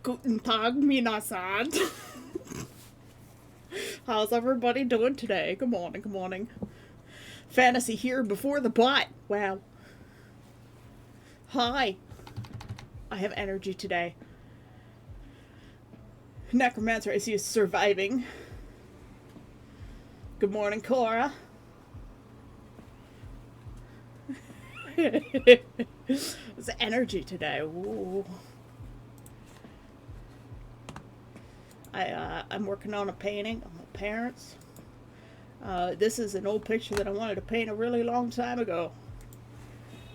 Guten Tag, minasan. How's everybody doing today? Good morning, good morning. Fantasy here before the bot. Wow. Hi. I have energy today. Necromancer, I see is surviving. Good morning, Cora. It's energy today. Ooh. I'm working on a painting of my parents. This is an old picture that I wanted to paint a really long time ago.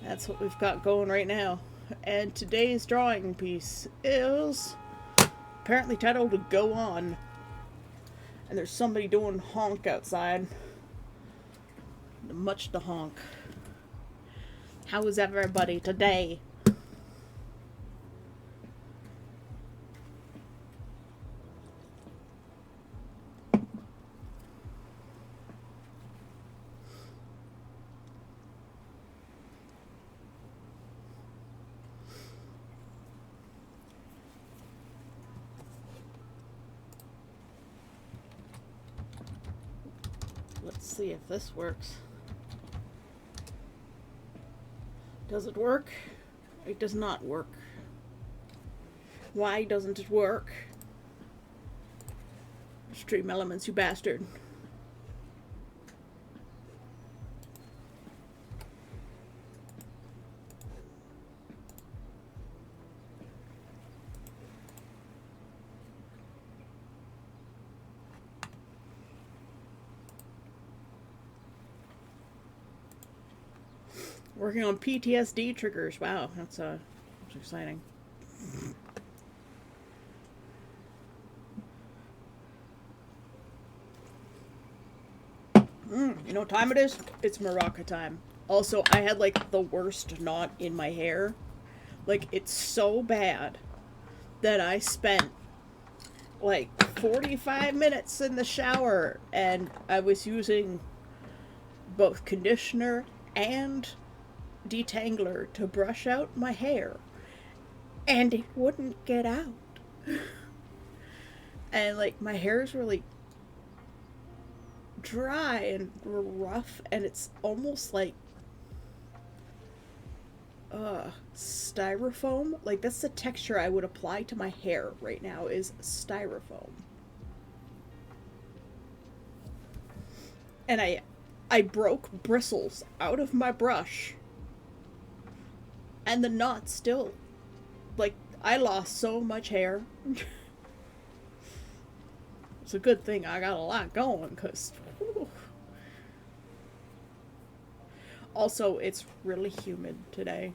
That's what we've got going right now. And today's drawing piece is apparently titled Go On. And there's somebody doing honk outside. Much to honk. How is everybody today? Let's see if this works. Does it work? It does not work. Why doesn't it work? Stream Elements, you bastard. Working on PTSD triggers. Wow, that's exciting. You know what time it is? It's maraca time. Also, I had like the worst knot in my hair. Like, it's so bad that I spent like 45 minutes in the shower and I was using both conditioner and detangler to brush out my hair, and it wouldn't get out. And like my hair is really dry and rough, and it's almost like styrofoam. Like, that's the texture I would apply to my hair right now, is styrofoam. And I broke bristles out of my brush, and the knot still, like, I lost so much hair. It's a good thing I got a lot going, because also it's really humid today.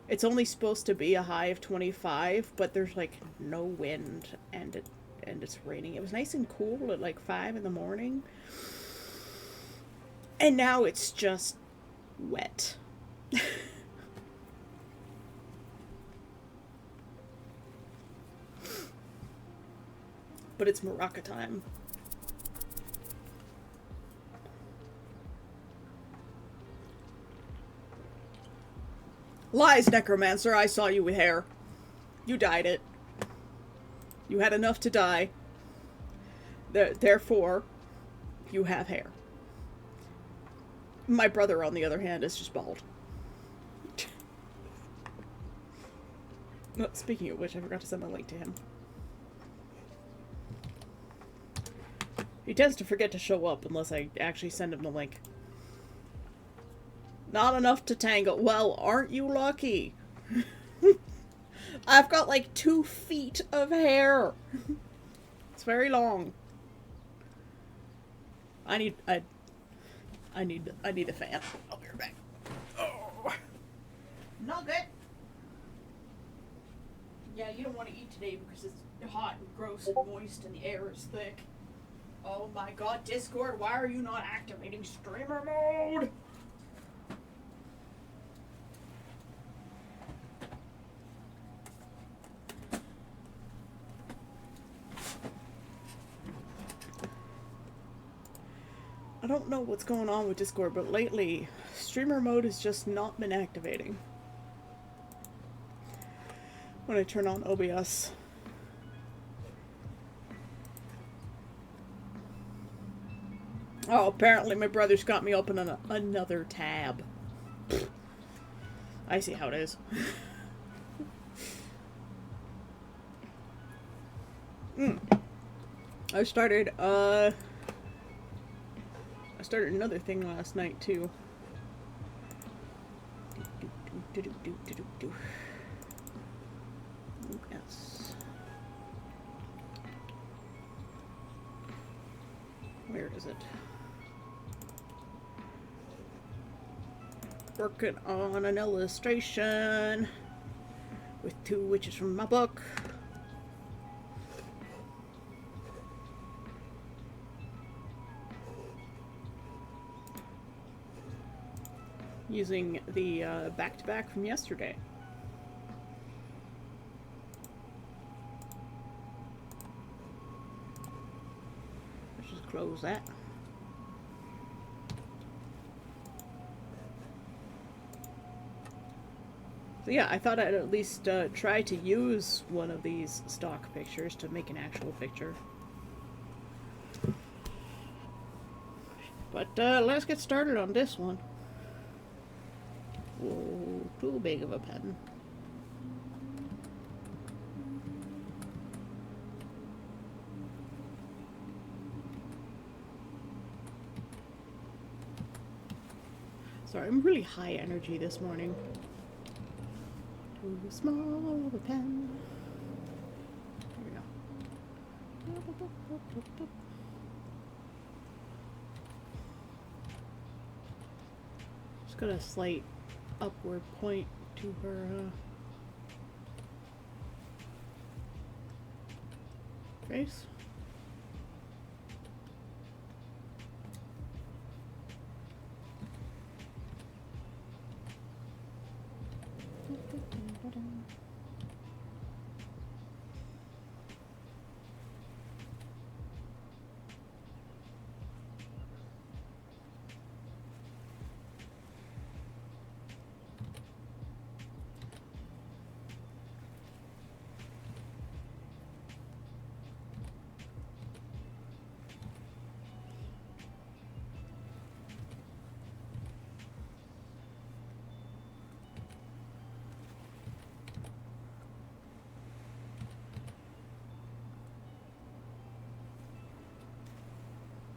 It's only supposed to be a high of 25, but there's like no wind, and it's raining. It was nice and cool at like 5 in the morning, and now it's just wet. But it's maraca time. Lies, Necromancer. I saw you with hair. You dyed it. You had enough to dye. Therefore, you have hair. My brother, on the other hand, is just bald. Speaking of which, I forgot to send the link to him. He tends to forget to show up unless I actually send him the link. Not enough to tangle. Well, aren't you lucky? I've got like 2 feet of hair. It's very long. I need a fan. I'll be right back. Oh. Nugget! Yeah, you don't want to eat today because it's hot and gross and moist and the air is thick. Oh my god, Discord, why are you not activating streamer mode? I don't know what's going on with Discord, but lately, streamer mode has just not been activating. when I turn on OBS. Oh, apparently my brother's got me open on another tab. I see how it is. I started another thing last night too. Yes. Where is it? Working on an illustration with 2 witches from my book. Using the back-to-back from yesterday. Let's just close that. So yeah, I thought I'd at least try to use one of these stock pictures to make an actual picture. But let's get started on this one. Whoa, too big of a pen. Sorry, I'm really high energy this morning. Too small of a pen. There we go. Just got a slight upward point to her face.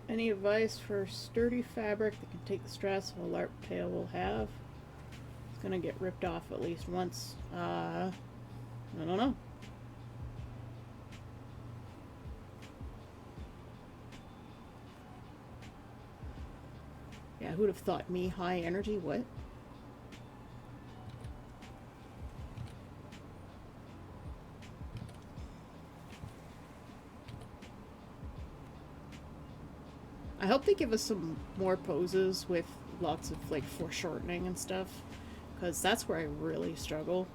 Any advice for sturdy fabric that can take the stress of a LARP tail will have? It's gonna get ripped off at least once. I don't know. Yeah, who'd have thought me high energy? What? I hope they give us some more poses with lots of like foreshortening and stuff, because that's where I really struggle.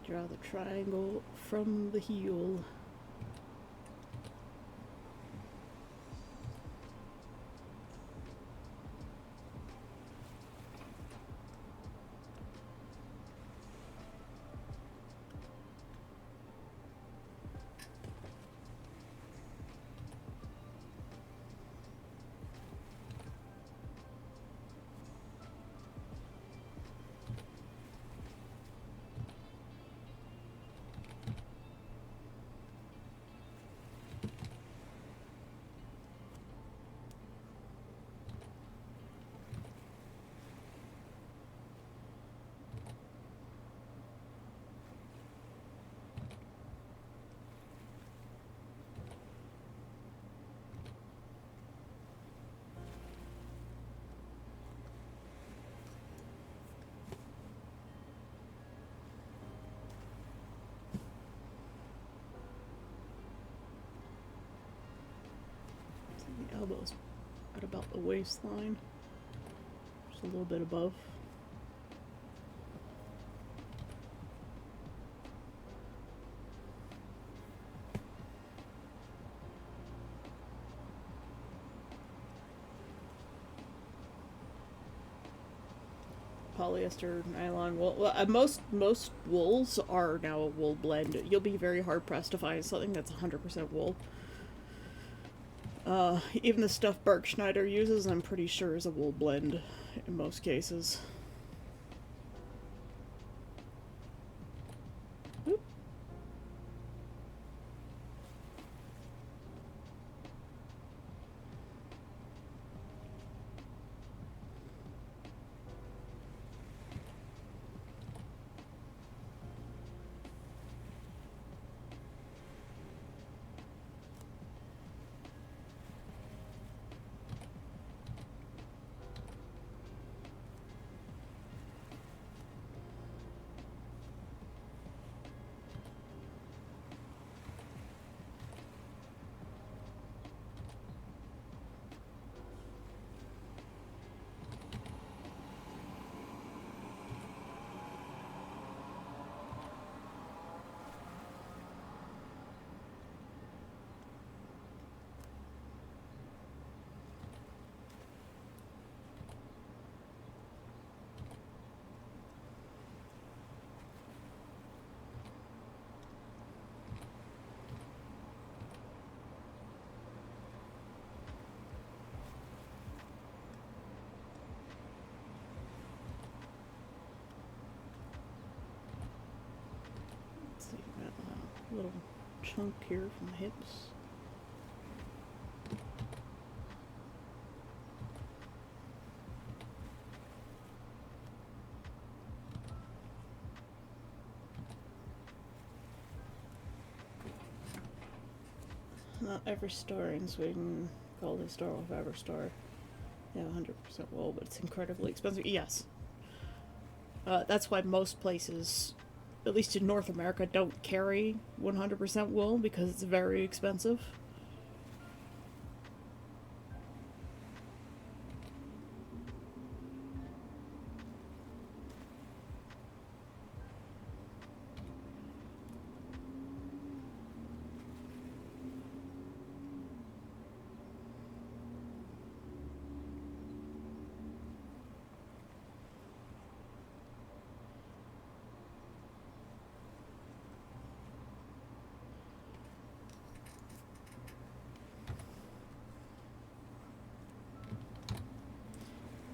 Draw the triangle from the heel. elbows at about the waistline. Just a little bit above. Polyester, nylon, wool. Well, most wools are now a wool blend. You'll be very hard pressed to find something that's 100% wool. Even the stuff Berk Schneider uses, I'm pretty sure is a wool blend in most cases. Oop. Let's see, got a little chunk here from the hips. Not every store in Sweden called a store of every store. They have 100% wool, but it's incredibly expensive. Yes. That's why most places, at least in North America, don't carry 100% wool because it's very expensive.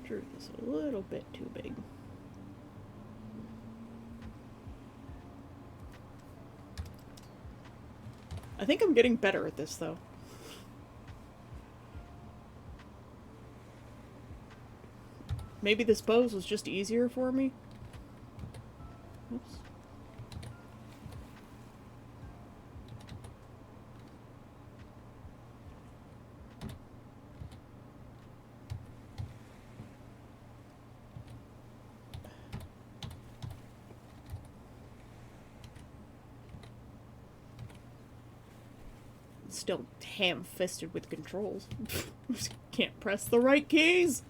Drew this a little bit too big. I think I'm getting better at this, though. Maybe this pose was just easier for me. Oops. Still ham-fisted with controls. Can't press the right keys.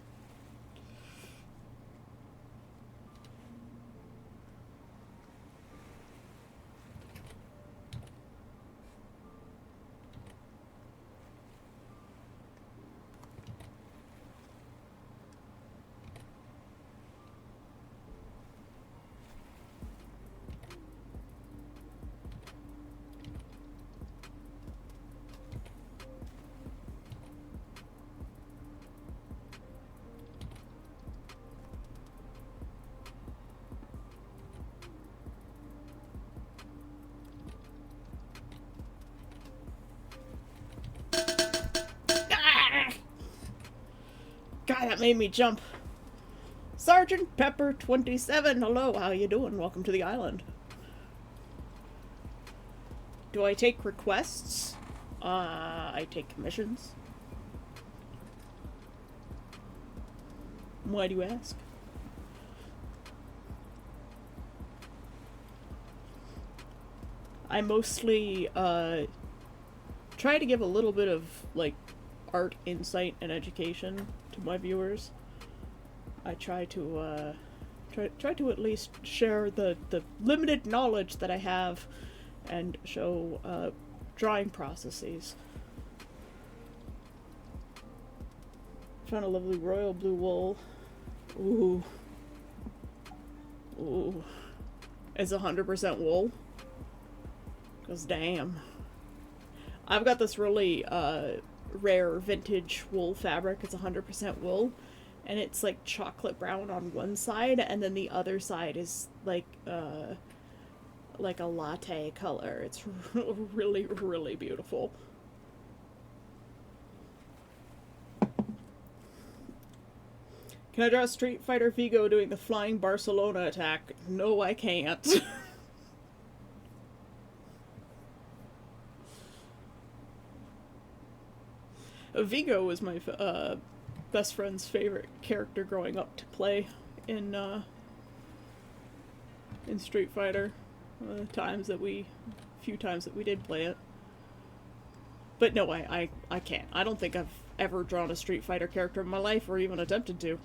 God, that made me jump. Sergeant Pepper 27. Hello, how you doing? Welcome to the island. Do I take requests? I take commissions. Why do you ask? I mostly, try to give a little bit of, like, art insight and education to my viewers. I try to try to at least share the limited knowledge that I have and show drawing processes. Found a lovely royal blue wool. Ooh. Ooh. It's 100% wool. Cause damn. I've got this really rare vintage wool fabric. It's 100% wool. And it's like chocolate brown on one side, and then the other side is like a latte color. It's really, really beautiful. Can I draw Street Fighter Vigo doing the flying Barcelona attack? No, I can't. Vigo was my best friend's favorite character growing up to play in Street Fighter. Few times that we did play it. But no, I can't. I don't think I've ever drawn a Street Fighter character in my life, or even attempted to.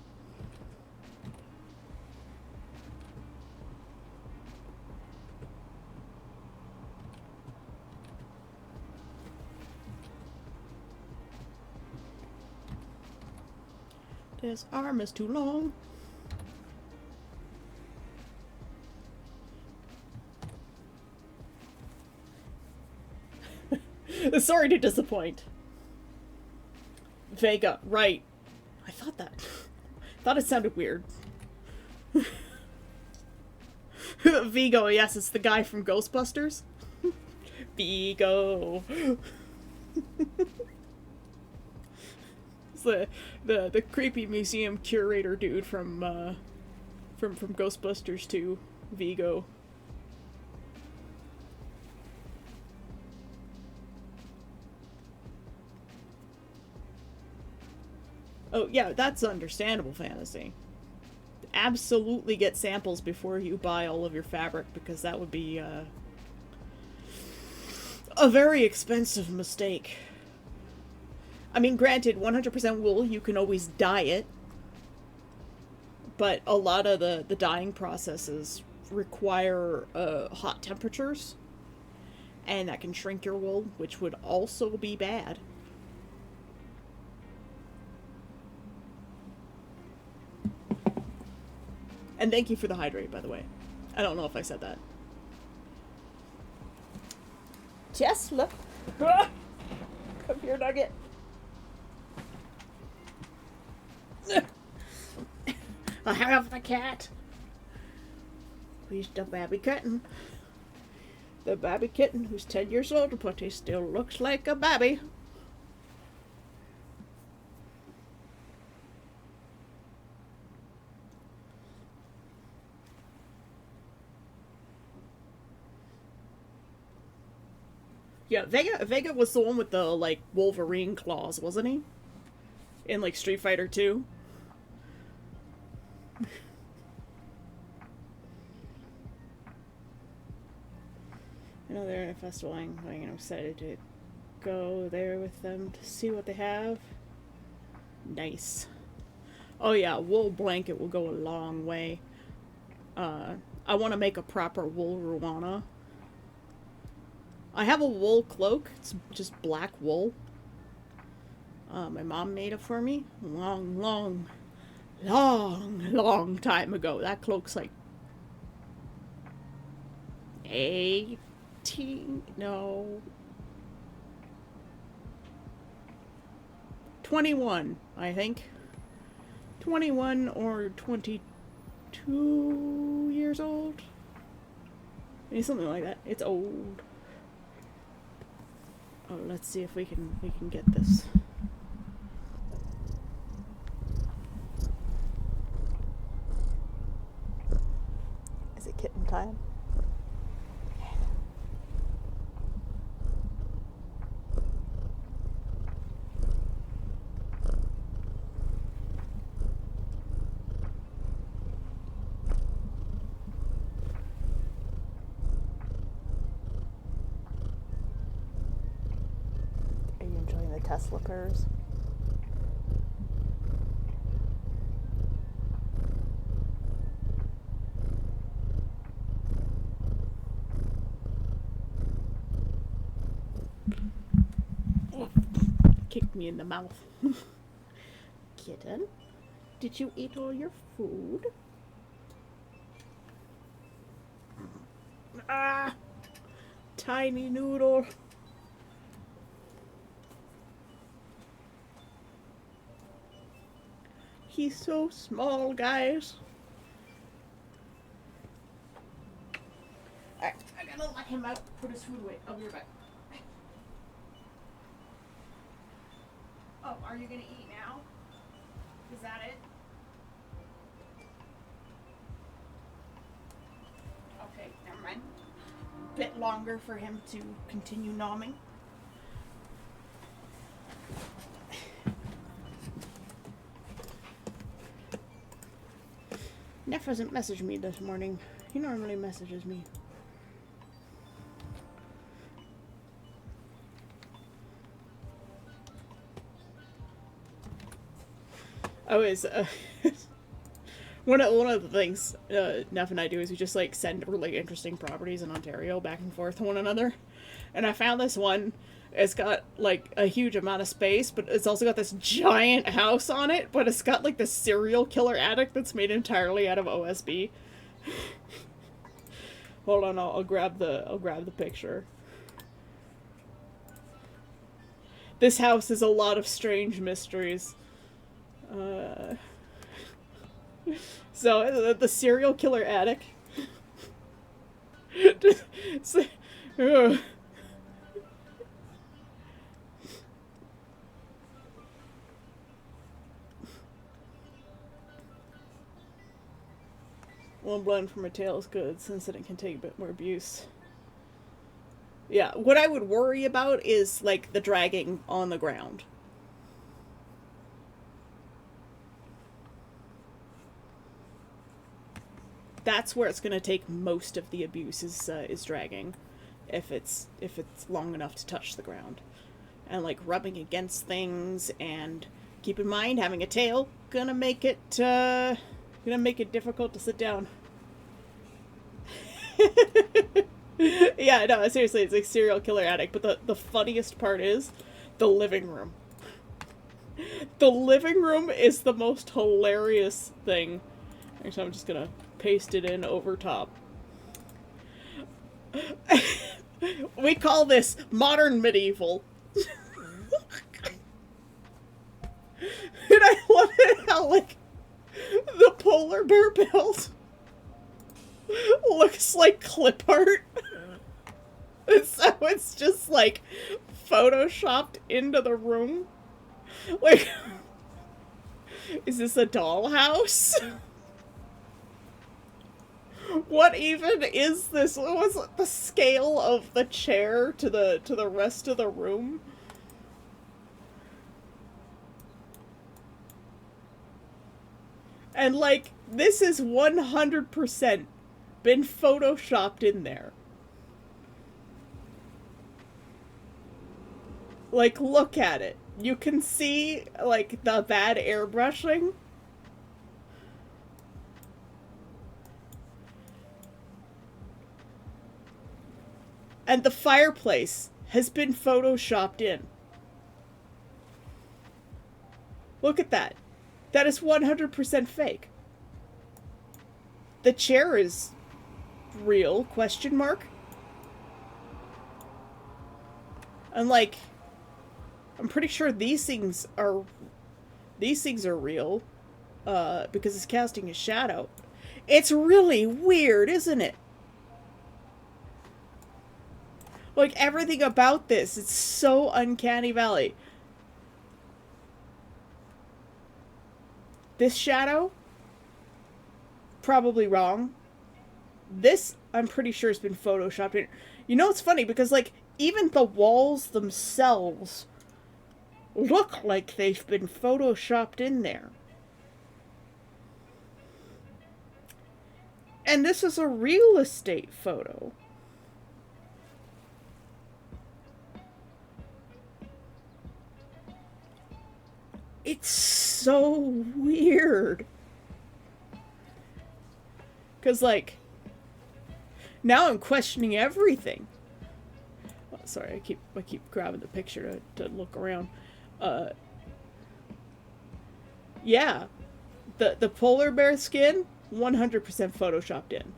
This arm is too long. Sorry to disappoint. Vega, right. I thought that. Thought it sounded weird. Vigo, yes, it's the guy from Ghostbusters. Vigo. It's the creepy museum curator dude from Ghostbusters 2, Vigo. Oh, yeah, that's understandable, Fantasy. Absolutely get samples before you buy all of your fabric, because that would be a very expensive mistake. I mean, granted, 100% wool, you can always dye it, but a lot of the dyeing processes require hot temperatures, and that can shrink your wool, which would also be bad. And thank you for the hydrate, by the way. I don't know if I said that. Tesla. Come here, Nugget. I have the cat. He's the baby kitten. The baby kitten who's 10 years old, but he still looks like a baby. Yeah, Vega was the one with the, like, Wolverine claws, wasn't he? In, like, Street Fighter 2. I know they're in a festival, I'm excited to go there with them to see what they have. Nice. Oh yeah, wool blanket will go a long way. I want to make a proper wool Ruana. I have a wool cloak. It's just black wool. My mom made it for me. Long time ago. That cloak's like 21, I think. 21 or 22 years old. Maybe something like that. It's old. Oh, let's see if we can get this. Is it kitten time? Are you enjoying the Tesla purrs? kicked me in the mouth. Kitten, did you eat all your food? Ah! Tiny noodle. He's so small, guys. Alright, I gotta let him out, put his food away. I'll be right back. Oh, are you gonna eat now? Is that it? Okay, never mind. Bit longer for him to continue nomming. Neff hasn't messaged me this morning. He normally messages me. Oh, is one of the things Neff and I do is we just like send really interesting properties in Ontario back and forth to one another. And I found this one. It's got like a huge amount of space, but it's also got this giant house on it. But it's got like the serial killer attic that's made entirely out of OSB. Hold on, I'll grab the picture. This house is a lot of strange mysteries. So the serial killer attic. One blend from a tail is good, since it can take a bit more abuse. Yeah, what I would worry about is, like, the dragging on the ground. That's where it's going to take most of the abuse is dragging, if it's long enough to touch the ground. And, like, rubbing against things, and keep in mind, having a tail, gonna make it difficult to sit down. Yeah, no, seriously, it's like serial killer attic. But the funniest part is the living room. The living room is the most hilarious thing. Actually, I'm just gonna paste it in over top. We call this modern medieval. And I love it how, like, the polar bear belt looks like clip art. So it's just, like, photoshopped into the room. Like, is this a dollhouse? What even is this? What was the scale of the chair to the rest of the room? And, like, this is 100% been photoshopped in there. Like, look at it. You can see, like, the bad airbrushing. And the fireplace has been photoshopped in. Look at that. That is 100% fake. The chair is real, question mark. And, like, I'm pretty sure these things are real, because it's casting a shadow. It's really weird, isn't it? Like, everything about this, it's so uncanny valley. This shadow, probably wrong. This, I'm pretty sure, has been photoshopped in. You know, it's funny, because, like, even the walls themselves look like they've been photoshopped in there. And this is a real estate photo. It's so weird. Because, like, now I'm questioning everything. Oh, sorry, I keep grabbing the picture to look around. Uh, yeah, the polar bear skin, 100% photoshopped in.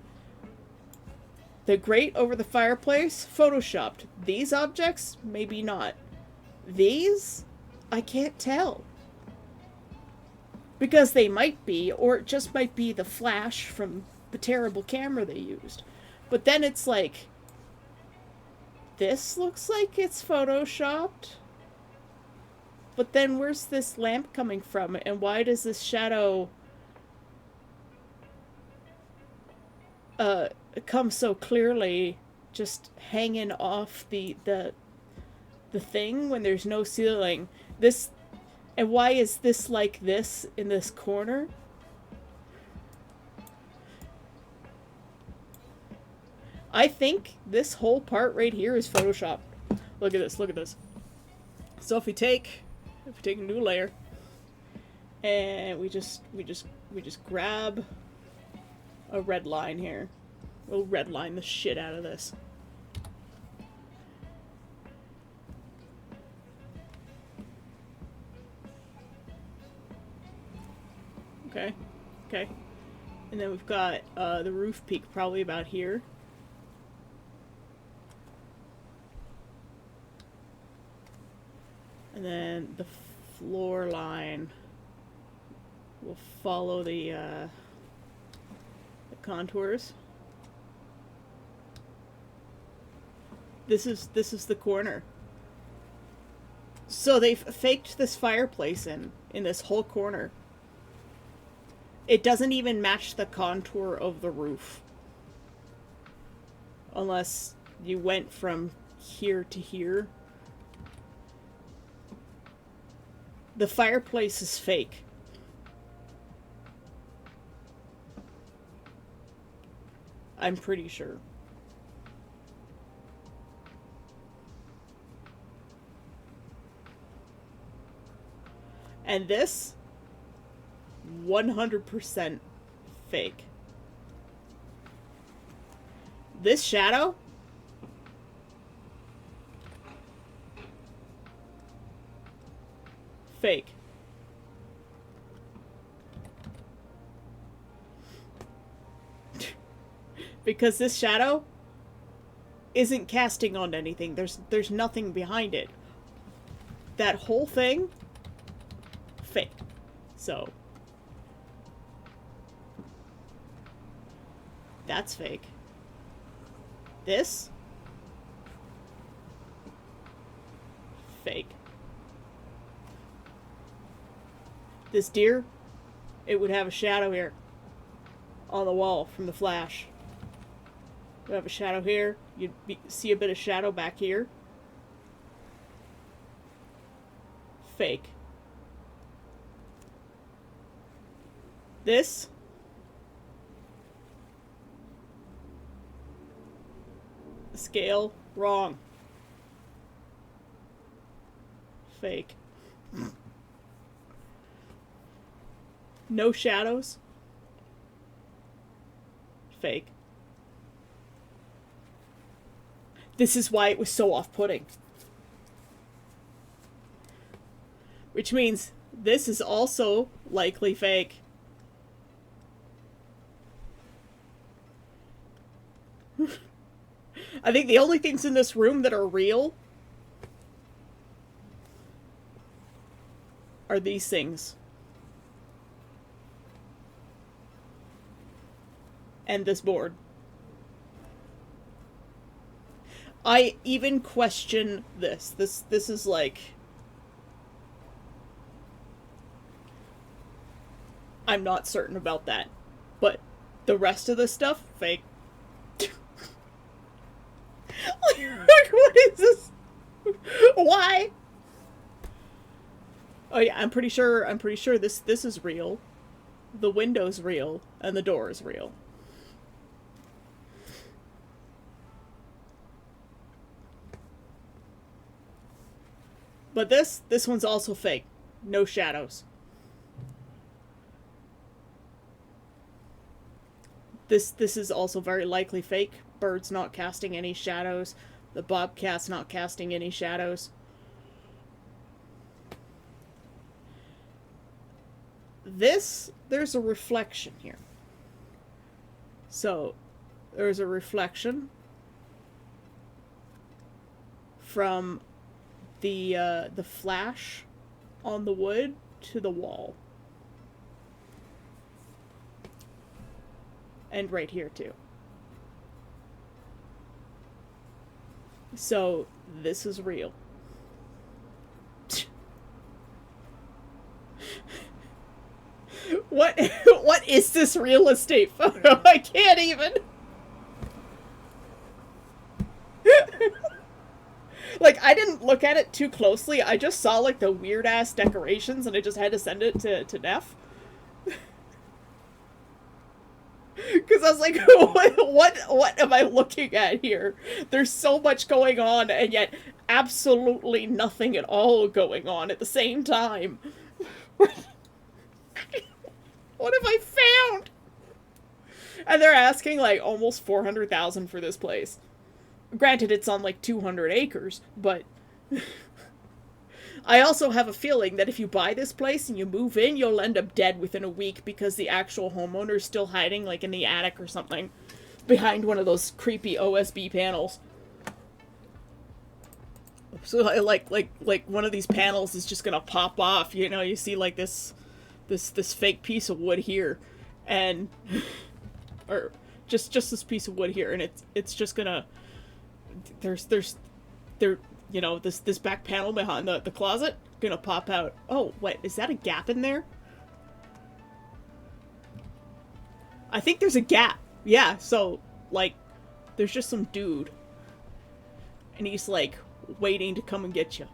The grate over the fireplace, photoshopped. These objects, maybe not. These, I can't tell. Because they might be, or it just might be the flash from the terrible camera they used. But then it's like, this looks like it's photoshopped. But then where's this lamp coming from? And why does this shadow come so clearly just hanging off the thing when there's no ceiling? This, and why is this like this in this corner? I think this whole part right here is Photoshop. Look at this, look at this. So if we take a new layer and we just grab a red line here. We'll red line the shit out of this. Okay. Okay. And then we've got the roof peak probably about here. And then the floor line will follow the contours. This is the corner. So they've faked this fireplace in this whole corner. It doesn't even match the contour of the roof. Unless you went from here to here. The fireplace is fake. I'm pretty sure. And this, 100% fake. This shadow, fake. Because this shadow isn't casting on anything. There's nothing behind it. That whole thing, fake. So that's fake. This, fake. This deer, it would have a shadow here on the wall from the flash. You have a shadow here. You'd see a bit of shadow back here. Fake. This, scale, wrong. Fake. No shadows. Fake. This is why it was so off-putting. Which means this is also likely fake. I think the only things in this room that are real are these things. And this board. I even question this. This is like... I'm not certain about that. But the rest of this stuff, fake. Like, what is this? Why? Oh yeah, I'm pretty sure this is real. The window's real, and the door is real. But this one's also fake. No shadows. This is also very likely fake. Bird's not casting any shadows. The bobcat's not casting any shadows. there's a reflection here. So, there's a reflection from the flash on the wood to the wall. And right here too. So, this is real. What is this real estate photo? I can't even. Like, I didn't look at it too closely. I just saw, like, the weird-ass decorations, and I just had to send it to Neff. Because I was like, what am I looking at here? There's so much going on, and yet absolutely nothing at all going on at the same time. What have I found? And they're asking, like, almost $400,000 for this place. Granted, it's on, like, 200 acres, but I also have a feeling that if you buy this place and you move in, you'll end up dead within a week because the actual homeowner's still hiding, like, in the attic or something, behind one of those creepy OSB panels. So, like one of these panels is just gonna pop off, you know, you see, like, this fake piece of wood here, and, or just this piece of wood here, and it's just gonna, you know, this back panel behind the closet gonna pop out. Oh, what, is that a gap in there? I think there's a gap. Yeah, so, like, there's just some dude. And he's, like, waiting to come and get you.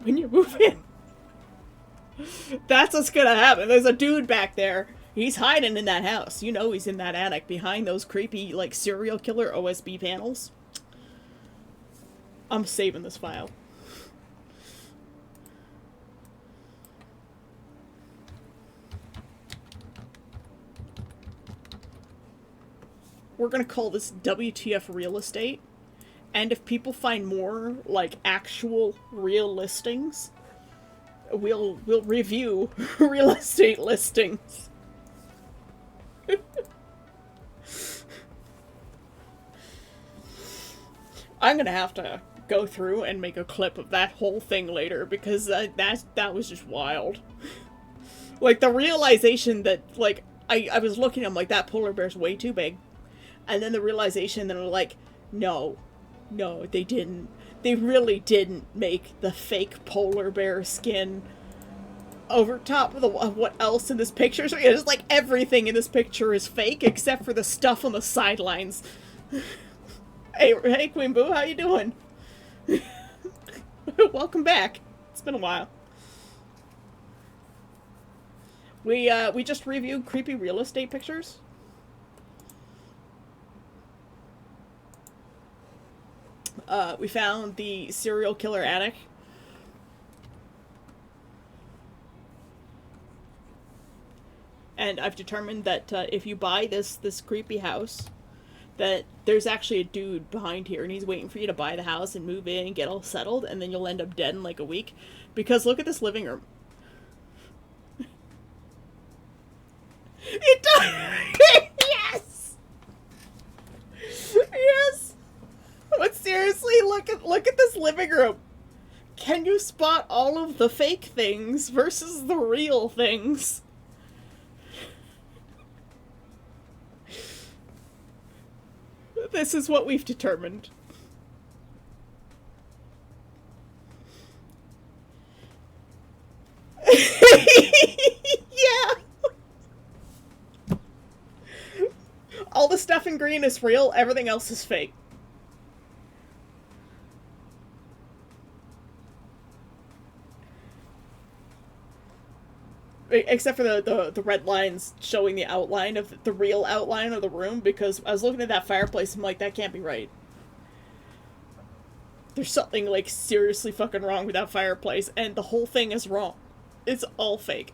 When you move in. That's what's gonna happen. There's a dude back there. He's hiding in that house. You know he's in that attic behind those creepy, like, serial killer OSB panels. I'm saving this file. We're gonna call this WTF Real Estate. And if people find more, like, actual real listings, we'll review real estate listings. I'm gonna have to go through and make a clip of that whole thing later, because that was just wild. Like, the realization that, like, I was looking, I'm like, that polar bear's way too big. And then the realization that I'm like, no, they didn't. They really didn't make the fake polar bear skin over top of what else in this picture. So it's like everything in this picture is fake except for the stuff on the sidelines. Hey, Queen Boo, how you doing? Welcome back. It's been a while. We just reviewed creepy real estate pictures. We found the serial killer attic. And I've determined that if you buy this creepy house, that there's actually a dude behind here, and he's waiting for you to buy the house and move in and get all settled, and then you'll end up dead in like a week. Because look at this living room. It does! Yes! Yes! But seriously, look at this living room. Can you spot all of the fake things versus the real things? This is what we've determined. Yeah. All the stuff in green is real, everything else is fake. Except for the red lines showing the outline of the real outline of the room, because I was looking at that fireplace and I'm like, that can't be right. There's something, like, seriously fucking wrong with that fireplace, and the whole thing is wrong. It's all fake.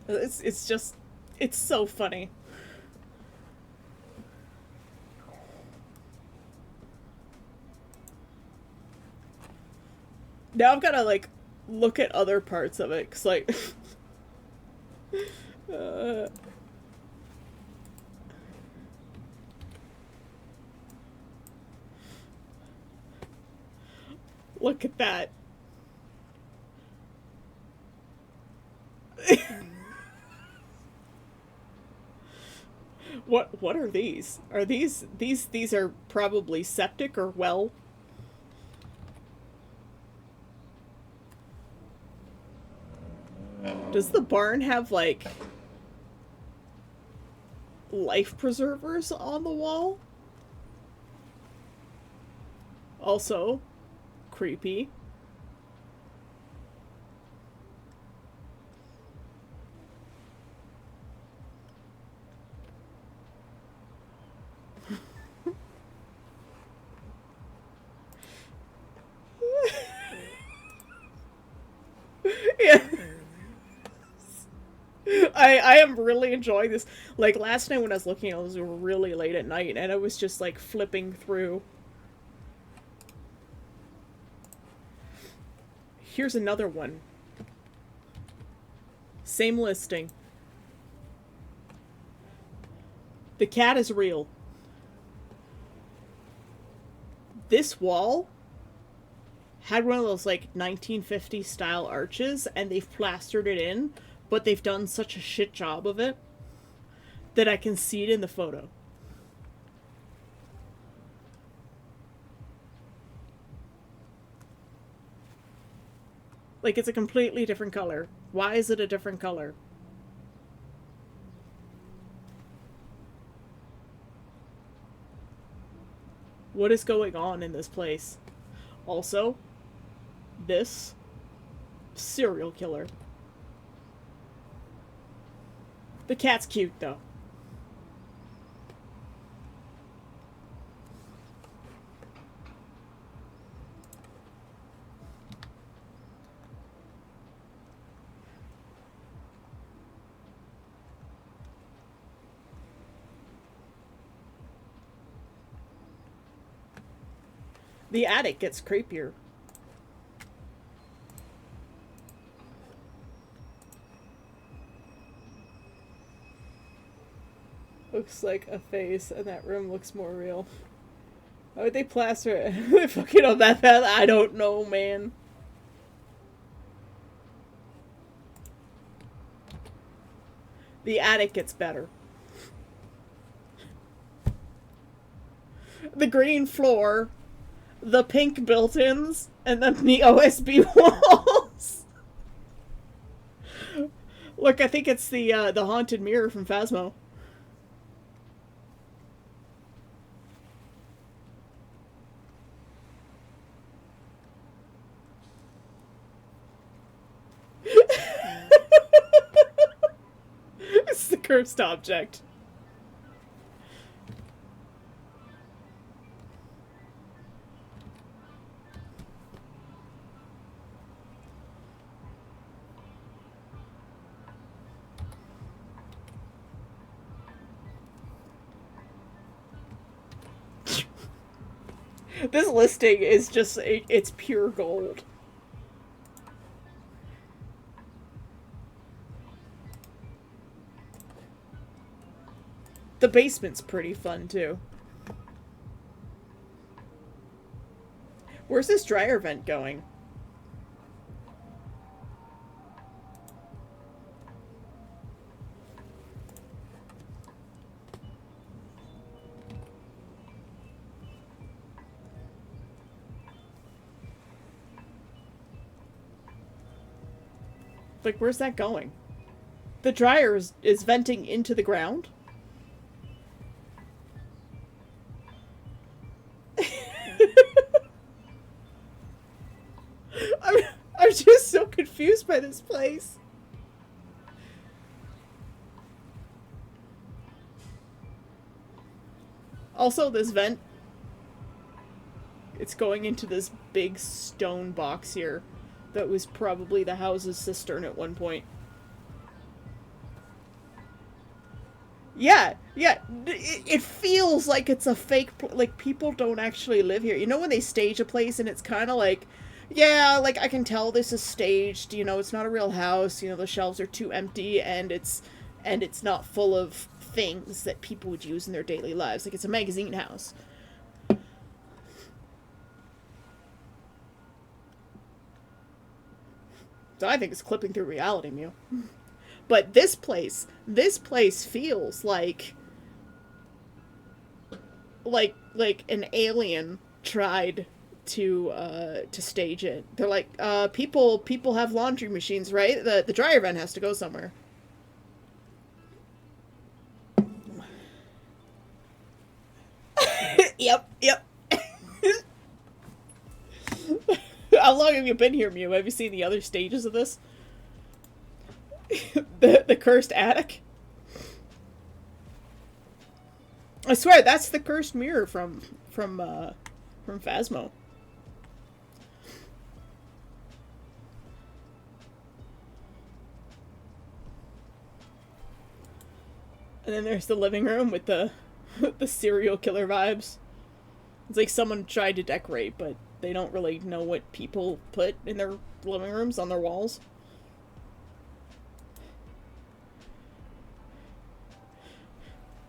It's just, it's so funny. Now I've gotta, like, look at other parts of it, cause, like... uh... Look at that. What are these? Are these are probably septic or well? Does the barn have, like, life preservers on the wall? Also, creepy. Yeah. I am really enjoying this. Like, last night when I was looking, it was really late at night, and I was just, like, flipping through. Here's another one. Same listing. The cat is real. This wall had one of those, like, 1950s style arches, and they've plastered it in, but they've done such a shit job of it that I can see it in the photo. Like, it's a completely different color. Why is it a different color? What is going on in this place? Also, this serial killer. The cat's cute, though. The attic gets creepier. Looks like a face, and that room looks more real. Why would they plaster it? They fucking on that path? I don't know, man. The attic gets better. The green floor, the pink built-ins, and then the OSB walls. Look, I think it's the haunted mirror from Phasmo. It's the cursed object. This listing is just, it's pure gold. The basement's pretty fun, too. Where's this dryer vent going? Like, where's that going? The dryer is venting into the ground? I'm just so confused by this place. Also, this vent, it's going into this big stone box here that was probably the house's cistern at one point. Yeah, it feels like it's a fake, like, people don't actually live here. You know when they stage a place and it's kind of like Yeah, like I can tell this is staged, you know, it's not a real house, you know, the shelves are too empty and it's not full of things that people would use in their daily lives. Like it's a magazine house. So I think it's clipping through reality, Mew. But this place feels like an alien tried to stage it. They're like, people have laundry machines, right? The dryer vent has to go somewhere. Yep. How long have you been here, Mew? Have you seen the other stages of this? The cursed attic? I swear that's the cursed mirror from Phasmo. And then there's the living room with the the serial killer vibes. It's like someone tried to decorate, but they don't really know what people put in their living rooms on their walls.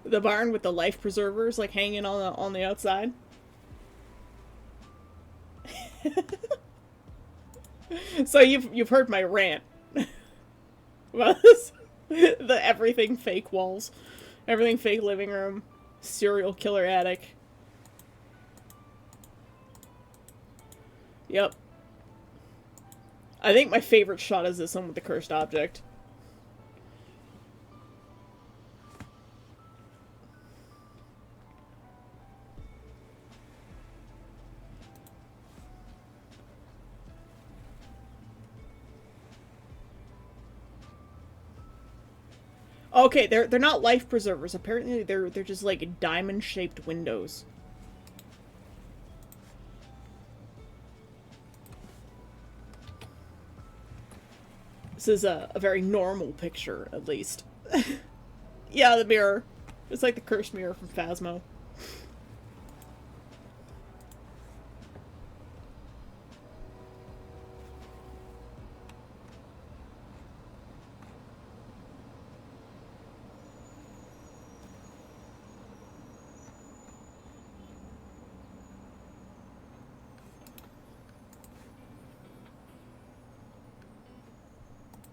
The barn with the life preservers like hanging on the outside. So you've heard my rant. Well, the everything fake walls, everything fake living room, serial killer attic. Yep. I think my favorite shot is this one with the cursed object. Okay, they're not life preservers. Apparently they're just like diamond shaped windows. This is a very normal picture, at least. Yeah, the mirror. It's like the cursed mirror from Phasmo.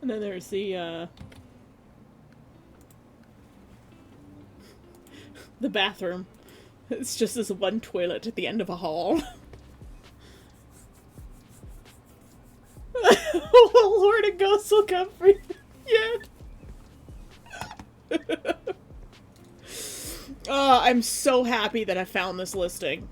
And then there's the bathroom. It's just this one toilet at the end of a hall. Oh, Lord, a ghost will come for you. Yeah. Oh, I'm so happy that I found this listing.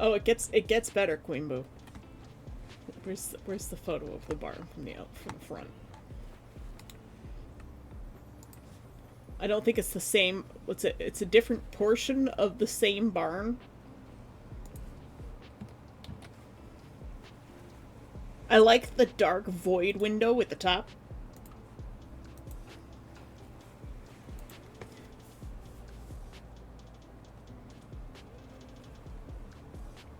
Oh, it gets better, Queen Boo. Where's the photo of the barn from the front? I don't think it's the same. What's it? It's a different portion of the same barn. I like the dark void window at the top.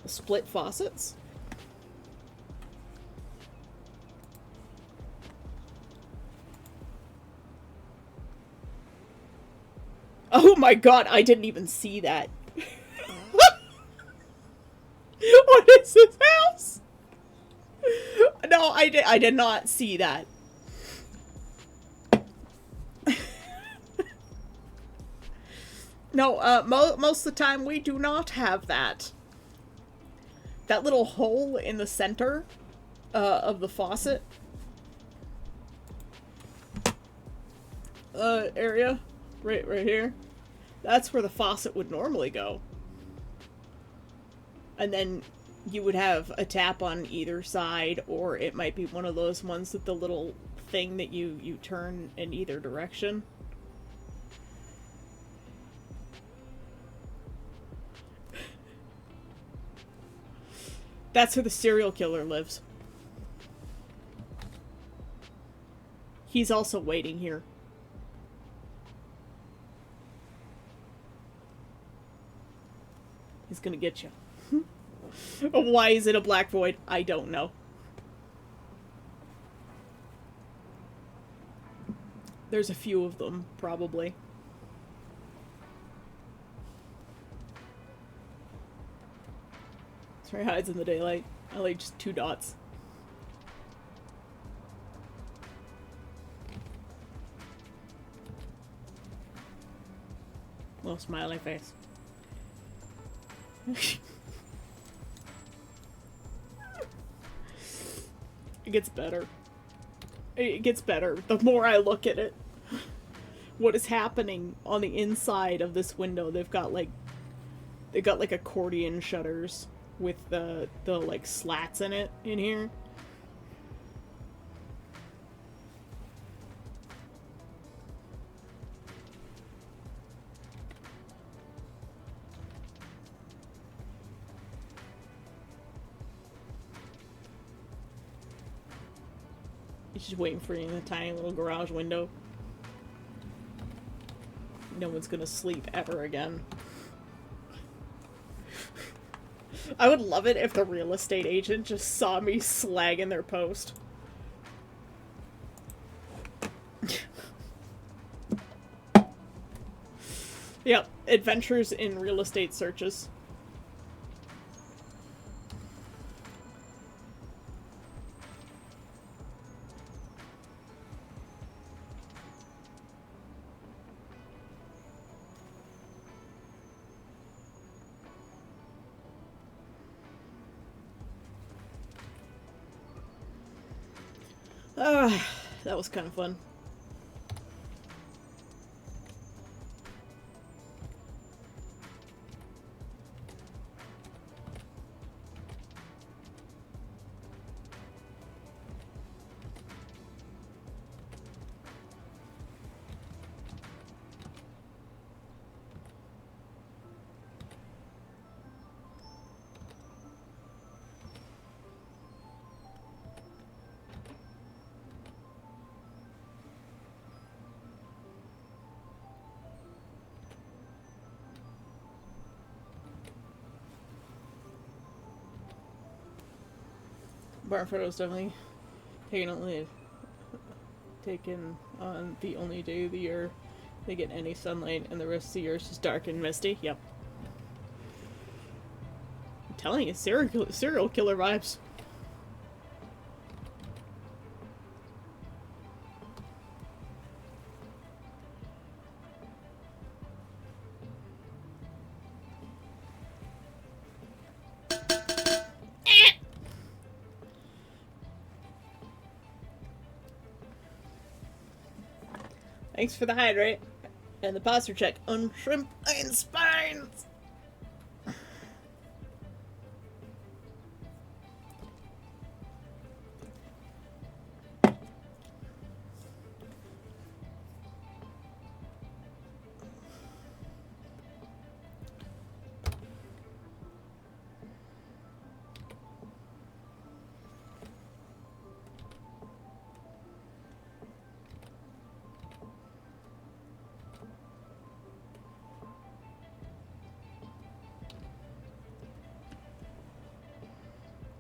The split faucets. Oh my god, I didn't even see that. What is this house? No, I did not see that. No, most of the time we do not have that. That little hole in the center of the faucet area, right here. That's where the faucet would normally go. And then you would have a tap on either side, or it might be one of those ones with the little thing that you turn in either direction. That's where the serial killer lives. He's also waiting here. He's gonna get you. Why is it a black void? I don't know. There's a few of them, probably. Sorry, hides in the daylight. I like just 2 dots. Little smiley face. It gets better. It gets better the more I look at it. What is happening on the inside of this window? They've got like accordion shutters with the like slats in it in here. He's just waiting for you in the tiny little garage window. No one's gonna sleep ever again. I would love it if the real estate agent just saw me slagging their post. Yep, adventures in real estate searches. That was kind of fun. Barn photos definitely taken on the only day of the year they get any sunlight, and the rest of the year is just dark and misty. Yep. I'm telling you, serial killer vibes. Thanks for the hydrate and the posture check on shrimp and spines.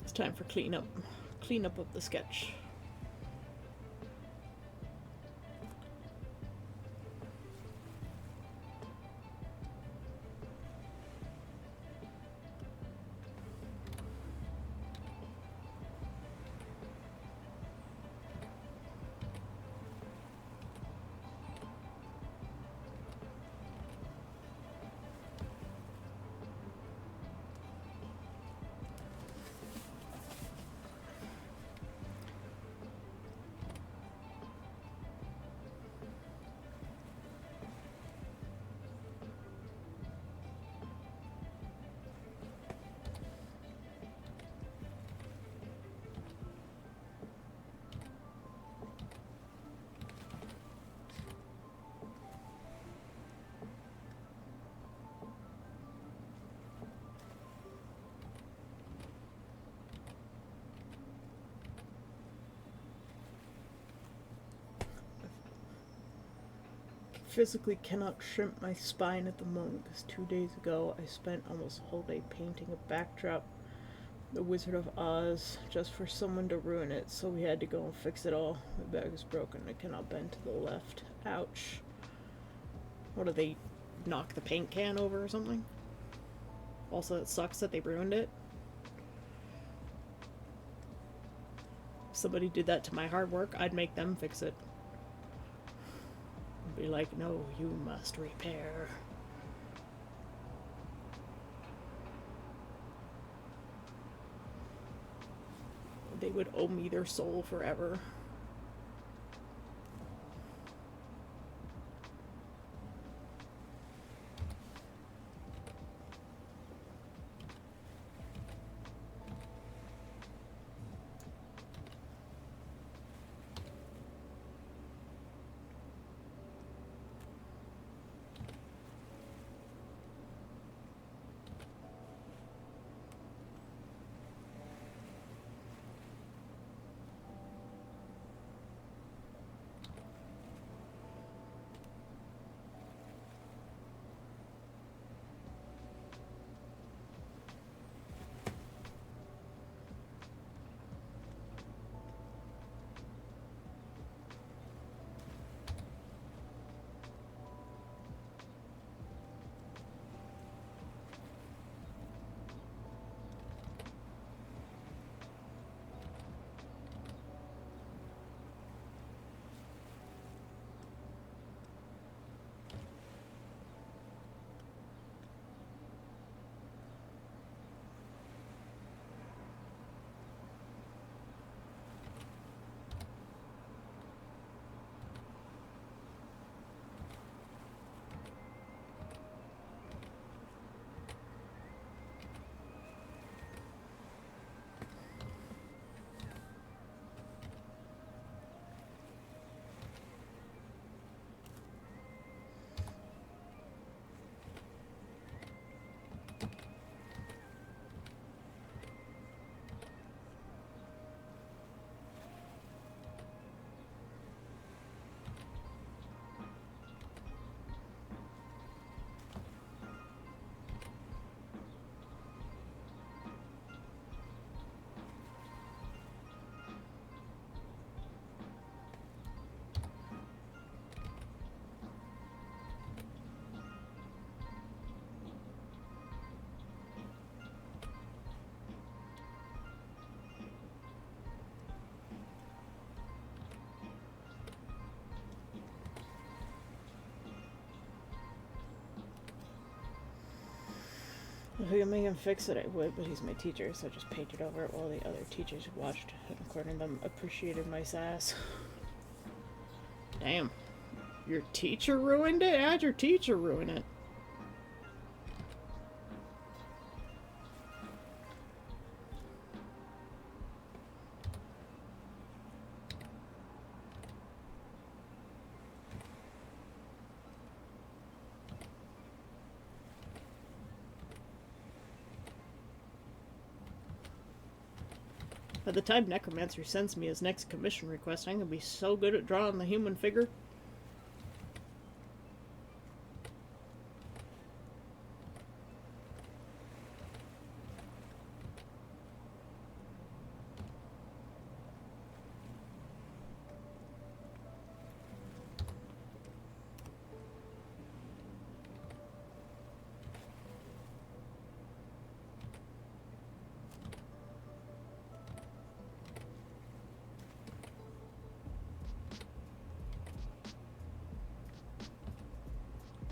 It's time for cleanup of the sketch. physically cannot shrimp my spine at the moment because 2 days ago I spent almost a whole day painting a backdrop, The Wizard of Oz, just for someone to ruin it, so we had to go and fix it all. My bag is broken. I cannot bend to the left. Ouch. What, do they knock the paint can over or something? Also, it sucks that they ruined it. If somebody did that to my hard work, I'd make them fix it. I'd be like, no, you must repair. They would owe me their soul forever. If I could make him fix it, I would, but he's my teacher, so I just painted over it while the other teachers who watched, and according to them, appreciated my sass. Damn. Your teacher ruined it? How'd your teacher ruin it? By the time Necromancer sends me his next commission request, I'm gonna be so good at drawing the human figure.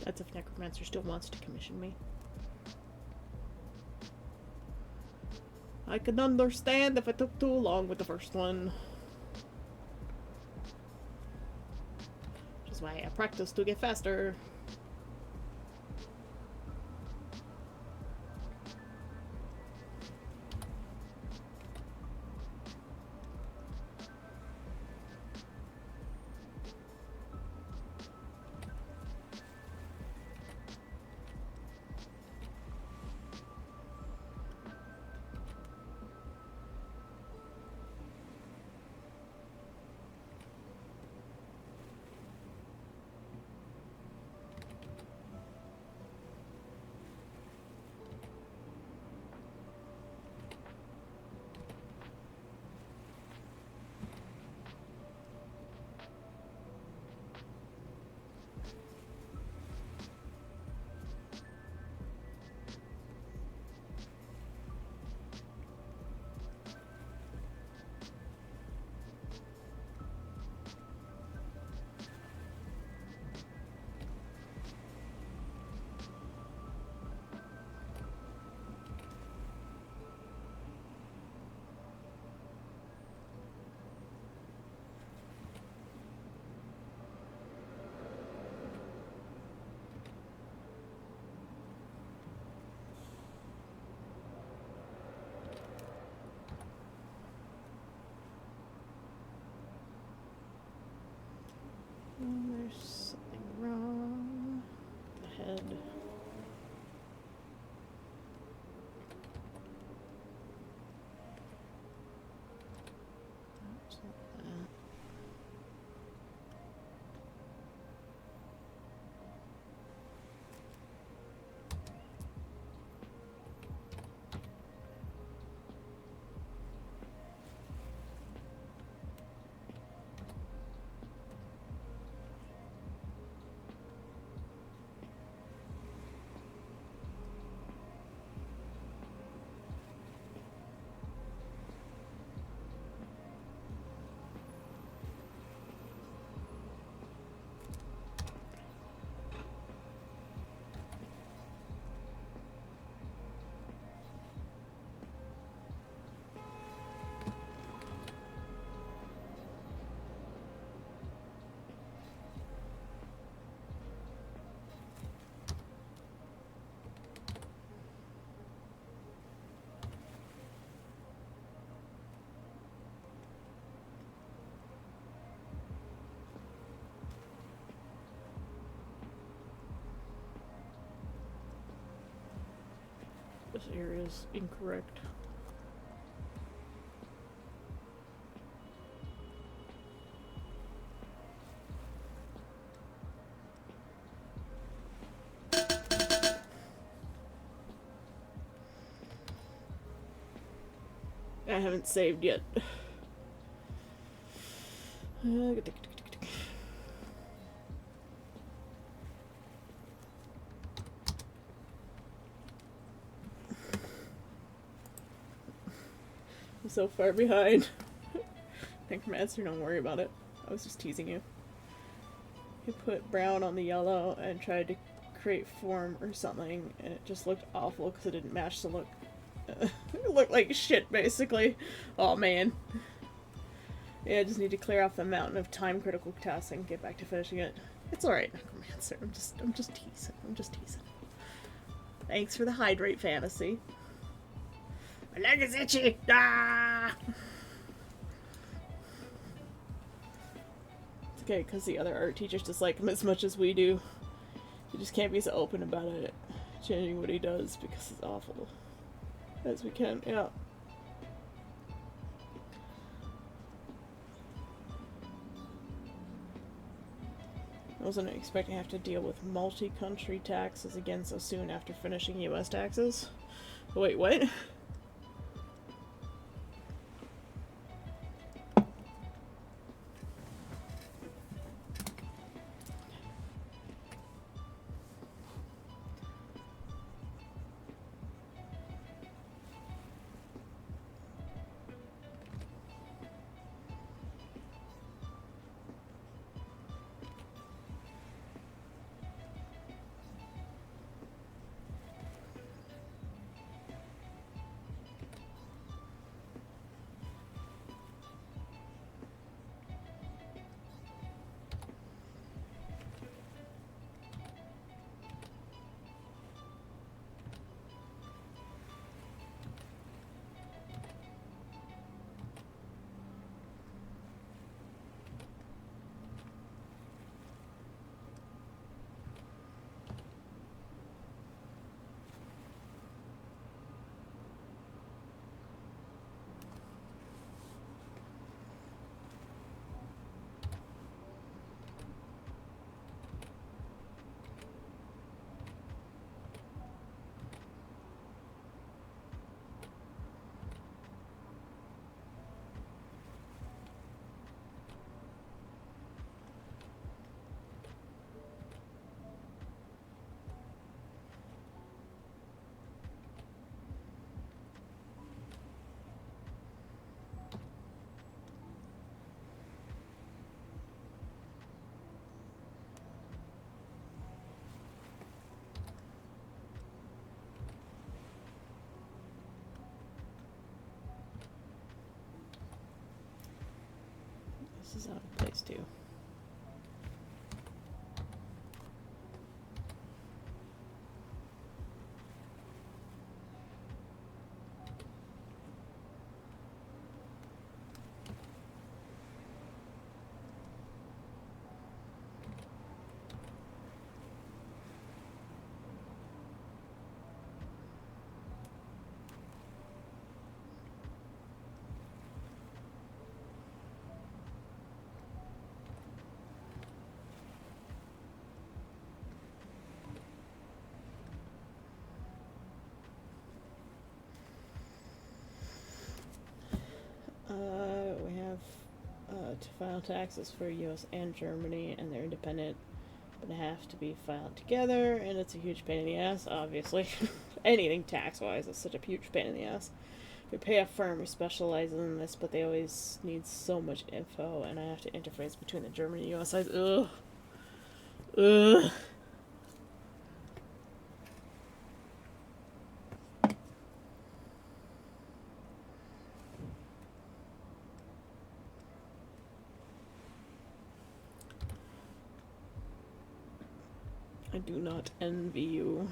That's if Necromancer still wants to commission me. I could understand if it took too long with the first one. Which is why I practice to get faster. This area is incorrect. I haven't saved yet. I'm so far behind. Necromancer, don't worry about it. I was just teasing you. You put brown on the yellow and tried to create form or something, and it just looked awful because it didn't match the look. It looked like shit, basically. Oh man. Yeah, I just need to clear off the mountain of time-critical tasks and get back to finishing it. It's alright, Necromancer. I'm just teasing. I'm just teasing. Thanks for the hydrate fantasy. My leg is itchy! Ah! It's okay, because the other art teachers dislike him as much as we do. You just can't be so open about it, changing what he does, because it's awful. As we can, yeah. I wasn't expecting to have to deal with multi-country taxes again so soon after finishing US taxes. Wait, what? This is out of place too. We have to file taxes for US and Germany, and they're independent, but have to be filed together, and it's a huge pain in the ass, obviously. Anything tax-wise is such a huge pain in the ass. We pay a firm who specializes in this, but they always need so much info, and I have to interface between the German and US sides. Ugh. Ugh. I do not envy you.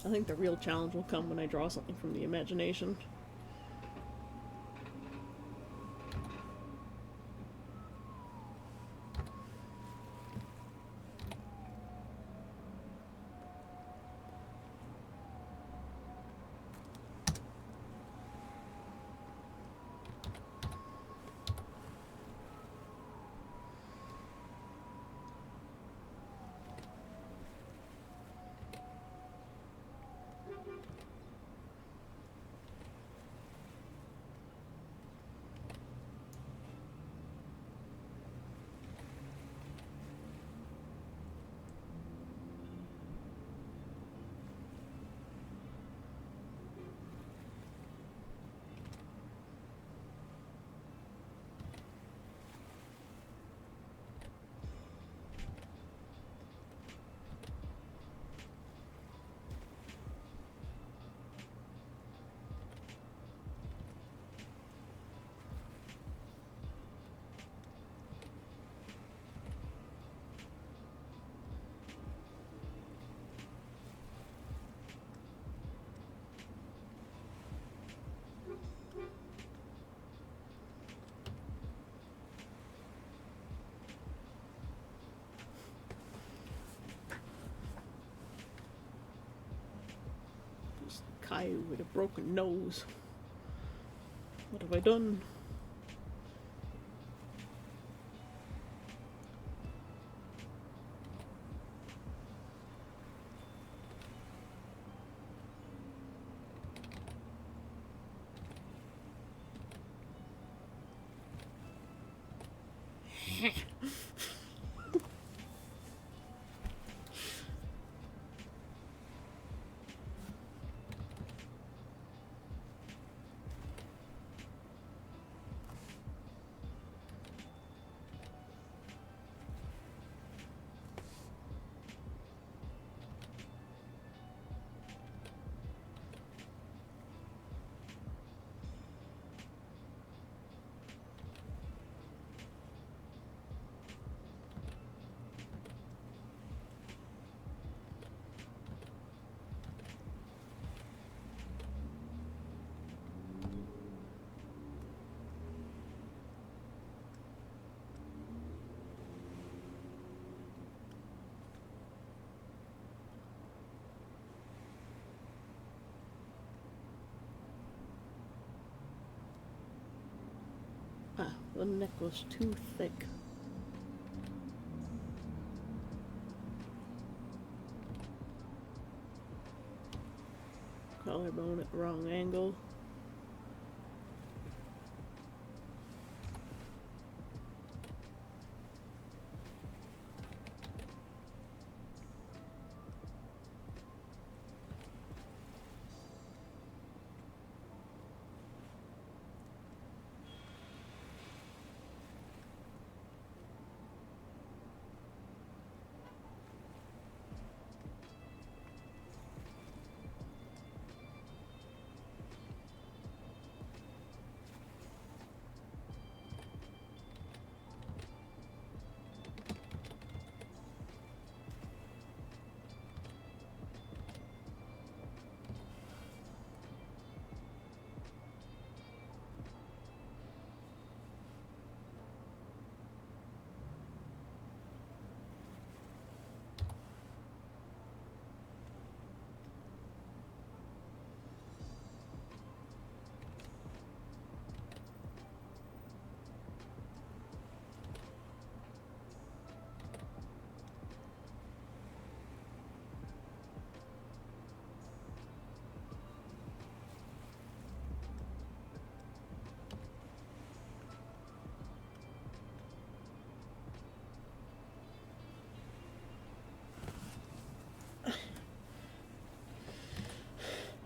I think the real challenge will come when I draw something from the imagination. Caillou with a broken nose. What have I done? Ah, the neck was too thick. Collarbone at the wrong angle.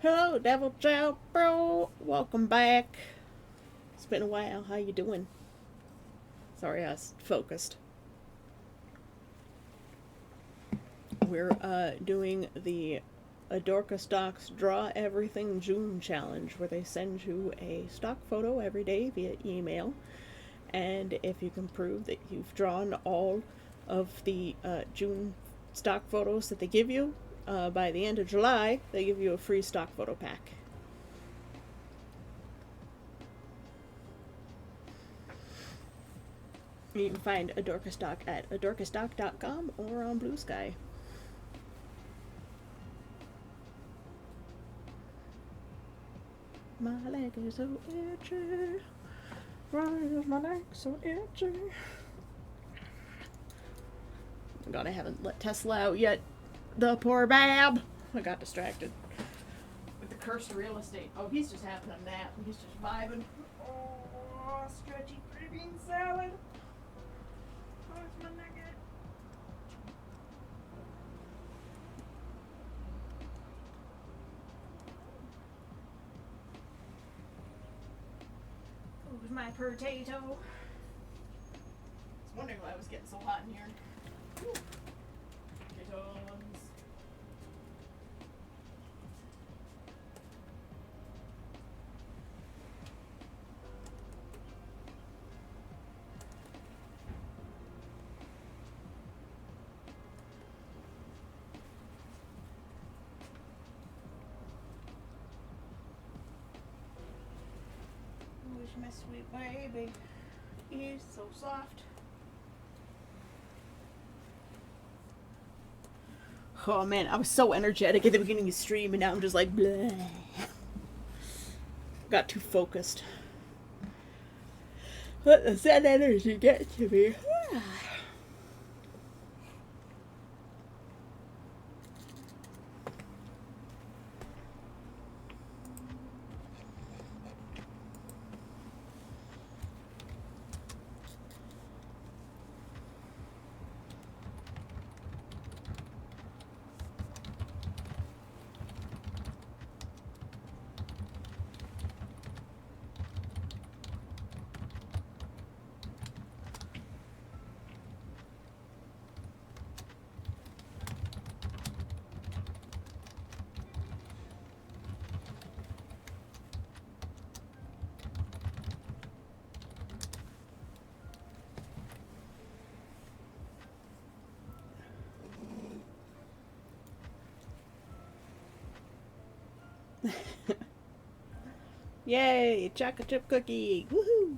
Hello, Devil Chow Bro. Welcome back. It's been a while. How you doing? Sorry, I was focused. We're doing the Adorka Stocks Draw Everything June challenge, where they send you a stock photo every day via email, and if you can prove that you've drawn all of the June stock photos that they give you, by the end of July, they give you a free stock photo pack. You can find Adorka Stock at adorkastock.com or on Blue Sky. My leg is so itchy. Why is my leg so itchy? Oh God, I haven't let Tesla out yet. The poor Bab. I got distracted with the cursed real estate. Oh, he's just having a nap. He's just vibing. Oh, stretchy pretty bean salad. Where's my nugget? Where's my potato? I was wondering why it was getting so hot in here. Whew. Potatoes. Wish my sweet baby is so soft. Oh man, I was so energetic at the beginning of the stream, and now I'm just like, bleh. Got too focused. Let the sad energy get to me. Yay, chocolate chip cookie. Woohoo!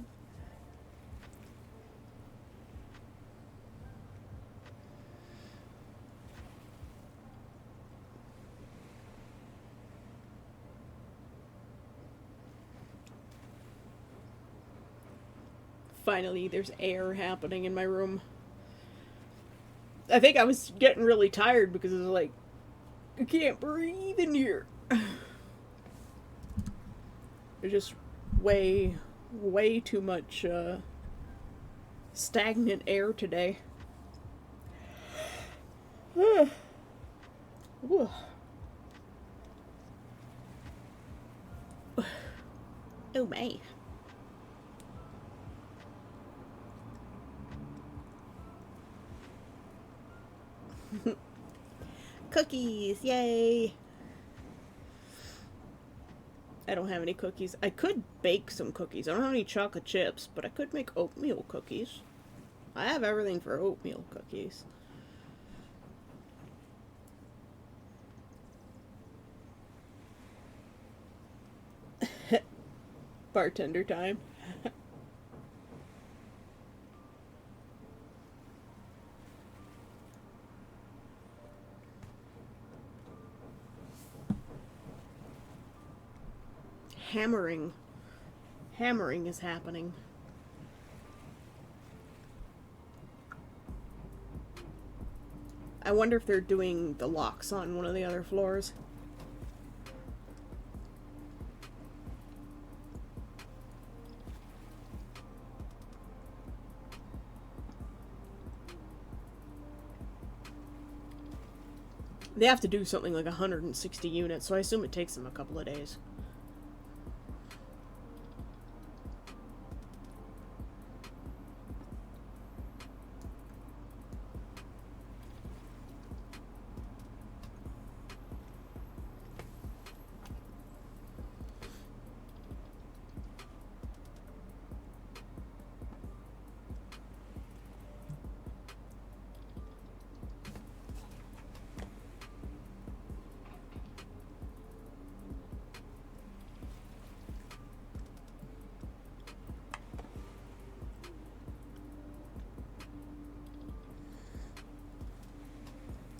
Finally, there's air happening in my room. I think I was getting really tired because it was like, I can't breathe in here. There's just way too much stagnant air today. Oh my. Cookies, yay! I don't have any cookies. I could bake some cookies. I don't have any chocolate chips, but I could make oatmeal cookies. I have everything for oatmeal cookies. Bartender time. Hammering. Hammering is happening. I wonder if they're doing the locks on one of the other floors. They have to do something like 160 units, so I assume it takes them a couple of days.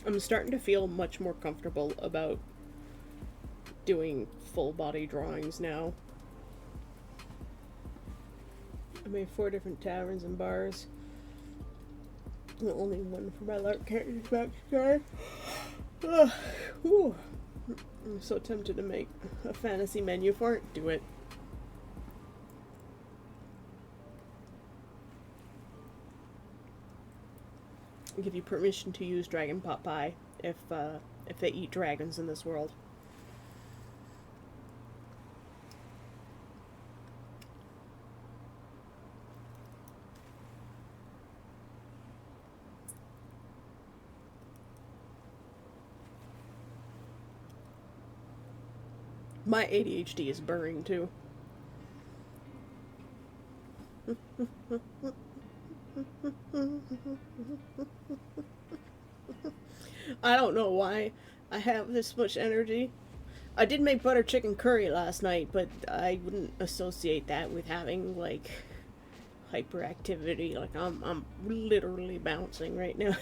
I'm starting to feel much more comfortable about doing full body drawings now. I made 4 different taverns and bars. The only one for my lark character's backstory. I'm so tempted to make a fantasy menu for it. Do it. I'll give you permission to use Dragon Pot Pie if they eat dragons in this world. My ADHD is burning too. I don't know why I have this much energy. I did make butter chicken curry last night, but I wouldn't associate that with having like hyperactivity. Like I'm literally bouncing right now.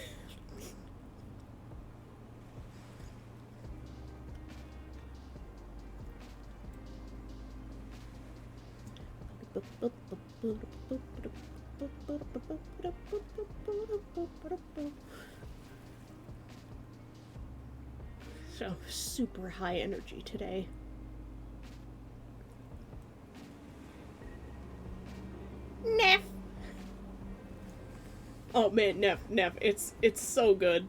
So super high energy today. Neff. Oh man, Neff, it's so good.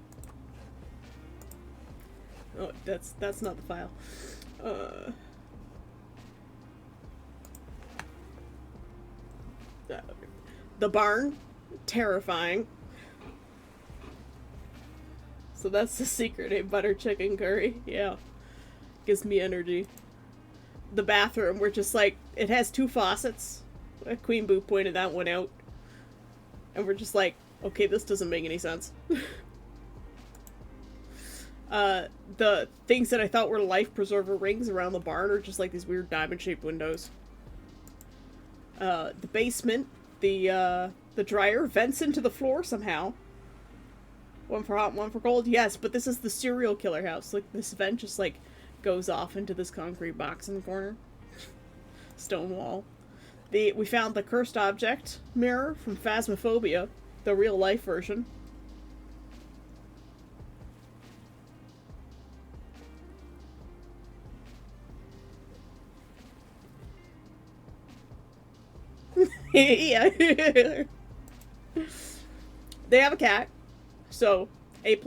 Oh, that's not the file. The barn, terrifying. So that's the secret, a butter chicken curry. Yeah. Gives me energy. The bathroom, we're just like, it has 2 faucets. Queen Boo pointed that one out. And we're just like, okay, this doesn't make any sense. The things that I thought were life preserver rings around the barn are just like these weird diamond-shaped windows. The basement, the dryer vents into the floor somehow. One for hot, one for cold. Yes, but this is the serial killer house. Like, this vent just, like, goes off into this concrete box in the corner. Stone wall. We found the cursed object mirror from Phasmophobia, the real-life version. Yeah. They have a cat. So, A+.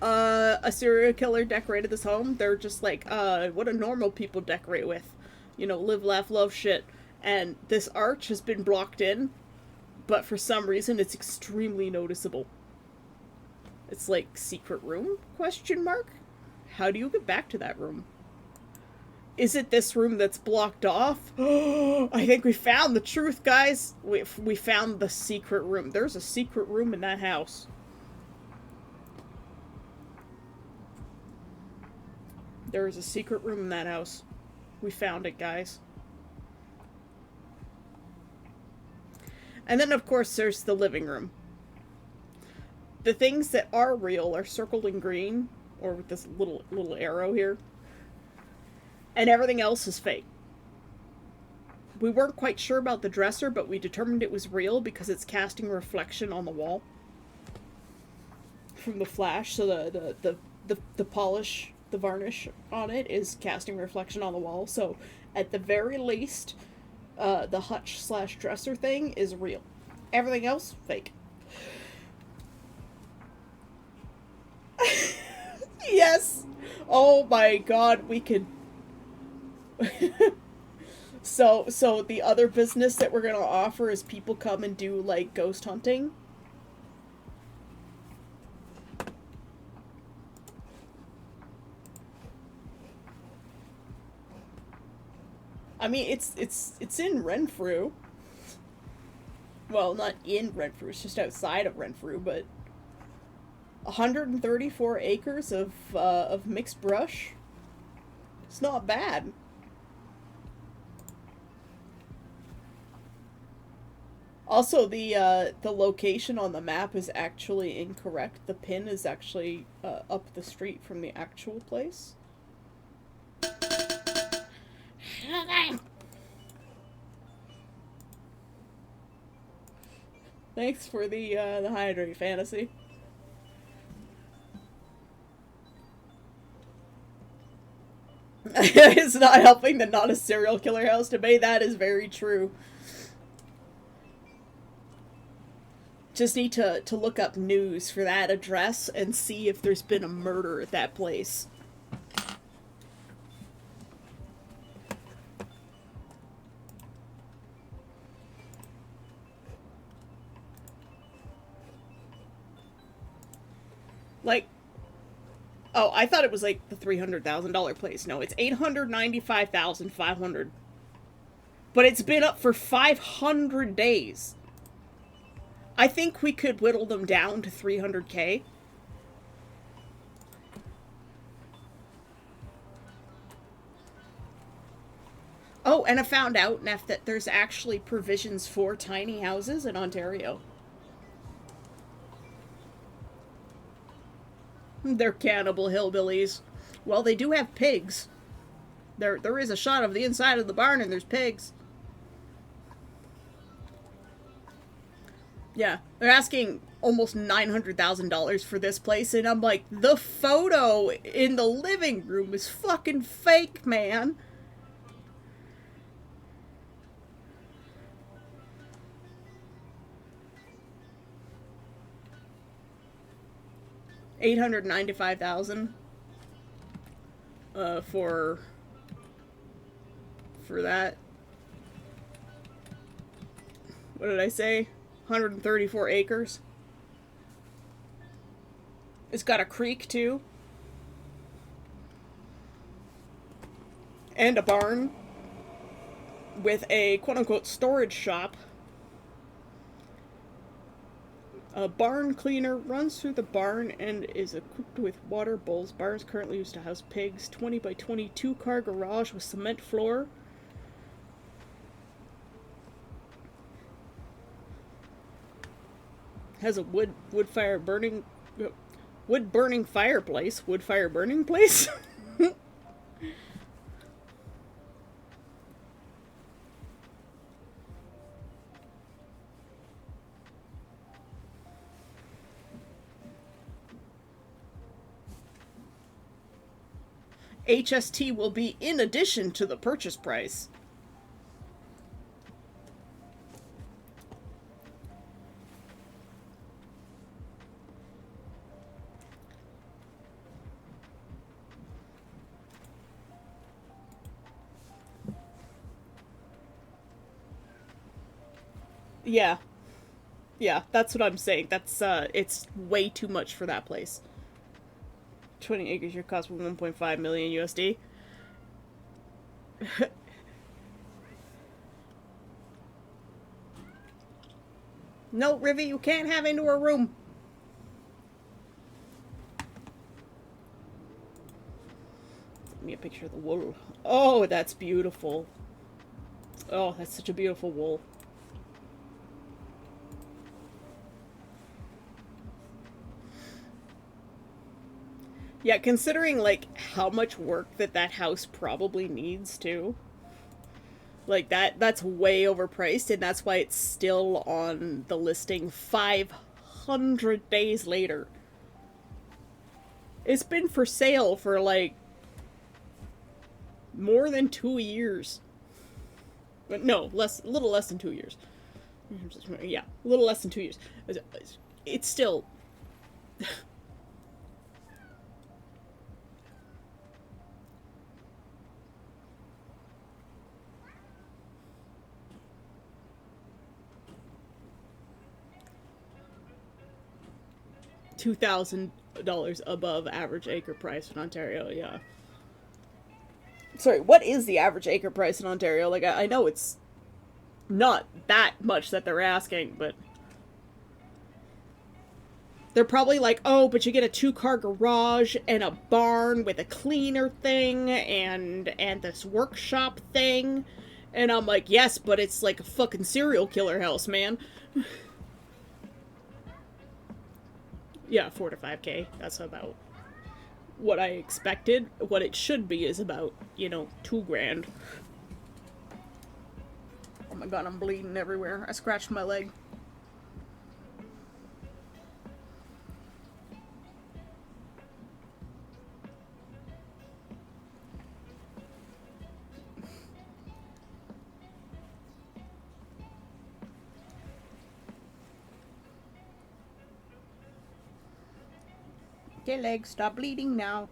A serial killer decorated this home. They're just like, what do normal people decorate with? You know, live, laugh, love shit. And this arch has been blocked in, but for some reason it's extremely noticeable. It's like, secret room? Question mark? How do you get back to that room? Is it this room that's blocked off? I think we found the truth, guys. We found the secret room. There's a secret room in that house. There is a secret room in that house. We found it, guys. And then, of course, there's the living room. The things that are real are circled in green, or with this little arrow here. And everything else is fake. We weren't quite sure about the dresser, but we determined it was real because it's casting reflection on the wall from the flash. So the polish, the varnish on it is casting reflection on the wall. So at the very least, the hutch/dresser thing is real. Everything else, fake. Yes. Oh my god, we could. So the other business that we're gonna offer is people come and do like ghost hunting. I mean, it's in Renfrew. Well, not in Renfrew, it's just outside of Renfrew, but 134 acres of mixed brush. It's not bad. Also, the location on the map is actually incorrect. The pin is actually up the street from the actual place. Thanks for the hydrate fantasy. It's not helping the not a serial killer house debate. That is very true. Just need to look up news for that address and see if there's been a murder at that place. Like, oh, I thought it was like the $300,000 place. No, it's $895,500. But it's been up for 500 days. I think we could whittle them down to 300K. Oh, and I found out, Neff, that there's actually provisions for tiny houses in Ontario. They're cannibal hillbillies. Well, they do have pigs. There is a shot of the inside of the barn and there's pigs. Yeah, they're asking almost $900,000 for this place, and I'm like, the photo in the living room is fucking fake, man. $895,000 for that. What did I say? 134 acres. It's got a creek too. And a barn with a quote-unquote storage shop. A barn cleaner runs through the barn and is equipped with water bowls. Barn is currently used to house pigs. 20 by 22 car garage with cement floor. Has a wood burning fireplace. Wood fire burning place? HST will be in addition to the purchase price. Yeah. Yeah, that's what I'm saying. That's, it's way too much for that place. 20 acres, your cost was 1.5 million USD. No, Rivy, you can't have into her room. Give me a picture of the wool. Oh, that's beautiful. Oh, that's such a beautiful wool. Yeah, considering, like, how much work that house probably needs, too. Like, that's way overpriced, and that's why it's still on the listing 500 days later. It's been for sale for, like, more than 2 years. But no, a little less than 2 years. Yeah, a little less than 2 years. It's still... $2,000 above average acre price in Ontario, yeah. Sorry, what is the average acre price in Ontario? Like, I know it's not that much that they're asking, but... They're probably like, oh, but you get a 2-car garage and a barn with a cleaner thing and this workshop thing And I'm like, yes, but it's like a fucking serial killer house, man. Yeah, 4 to 5K. That's about what I expected. What it should be is about, you know, 2 grand. Oh my god, I'm bleeding everywhere. I scratched my leg. Okay, leg, stop bleeding now.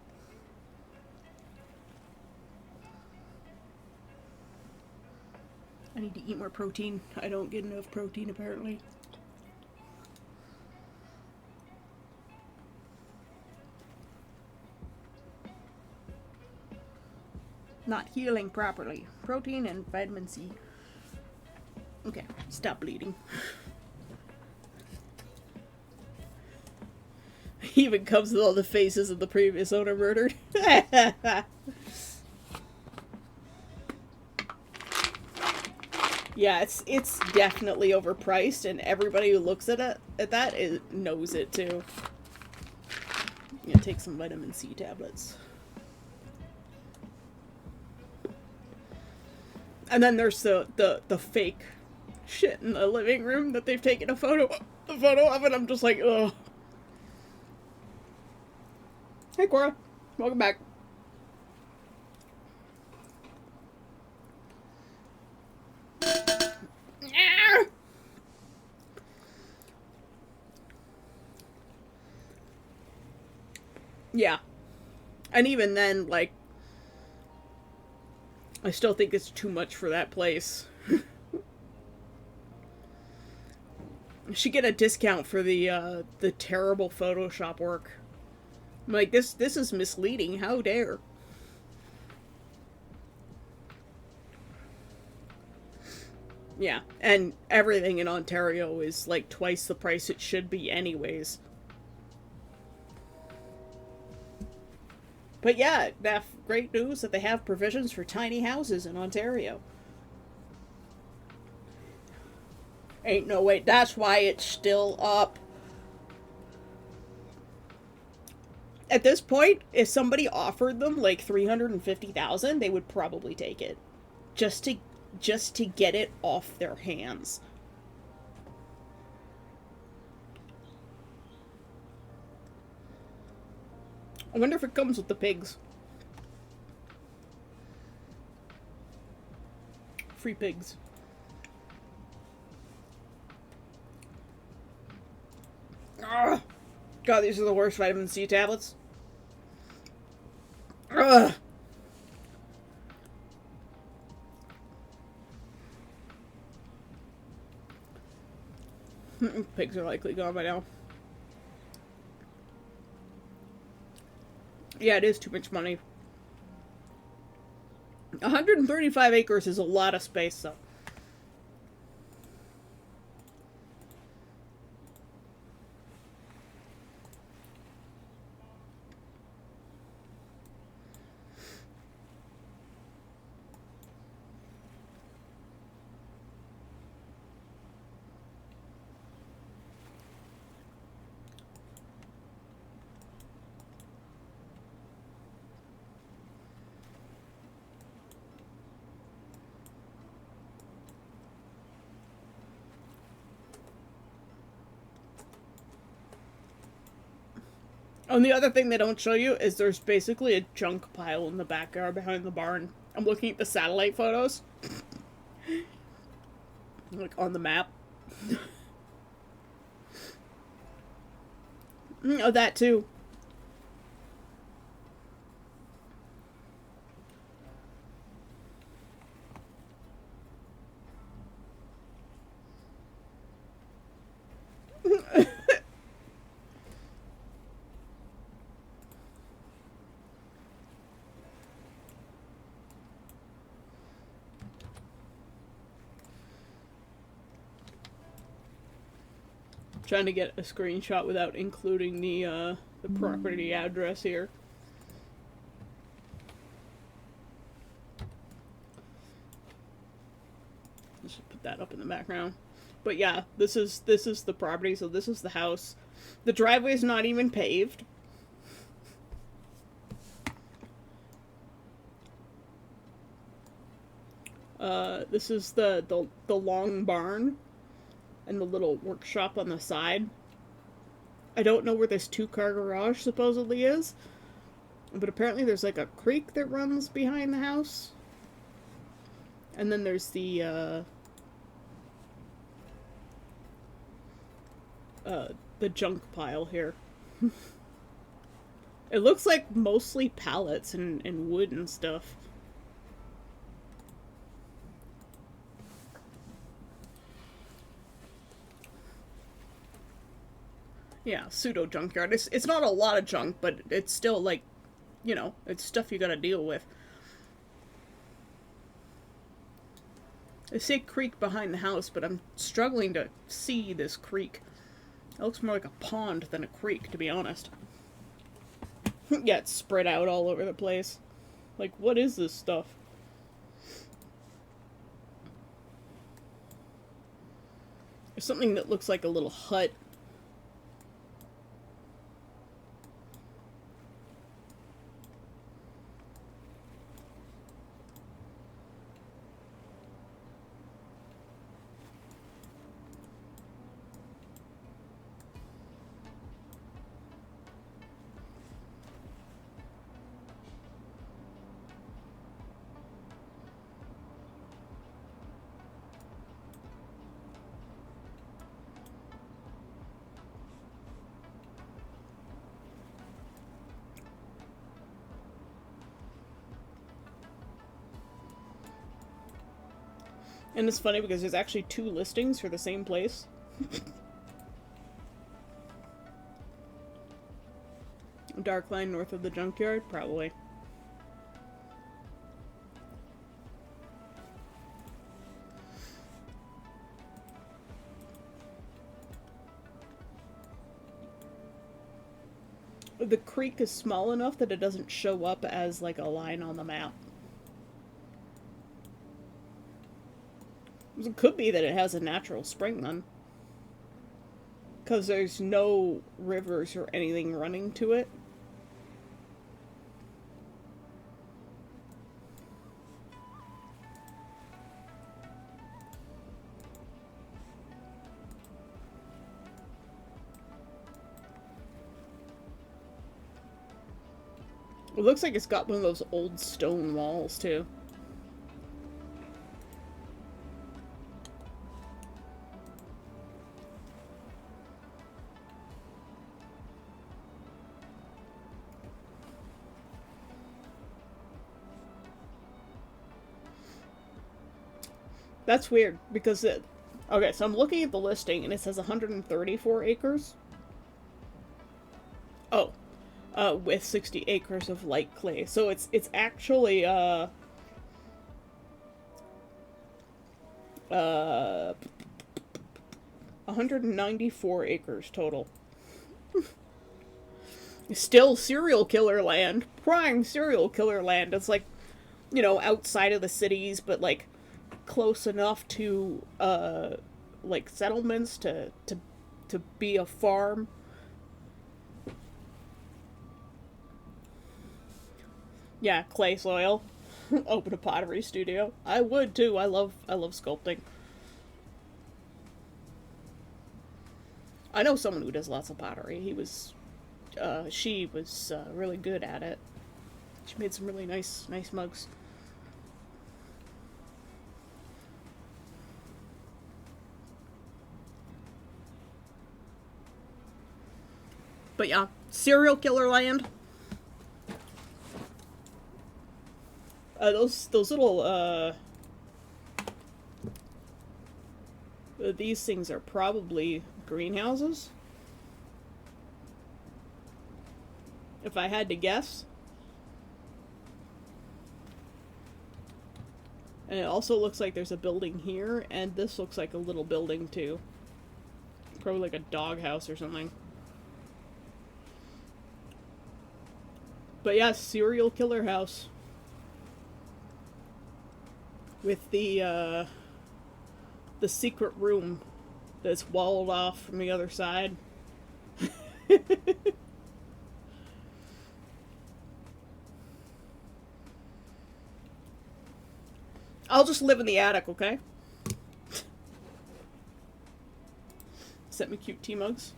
I need to eat more protein. I don't get enough protein, apparently. Not healing properly. Protein and vitamin C. Okay, stop bleeding. He even comes with all the faces of the previous owner murdered. Yeah, it's definitely overpriced, and everybody who looks at that knows it too. I'm gonna take some vitamin C tablets. And then there's the fake shit in the living room that they've taken a photo of, and I'm just like, ugh. Hey, Cora. Welcome back. Yeah. And even then, like, I still think it's too much for that place. She get a discount for the terrible Photoshop work. I'm like, this is misleading. How dare? Yeah, and everything in Ontario is like twice the price it should be anyways. But yeah, that great news that they have provisions for tiny houses in Ontario. Ain't no way. That's why it's still up. At this point, if somebody offered them like 350,000, they would probably take it, just to get it off their hands. I wonder if it comes with the pigs. Free pigs. Ugh. God, these are the worst vitamin C tablets. Ugh. Pigs are likely gone by now. Yeah, it is too much money. 135 acres is a lot of space, though. And the other thing they don't show you is there's basically a junk pile in the backyard behind the barn. I'm looking at the satellite photos. Like, on the map. Oh, that too. Trying to get a screenshot without including the property address here. Let's just put that up in the background. But yeah, this is the property, so this is the house. The driveway is not even paved. This is the long barn and the little workshop on the side. I don't know where this 2-car garage supposedly is, but apparently there's like a creek that runs behind the house. And then there's the junk pile here. It looks like mostly pallets and wood and stuff. Yeah, pseudo junkyard. It's not a lot of junk, but it's still like, you know, it's stuff you gotta deal with. I say creek behind the house, but I'm struggling to see this creek. It looks more like a pond than a creek, to be honest. Yeah, it's spread out all over the place. Like, what is this stuff? There's something that looks like a little hut. And it's funny because there's actually 2 listings for the same place. Dark line north of the junkyard? Probably. The creek is small enough that it doesn't show up as like a line on the map. It could be that it has a natural spring then. Because there's no rivers or anything running to it. It looks like it's got one of those old stone walls too. That's weird, because it... Okay, so I'm looking at the listing, and it says 134 acres. Oh. With 60 acres of light clay. So it's actually, 194 acres total. Still serial killer land. Prime serial killer land. It's like, you know, outside of the cities, but like close enough to like settlements to be a farm. Yeah, clay soil. Open a pottery studio. I would too. I love sculpting. I know someone who does lots of pottery. She was really good at it. She made some really nice mugs. But yeah, serial killer land. Those little these things are probably greenhouses. If I had to guess. And it also looks like there's a building here, and this looks like a little building too. Probably like a doghouse or something. But yeah, serial killer house. With the the secret room that's walled off from the other side. I'll just live in the attic, okay? Sent me cute tea mugs.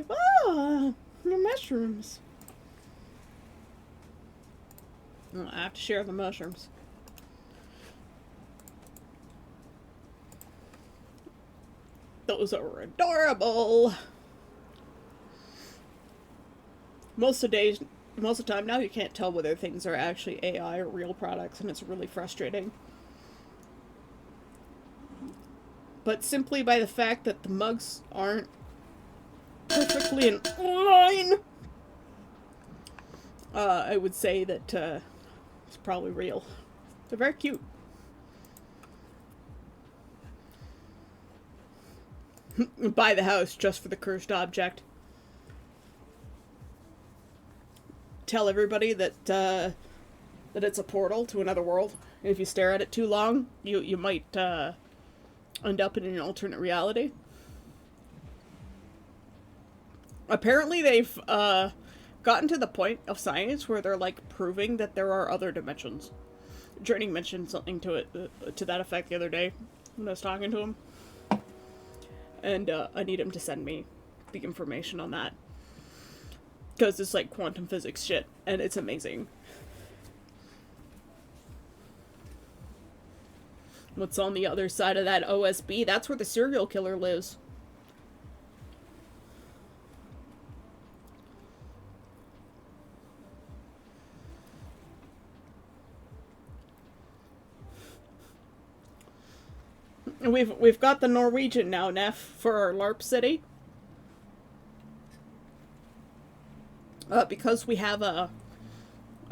Ah, the mushrooms. Oh, I have to share the mushrooms. Those are adorable. Most of the time now, you can't tell whether things are actually AI or real products, and it's really frustrating. But simply by the fact that the mugs aren't perfectly in line, I would say that it's probably real. They're very cute. Buy the house just for the cursed object. Tell everybody that that it's a portal to another world. If you stare at it too long, you might end up in an alternate reality. Apparently, they've gotten to the point of science where they're like proving that there are other dimensions. Journey mentioned something to it to that effect the other day when I was talking to him, and I need him to send me the information on that because it's like quantum physics shit, and it's amazing. What's on the other side of that OSB? That's where the serial killer lives. We've got the Norwegian now, Neff, for our LARP city. Because we have a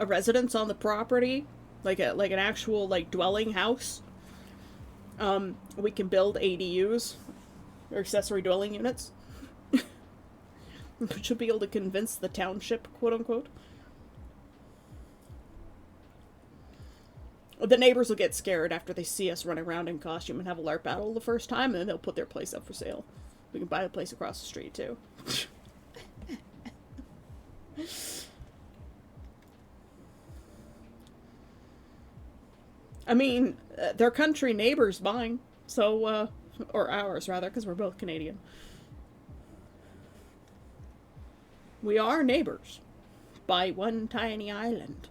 residence on the property, like an actual like dwelling house. We can build ADUs, or accessory dwelling units. We should be able to convince the township, quote unquote. The neighbors will get scared after they see us running around in costume and have a LARP battle the first time, and then they'll put their place up for sale. We can buy the place across the street, too. I mean, they're country neighbors mine, so, or ours, rather, because we're both Canadian. We are neighbors by one tiny island.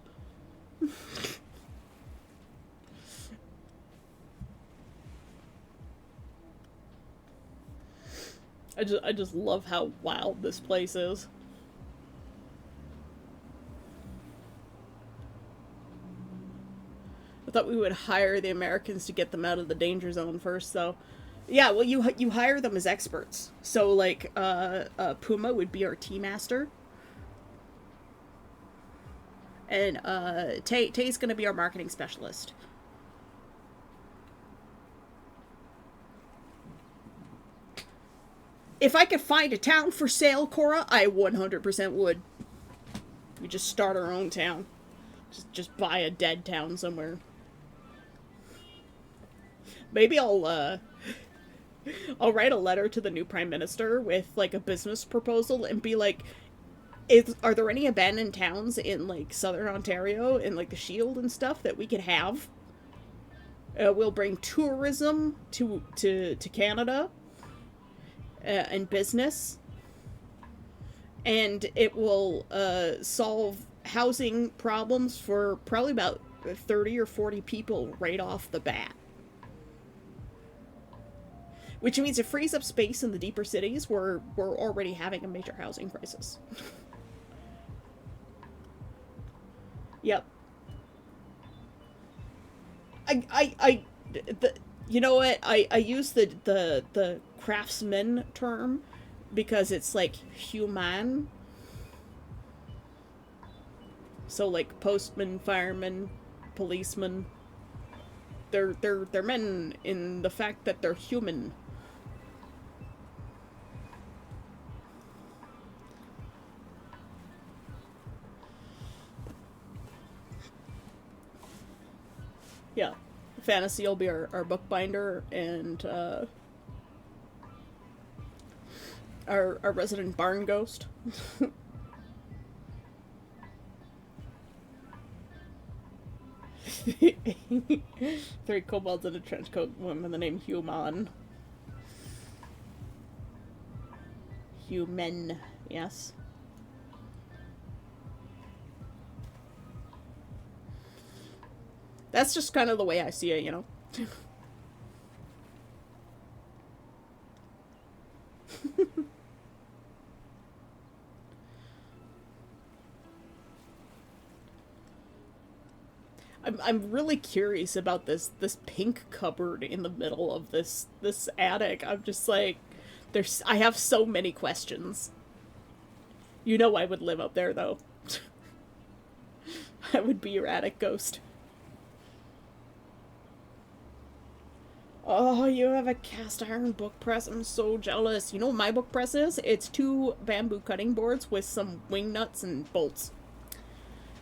I just love how wild this place is. I thought we would hire the Americans to get them out of the danger zone first, though. Yeah, well, you hire them as experts. So, like, Puma would be our tea master. And, Tay's gonna be our marketing specialist. If I could find a town for sale, Cora, I 100% would. We just start our own town. Just buy a dead town somewhere. Maybe I'll write a letter to the new prime minister with like a business proposal and be like, are there any abandoned towns in like southern Ontario and like the Shield and stuff that we could have? We'll bring tourism to Canada and business, and it will solve housing problems for probably about 30 or 40 people right off the bat. Which means it frees up space in the deeper cities where we're already having a major housing crisis. Yep. You know what? I use the craftsman term because it's like human. So like postman, fireman, policeman. They're men in the fact that they're human. Yeah. Fantasy will be our bookbinder, and our resident barn ghost. Three kobolds in a trench coat, one with the name Human. Human, yes. That's just kind of the way I see it, you know? I'm really curious about this pink cupboard in the middle of this attic. I'm just like, I have so many questions. You know I would live up there though. I would be your attic ghost. Oh, you have a cast iron book press. I'm so jealous. You know what my book press is? It's 2 bamboo cutting boards with some wing nuts and bolts.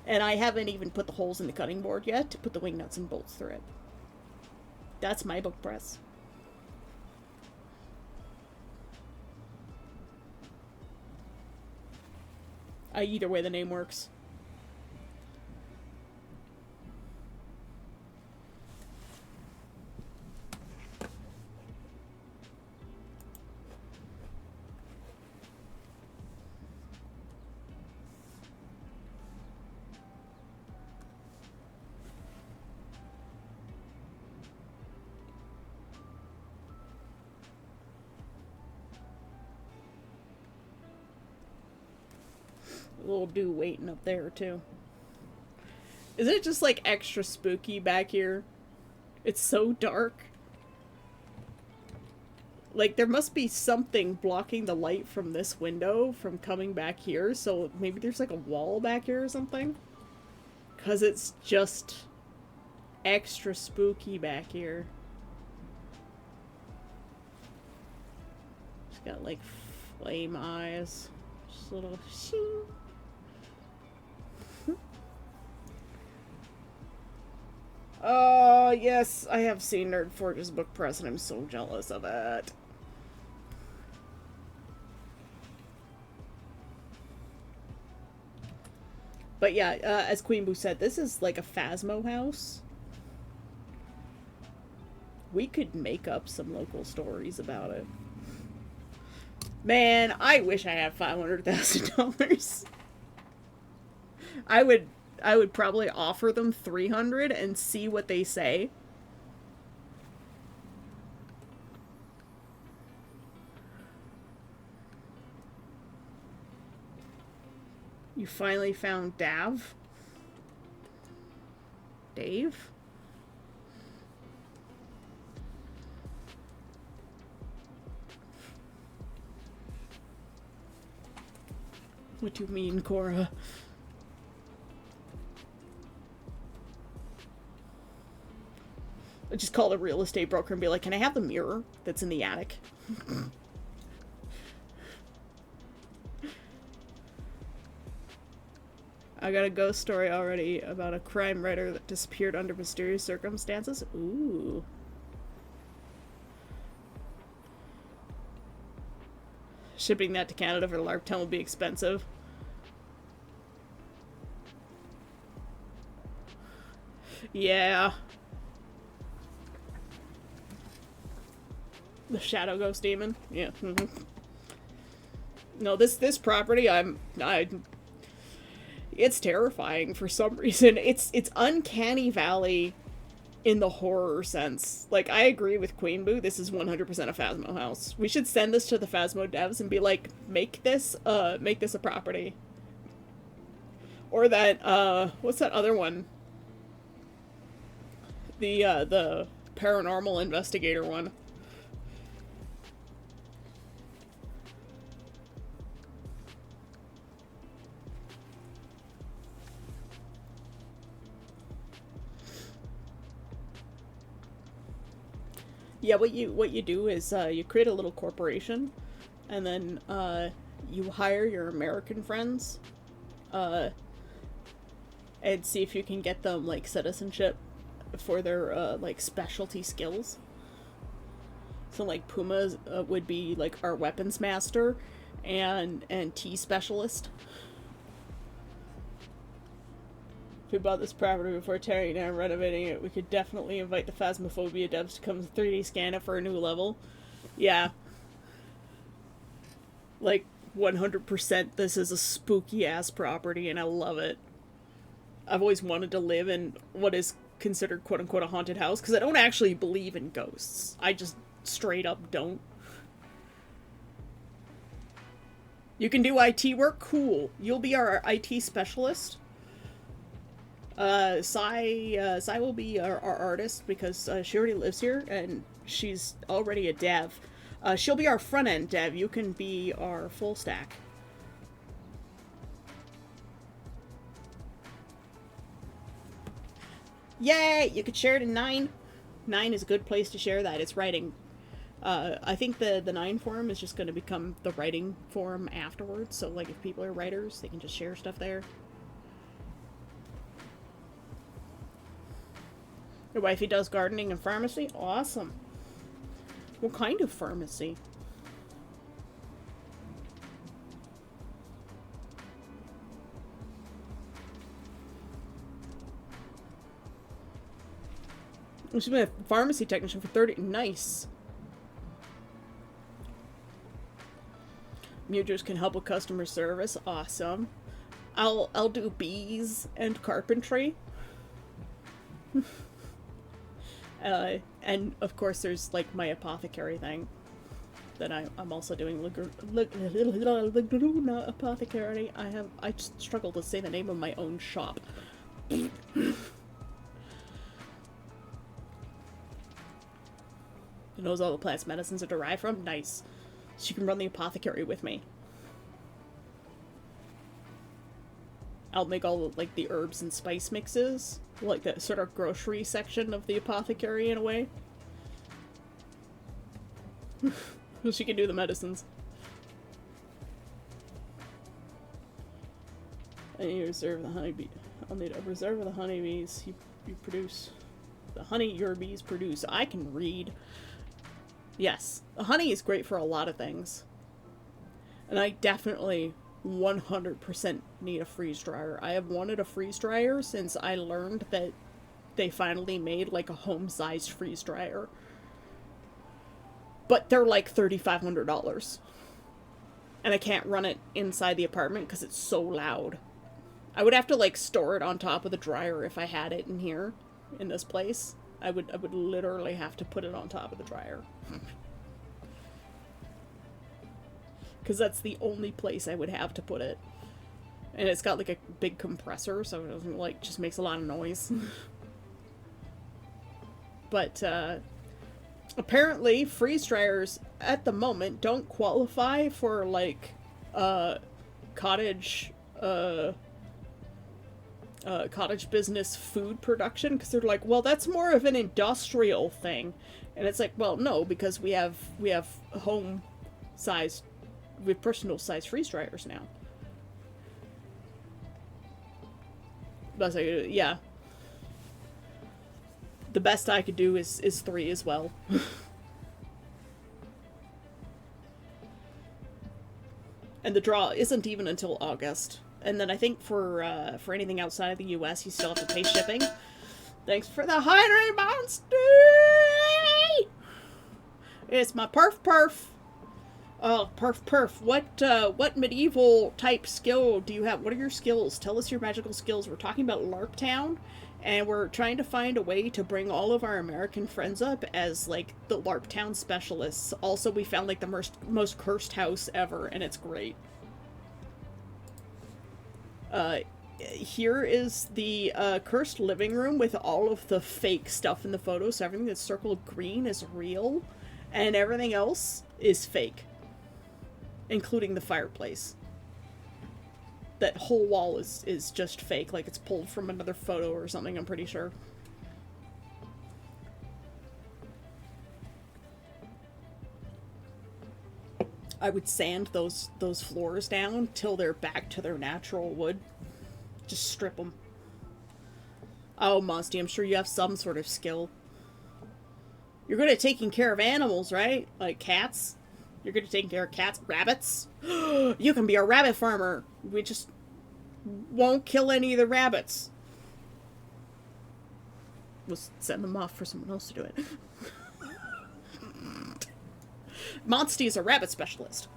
And I haven't even put the holes in the cutting board yet to put the wing nuts and bolts through it. That's my book press. Either way the name works. Little dude waiting up there too. Is it just like extra spooky back here? It's so dark. Like there must be something blocking the light from this window from coming back here, so maybe there's like a wall back here or something? Cause it's just extra spooky back here. It's got like flame eyes. Just a little shing. Oh, yes, I have seen Nerdforge's book press, and I'm so jealous of it. But yeah, as Queen Boo said, this is like a Phasmo house. We could make up some local stories about it. Man, I wish I had $500,000. I would probably offer them 300 and see what they say. You finally found Dave? Dave? What do you mean, Cora? I just call the real estate broker and be like, can I have the mirror that's in the attic? I got a ghost story already about a crime writer that disappeared under mysterious circumstances. Ooh. Shipping that to Canada for the Larptown will be expensive. Yeah. The Shadow Ghost Demon? Yeah. No, this property, it's terrifying for some reason. It's Uncanny Valley in the horror sense. Like, I agree with Queen Boo, this is 100% a Phasmo house. We should send this to the Phasmo devs and be like, make this a property. Or that, what's that other one? The paranormal investigator one. Yeah, what you do is you create a little corporation, and then you hire your American friends, and see if you can get them like citizenship for their like specialty skills. So like Puma would be like our weapons master, and T specialist. If we bought this property before tearing it down and renovating it, we could definitely invite the Phasmophobia devs to come 3D scan it for a new level. Yeah. Like, 100% this is a spooky ass property and I love it. I've always wanted to live in what is considered quote unquote a haunted house because I don't actually believe in ghosts. I just straight up don't. You can do IT work? Cool. You'll be our IT specialist. Sai will be our artist because she already lives here and she's already a dev. She'll be our front end dev. You can be our full stack. Yay! You could share it in 9. 9 is a good place to share that. It's writing. I think the 9 forum is just going to become the writing forum afterwards. So, like, if people are writers, they can just share stuff there. Your wifey does gardening and pharmacy? Awesome. What kind of pharmacy? She's been a pharmacy technician for 30. Nice. Muters can help with customer service. Awesome. I'll do bees and carpentry. And of course there's like my apothecary thing that I'm also doing. Lagruna Apothecary. I just struggle to say the name of my own shop. It knows all the plants medicines are derived from. Nice. She can run the apothecary with me. I'll make all like the herbs and spice mixes, like the sort of grocery section of the apothecary in a way. So she can do the medicines. I need to reserve the honeybee. I'll need a reserve of the honeybees you produce. The honey your bees produce. I can read. Yes, the honey is great for a lot of things. And I definitely 100% need a freeze dryer. I have wanted a freeze dryer since I learned that they finally made like a home-sized freeze dryer. But they're like $3,500. And I can't run it inside the apartment because it's so loud. I would have to like store it on top of the dryer if I had it in here, in this place. I would literally have to put it on top of the dryer. Because that's the only place I would have to put it. And it's got like a big compressor, so it doesn't like, just makes a lot of noise. But, apparently freeze dryers at the moment don't qualify for like, cottage business food production, because they're like, well, that's more of an industrial thing. And it's like, well, no, because we have home sized, we have personal sized freeze dryers now. But yeah, the best I could do is 3 as well. And the draw isn't even until August. And then I think for anything outside of the US, you still have to pay shipping. Thanks for the Henry Monster! It's my perf. Oh, perf. What medieval type skill do you have? What are your skills? Tell us your magical skills. We're talking about LARP Town, and we're trying to find a way to bring all of our American friends up as, like, the LARP Town specialists. Also, we found, like, the most cursed house ever, and it's great. Here is the cursed living room with all of the fake stuff in the photo, so everything that's circled green is real, and everything else is fake. Including the fireplace. That whole wall is just fake, like it's pulled from another photo or something, I'm pretty sure. I would sand those floors down till they're back to their natural wood. Just strip them. Oh, Musty, I'm sure you have some sort of skill. You're good at taking care of animals, right? Like cats? You're good at taking care of cats? Rabbits? You can be a rabbit farmer. We just won't kill any of the rabbits. We'll send them off for someone else to do it. Monsty is a rabbit specialist.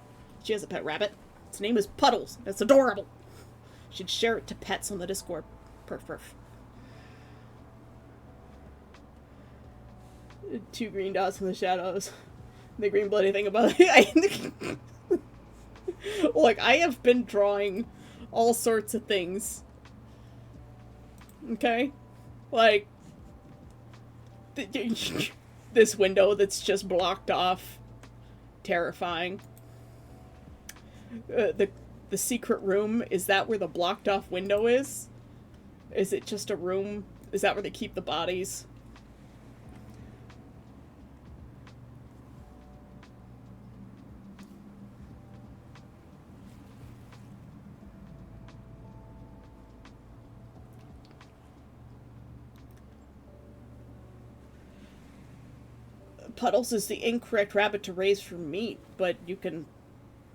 She has a pet rabbit. Its name is Puddles. It's adorable. She'd share it to pets on the Discord. Perf perf. 2 green dots in the shadows. The green bloody thing above it. Like, I have been drawing all sorts of things. Okay? Like, this window that's just blocked off. Terrifying. The secret room, is that where the blocked off window is? Is it just a room? Is that where they keep the bodies? Puddles is the incorrect rabbit to raise for meat, but you can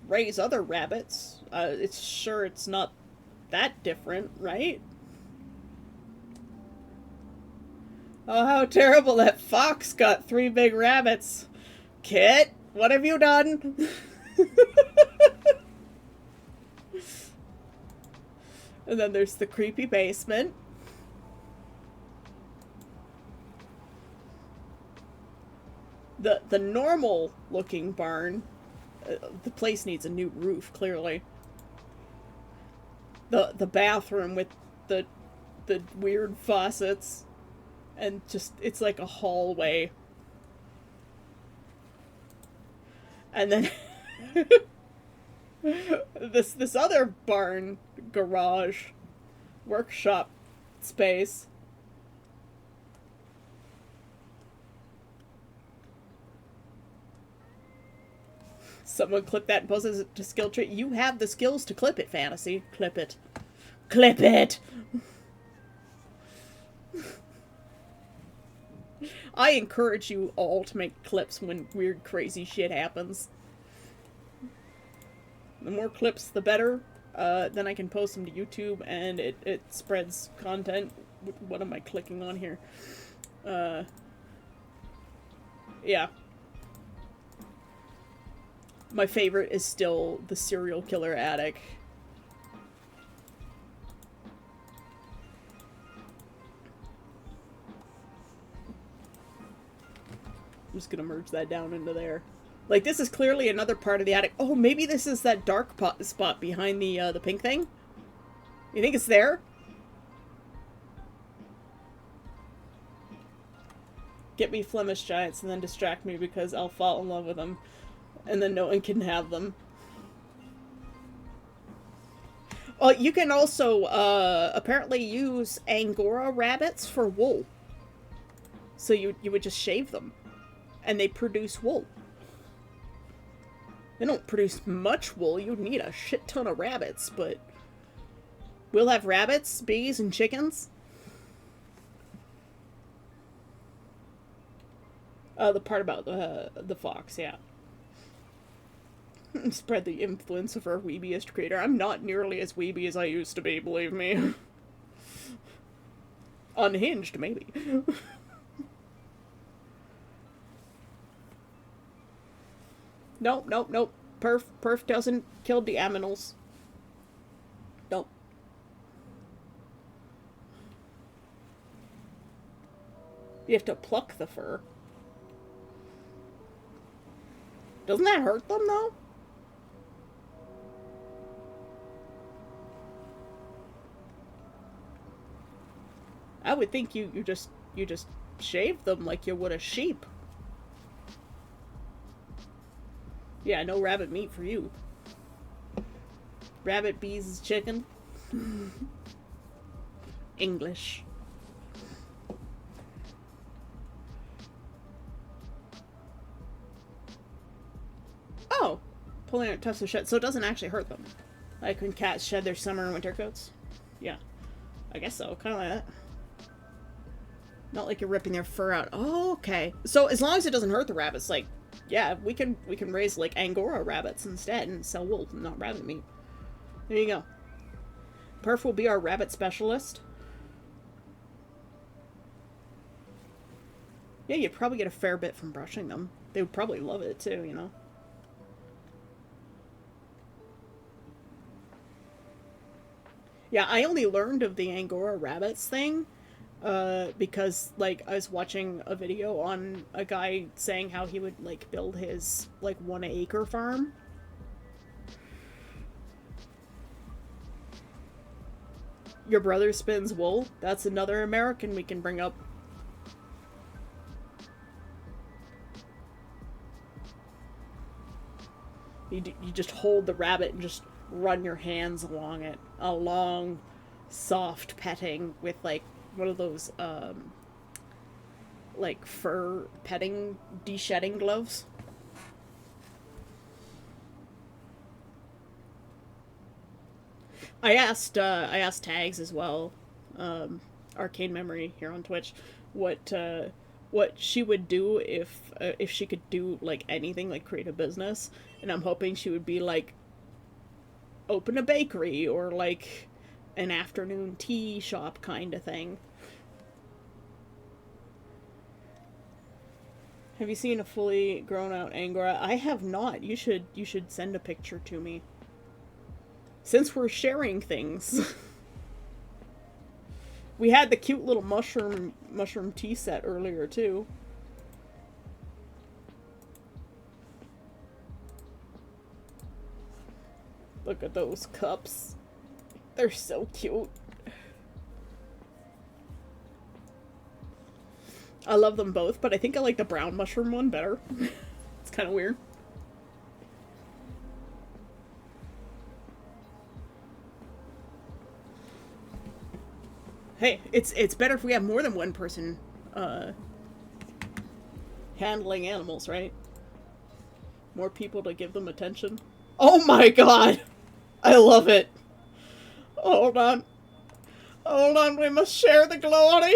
raise other rabbits. It's not that different, right? Oh, how terrible that fox got 3 big rabbits. Kit, what have you done? And then there's the creepy basement. The normal looking barn, the place needs a new roof, clearly. The bathroom with the weird faucets, and just, it's like a hallway. And then this other barn, garage, workshop space. Someone clip that and post it to skill tree. You have the skills to clip it, Fantasy. Clip it. Clip it! I encourage you all to make clips when weird, crazy shit happens. The more clips, the better. Then I can post them to YouTube, and it spreads content. What am I clicking on here? Yeah. My favorite is still the serial killer attic. I'm just gonna merge that down into there. Like, this is clearly another part of the attic. Oh, maybe this is that dark spot behind the pink thing? You think it's there? Get me Flemish giants and then distract me because I'll fall in love with them. And then no one can have them. Well, you can also, apparently use Angora rabbits for wool. So you would just shave them. And they produce wool. They don't produce much wool. You'd need a shit ton of rabbits, but... We'll have rabbits, bees, and chickens. The part about the fox, yeah. Spread the influence of our weebiest creator. I'm not nearly as weeby as I used to be, believe me. Unhinged, maybe. Nope, nope, nope. Perf doesn't kill the aminals. Nope. You have to pluck the fur. Doesn't that hurt them, though? I would think you just shave them like you would a sheep. Yeah, no rabbit meat for you. Rabbit, bees, chicken. English. Oh! Pulling out tufts of shed, so it doesn't actually hurt them. Like when cats shed their summer and winter coats? Yeah. I guess so, kinda like that. Not like you're ripping their fur out. Oh, okay. So as long as it doesn't hurt the rabbits, like, yeah, we can raise like Angora rabbits instead and sell wool, not rabbit meat. There you go. Perf will be our rabbit specialist. Yeah, you'd probably get a fair bit from brushing them. They would probably love it too, you know? Yeah, I only learned of the Angora rabbits thing because, like, I was watching a video on a guy saying how he would, like, build his, like, 1 acre farm. Your brother spins wool. That's another American we can bring up. You just hold the rabbit and just run your hands along it. A long, soft petting with, like, one of those, like, fur petting, de-shedding gloves. I asked Tags as well, Arcane Memory here on Twitch, what, what she would do if she could do, like, anything, like, create a business. And I'm hoping she would be, like, open a bakery or, like, an afternoon tea shop kind of thing. Have you seen a fully grown out Angora? I have not. You should send a picture to me. Since we're sharing things. We had the cute little mushroom tea set earlier too. Look at those cups. They're so cute. I love them both, but I think I like the brown mushroom one better. It's kind of weird. Hey, it's better if we have more than one person handling animals, right? More people to give them attention. Oh my god! I love it! Hold on. Hold on, we must share the glory!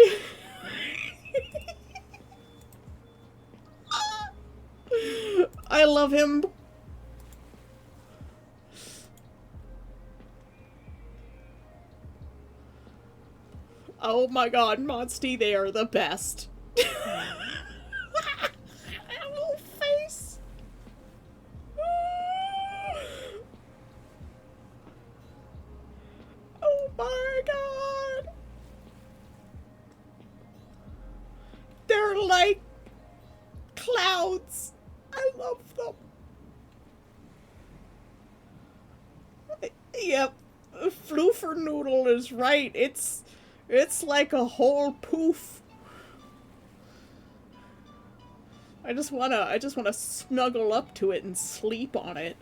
I love him. Oh my god, Monsty, they are the best. That little face. Oh my god. They're like clouds. I love them. Yep. Floofernoodle is right. It's like a whole poof. I just wanna snuggle up to it and sleep on it.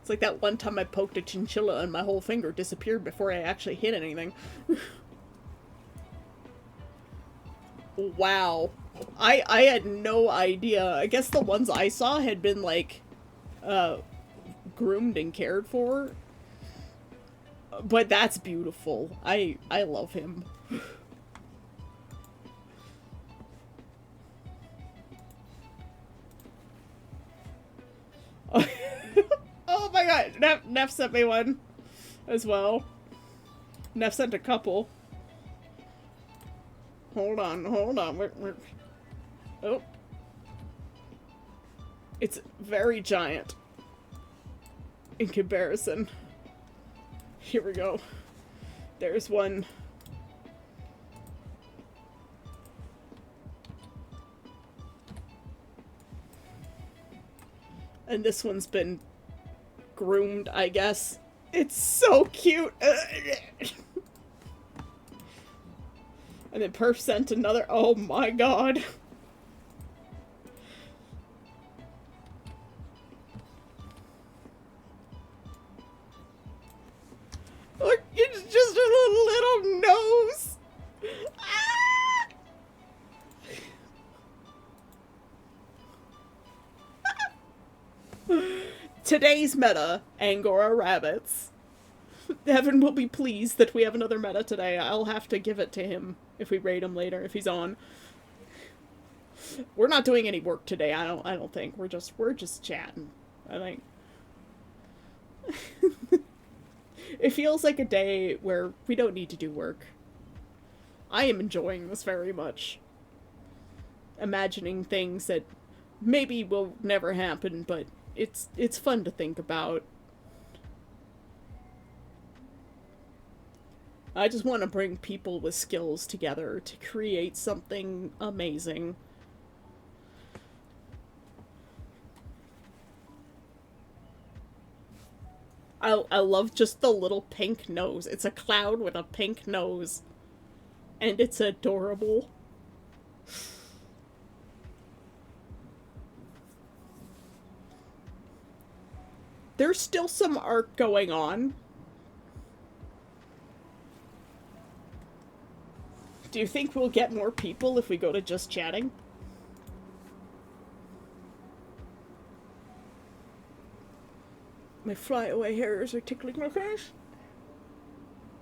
It's like that one time I poked a chinchilla and my whole finger disappeared before I actually hit anything. Wow. I had no idea. I guess the ones I saw had been, like, groomed and cared for. But that's beautiful. I love him. Oh my god, Neff sent me one as well. Neff sent a couple. Hold on. We're... Oh. It's very giant in comparison. Here we go. There's one. And this one's been groomed, I guess. It's so cute. And then Perf sent another. Oh my god. Look, it's just a little nose. Ah! Today's meta, Angora rabbits. Evan will be pleased that we have another meta today. I'll have to give it to him if we raid him later, if he's on. We're not doing any work today, I don't think. We're just chatting, I think. It feels like a day where we don't need to do work. I am enjoying this very much. Imagining things that maybe will never happen, but it's fun to think about. I just want to bring people with skills together to create something amazing. I love just the little pink nose. It's a cloud with a pink nose. And it's adorable. There's still some art going on. Do you think we'll get more people if we go to just chatting? My flyaway hairs are tickling my face.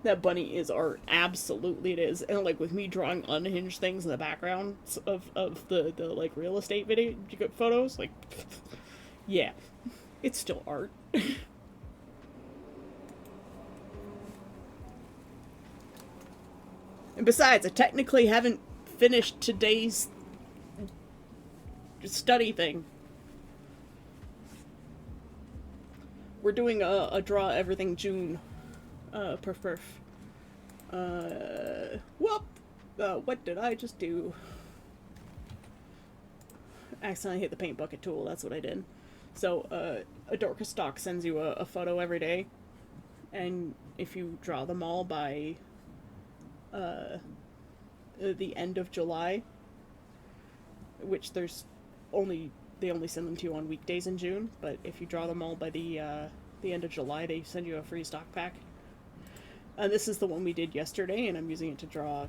That bunny is art. Absolutely it is. And like with me drawing unhinged things in the background of the like real estate video photos, like yeah. It's still art. And besides, I technically haven't finished today's study thing. We're doing a draw everything June perf. What did I just do? Accidentally hit the paint bucket tool, that's what I did. So, Adorka Stock sends you a photo every day, and if you draw them all by the end of July, which they only send them to you on weekdays in June, but if you draw them all by the end of July, they send you a free stock pack. And this is the one we did yesterday, and I'm using it to draw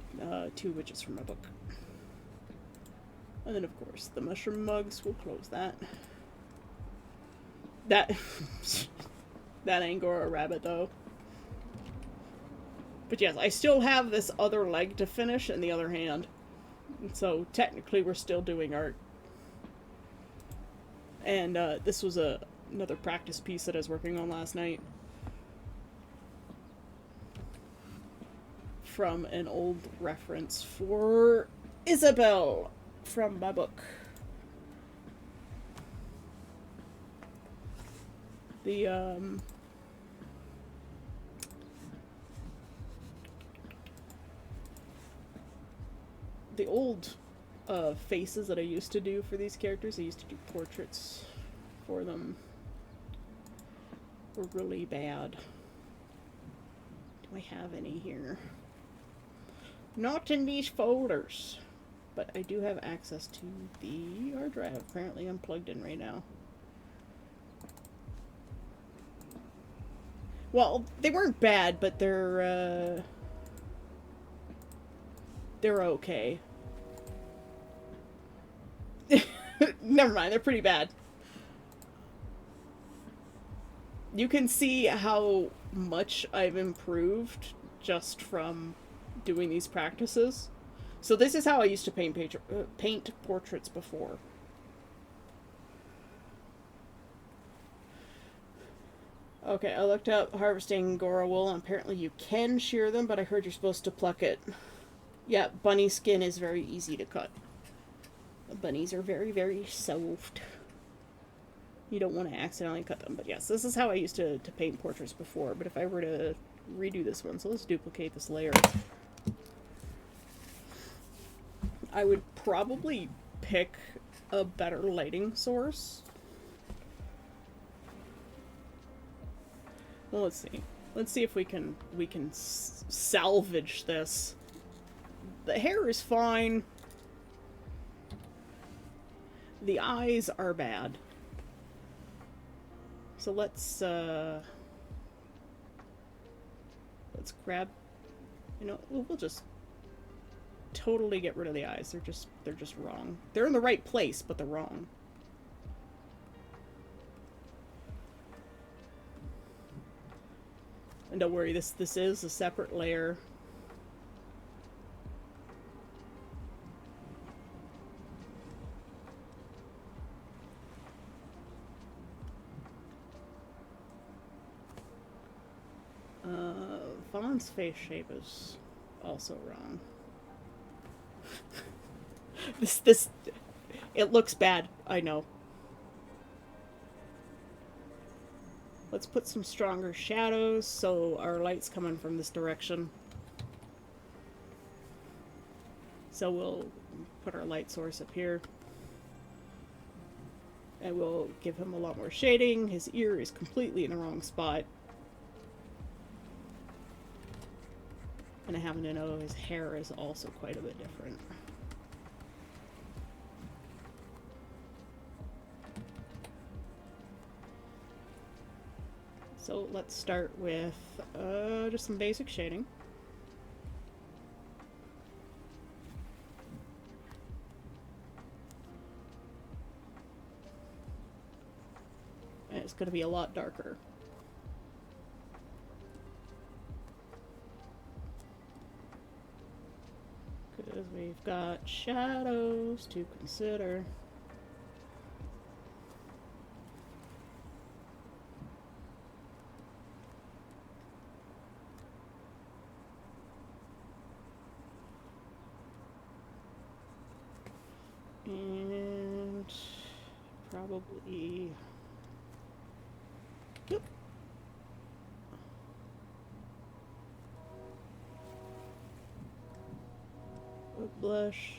2 witches from my book. And then, of course, the mushroom mugs. We'll close that. That Angora rabbit, though. But yes, I still have this other leg to finish in the other hand. So, technically, we're still doing art. And this was another practice piece that I was working on last night. From an old reference for Isabel from my book. The old faces that I used to do for these characters, I used to do portraits for them, were really bad. Do I have any here? Not in these folders, but I do have access to the hard drive. Apparently I'm plugged in right now. Well, they weren't bad, but they're okay. Never mind, they're pretty bad. You can see how much I've improved just from doing these practices. So this is how I used to paint portraits before. Okay, I looked up harvesting Gora wool, and apparently you can shear them, but I heard you're supposed to pluck it. Yeah, bunny skin is very easy to cut. Bunnies are very, very soft. You don't want to accidentally cut them, but yes, this is how I used to paint portraits before, but if I were to redo this one, so let's duplicate this layer. I would probably pick a better lighting source. Well, let's see. Let's see if we can salvage this. The hair is fine. The eyes are bad. So let's grab, you know, we'll just totally get rid of the eyes. They're just wrong. They're in the right place, but they're wrong. And don't worry, this is a separate layer. Fawn's face shape is also wrong. This, it looks bad, I know. Let's put some stronger shadows so our light's coming from this direction. So we'll put our light source up here. And we'll give him a lot more shading. His ear is completely in the wrong spot. And I happen to know his hair is also quite a bit different. So let's start with just some basic shading. And it's going to be a lot darker. Because we've got shadows to consider. And probably... Yep. Blush.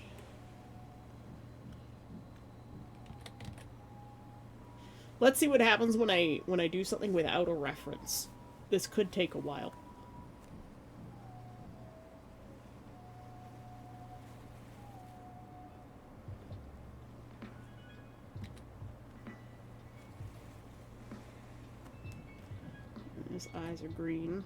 Let's see what happens when I do something without a reference. This could take a while. His eyes are green.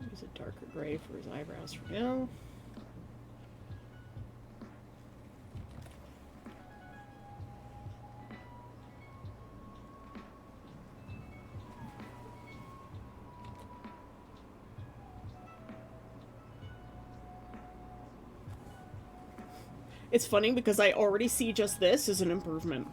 Use a darker gray for his eyebrows for now. It's funny because I already see just this as an improvement.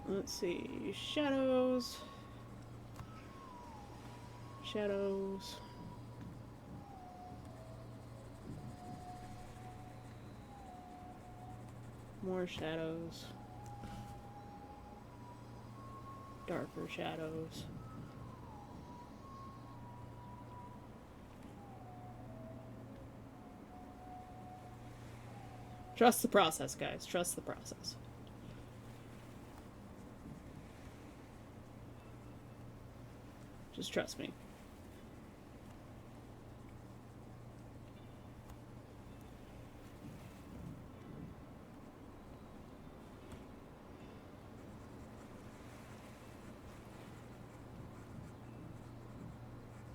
Let's see, shadows. Shadows. More shadows. Darker shadows. Trust the process, guys. Trust the process. Just trust me.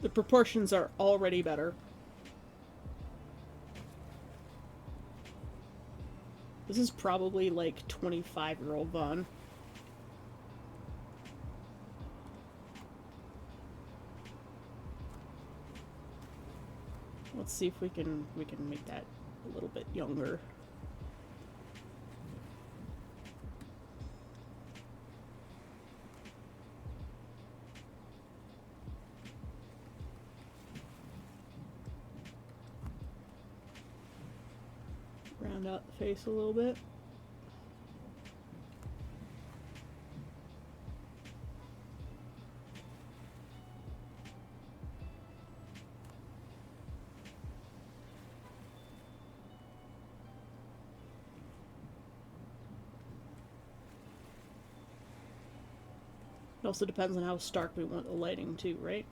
The proportions are already better. This is probably like 25-year-old Vaughn. Let's see if we can make that a little bit younger. Round out the face a little bit. It also depends on how stark we want the lighting too, right?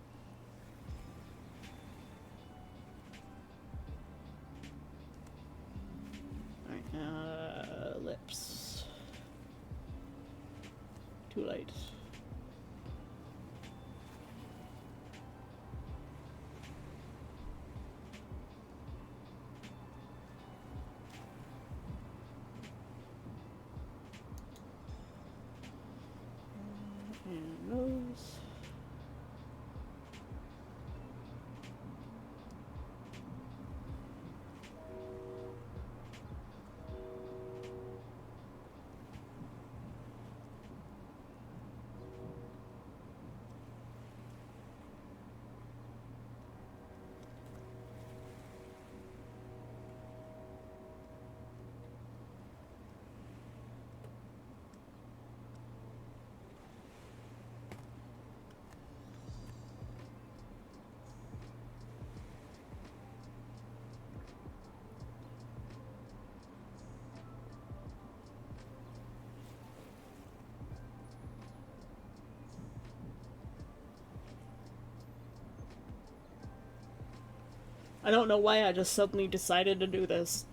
I don't know why I just suddenly decided to do this.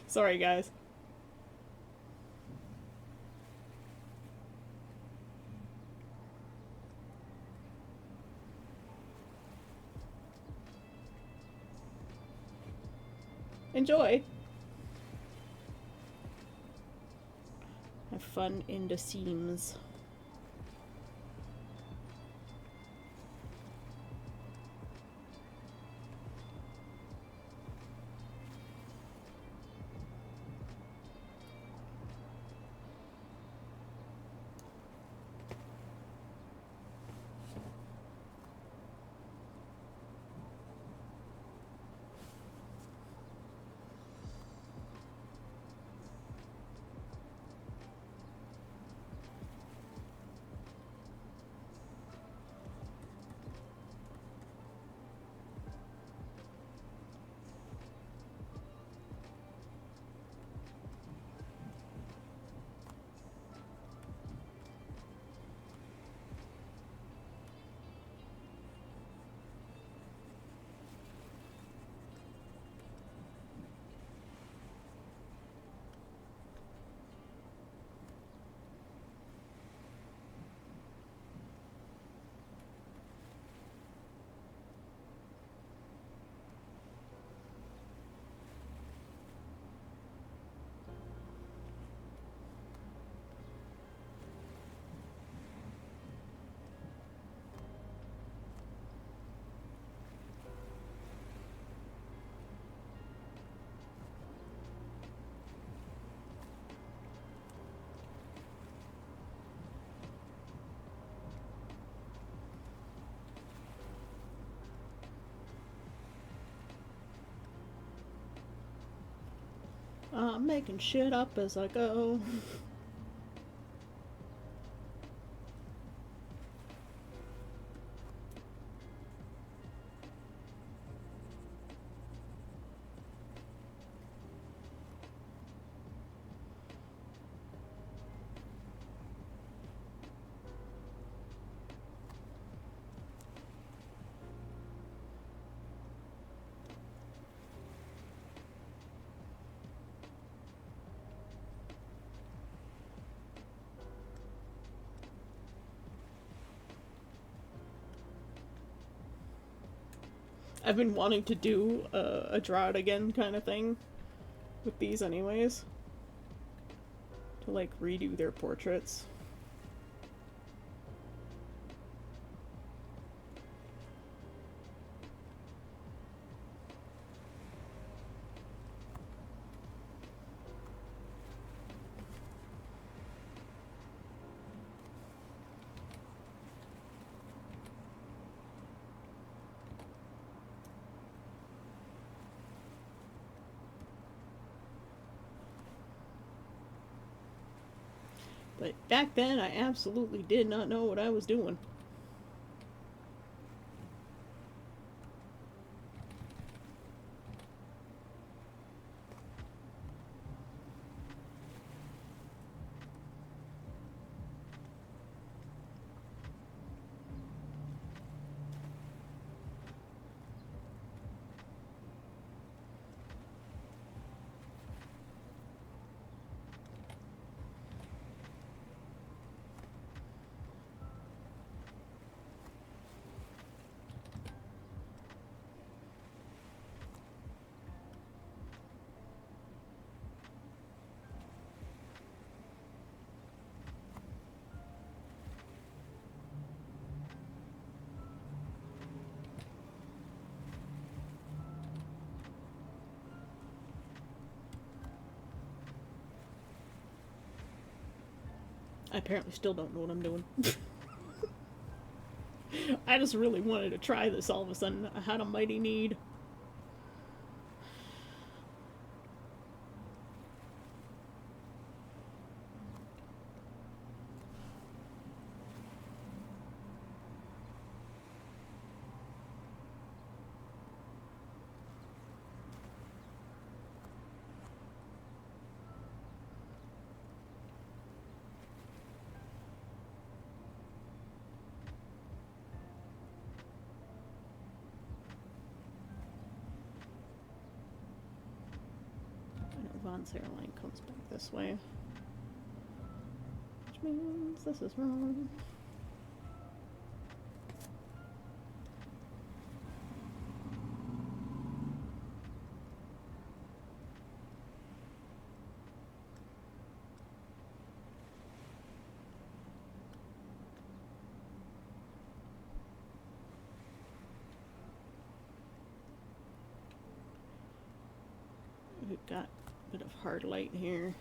Sorry, guys. Enjoy. Have fun in the seams. I'm making shit up as I go. I've been wanting to do a draw it again kind of thing with these anyways. To like redo their portraits. But back then, I absolutely did not know what I was doing. I apparently still don't know what I'm doing. I just really wanted to try this all of a sudden. I had a mighty need. non-zero line comes back this way. Which means this is wrong. We've got a bit of hard light here.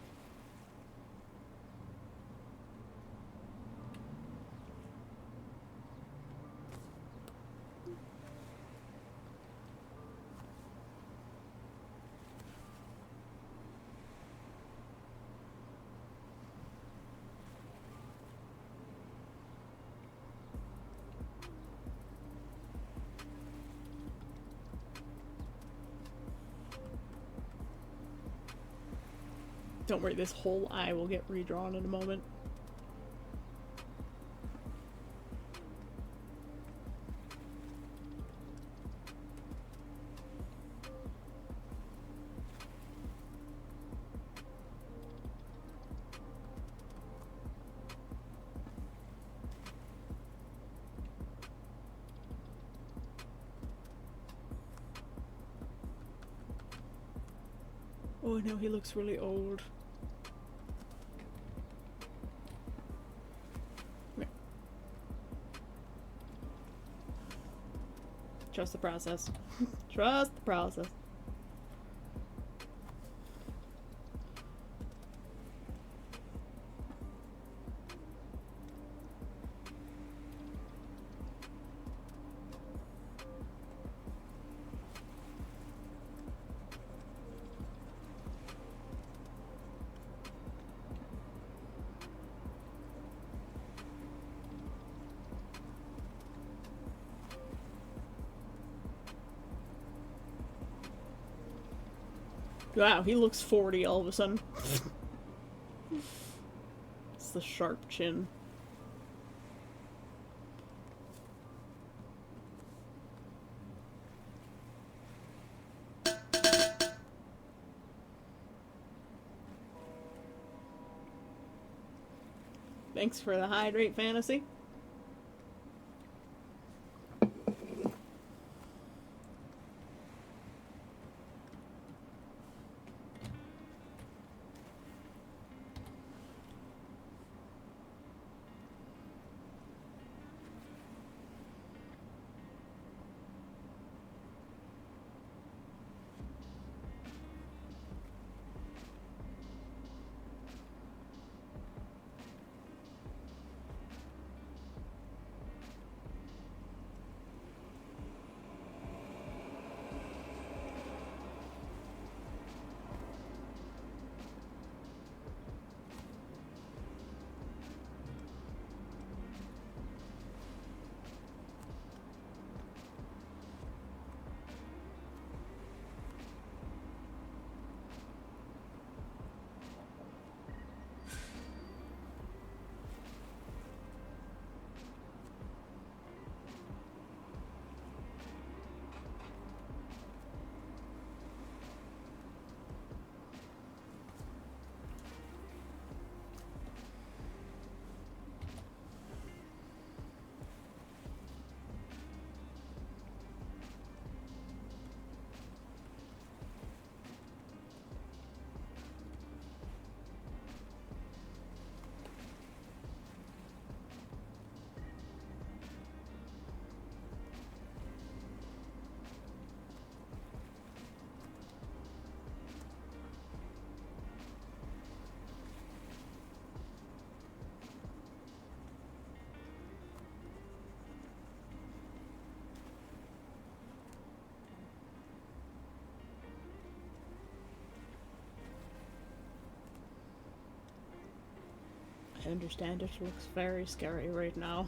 Don't worry, this whole eye will get redrawn in a moment. Oh no, he looks really old. Trust the process. Trust the process. Wow, he looks 40 all of a sudden. It's the sharp chin. Thanks for the hydrate fantasy. I understand it looks very scary right now.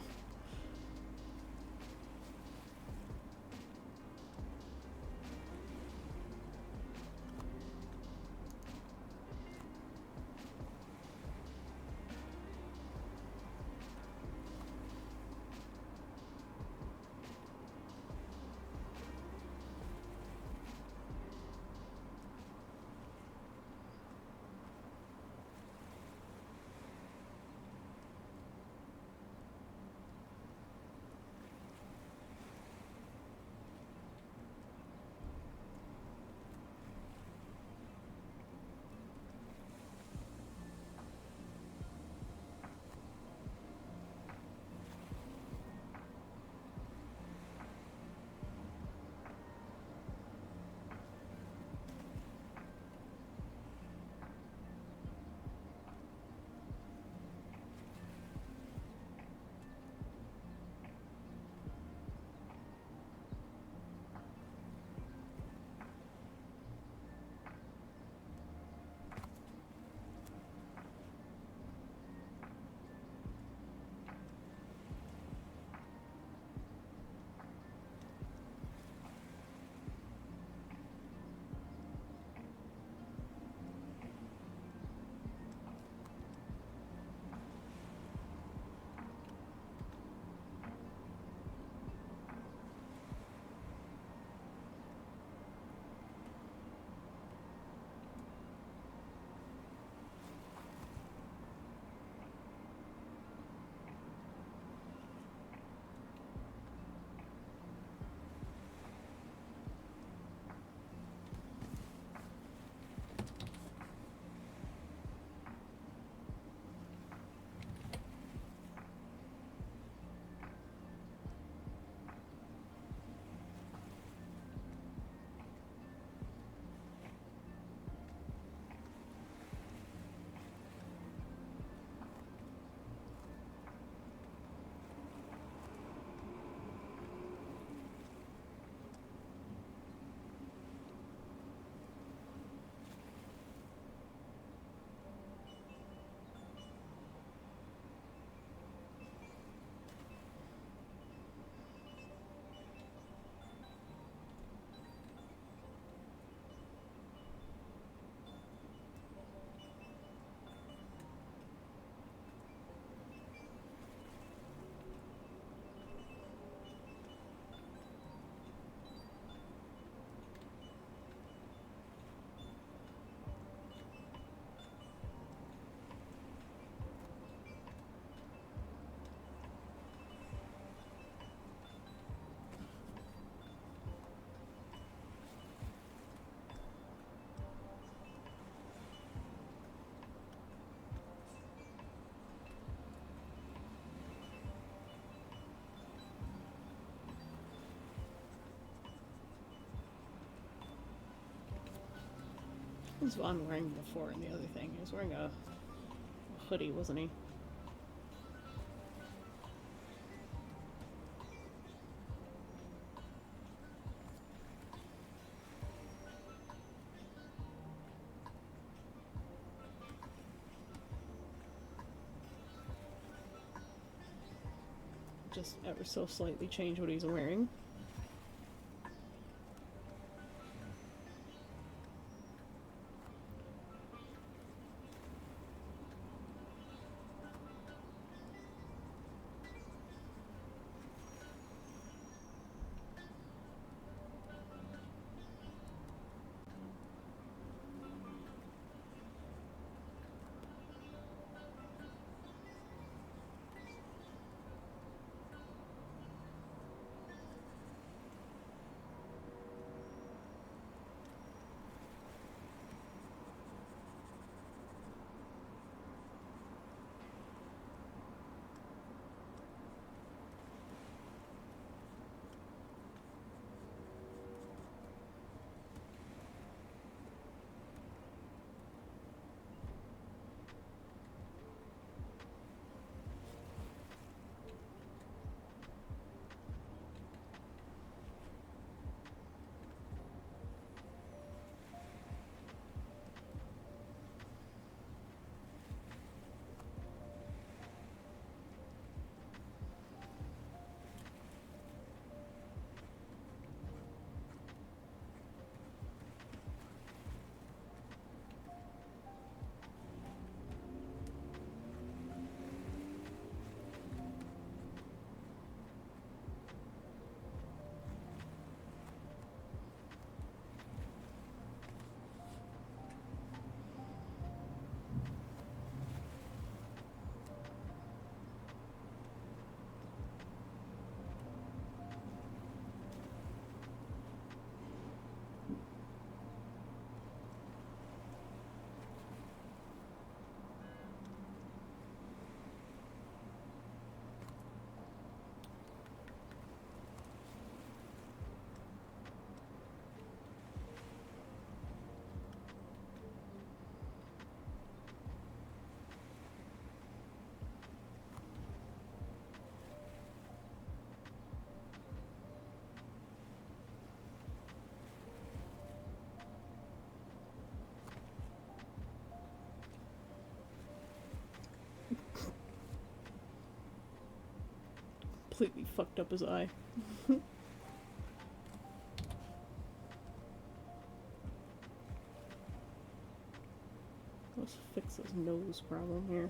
What was Vaughn wearing before in the other thing? He was wearing a hoodie, wasn't he? Just ever so slightly change what he's wearing. Completely fucked up his eye. Let's fix his nose problem here.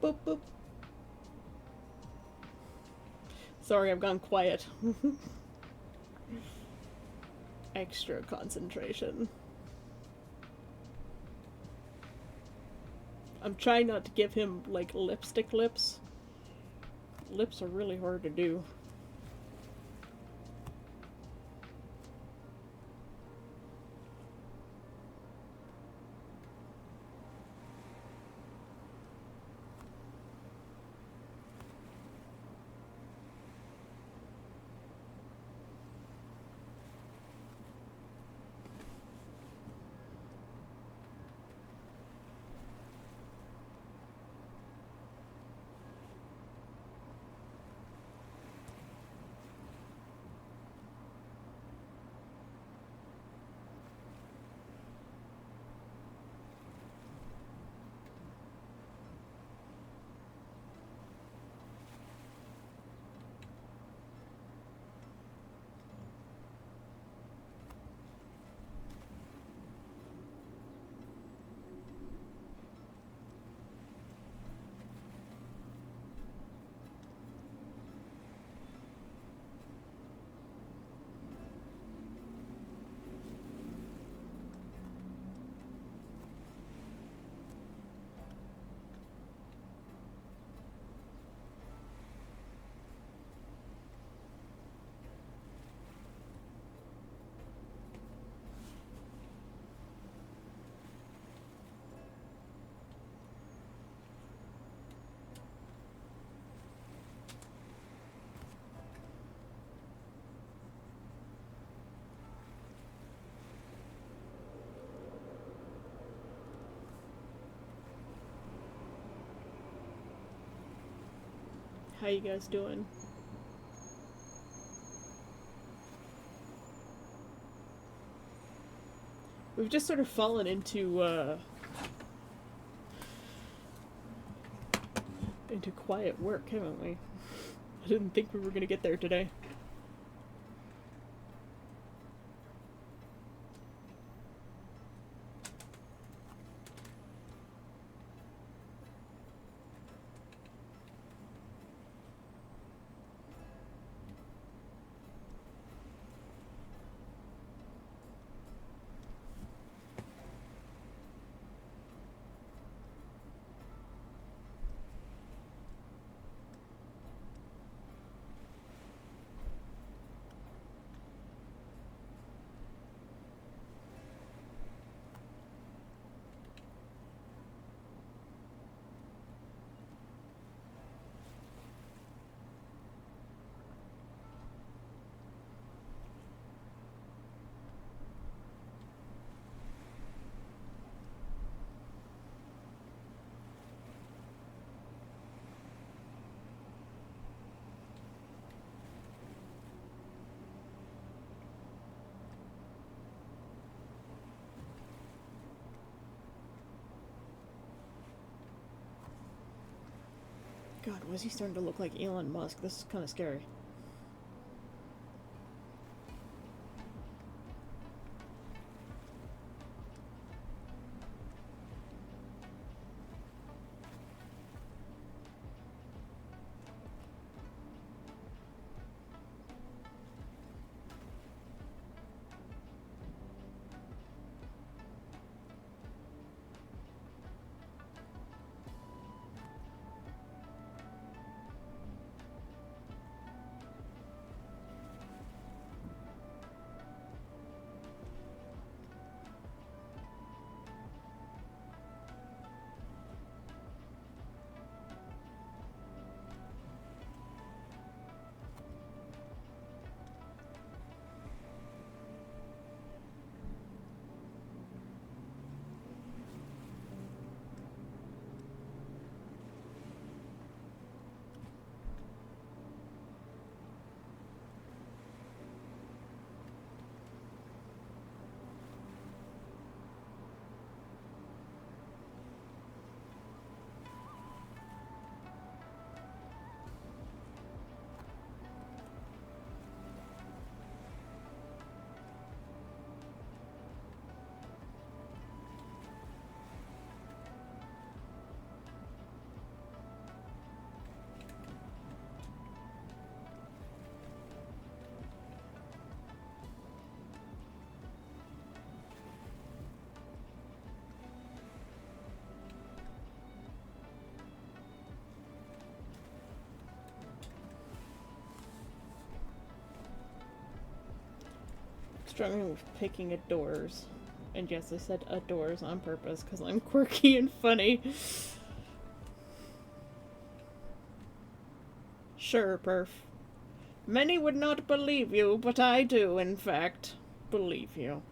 boop, boop. Sorry, I've gone quiet. Extra concentration. I'm trying not to give him, like, lipstick lips. Lips are really hard to do. How you guys doing? We've just sort of fallen into quiet work, haven't we? I didn't think we were gonna get there today. God, was he starting to look like Elon Musk? This is kind of scary. struggling with picking at doors. And yes, I said adores on purpose because I'm quirky and funny. Sure, Perf. Many would not believe you, but I do, in fact, believe you.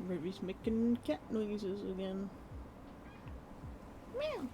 Ruby's making cat noises again. Meow.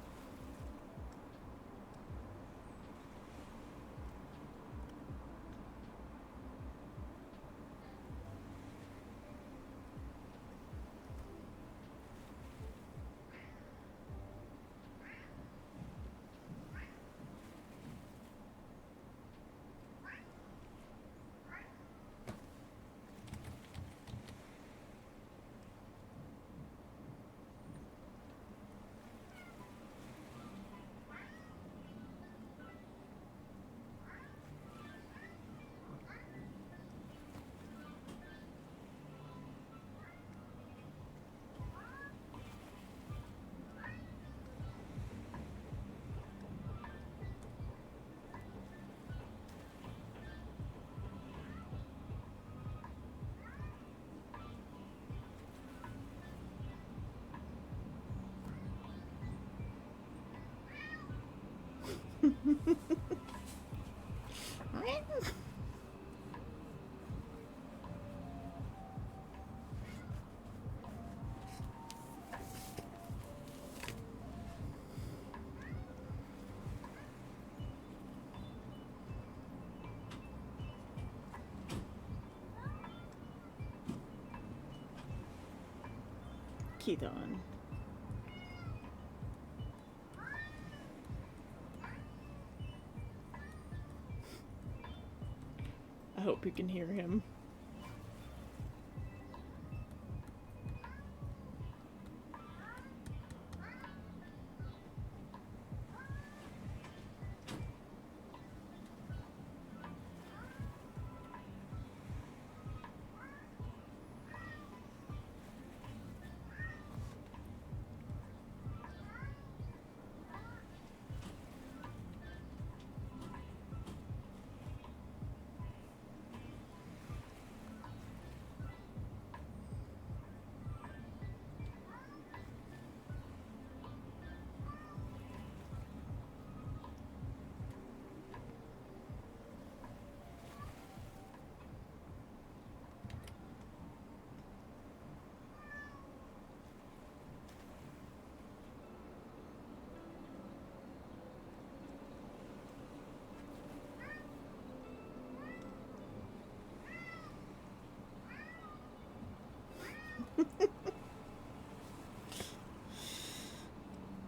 Keithon. I hope you can hear him.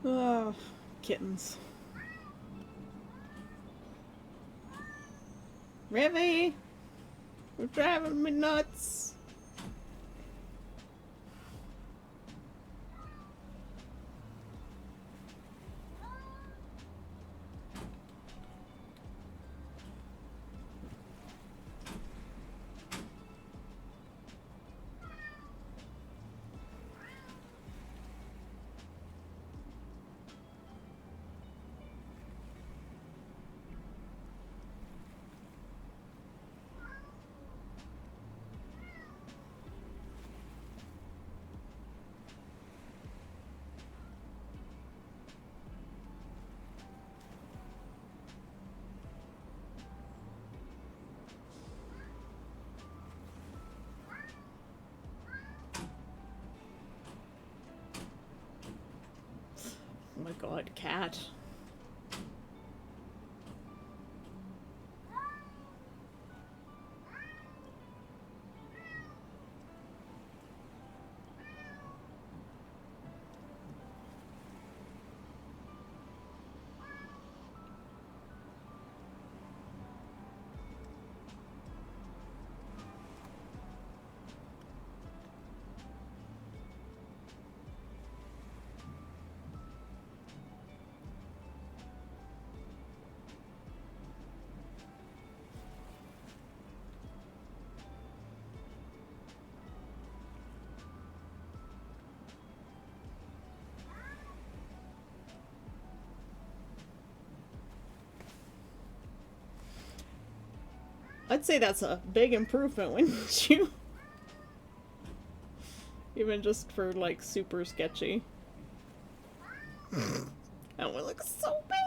Oh, kittens. Rivy! You're driving me nuts! Oh my god, cat. I'd say that's a big improvement, wouldn't you? Even just for, like, super sketchy. That one looks so bad!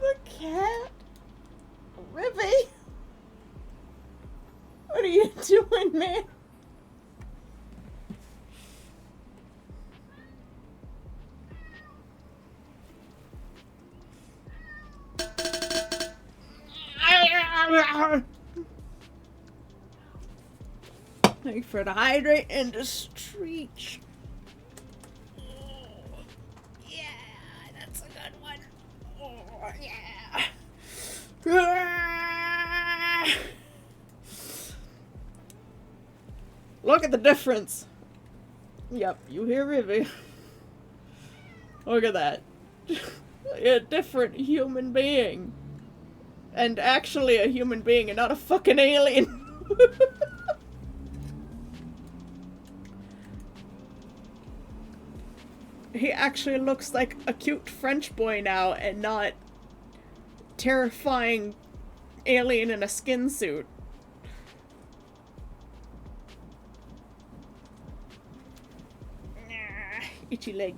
The cat? Rivy? What are you doing, man? Like for to hydrate and to stretch. Yeah, that's a good one. Oh. Yeah. Look at the difference. Yep, you hear Rivy. Look at that. A different human being. And actually a human being and not a fucking alien. He actually looks like a cute French boy now and not terrifying alien in a skin suit. Itchy leg.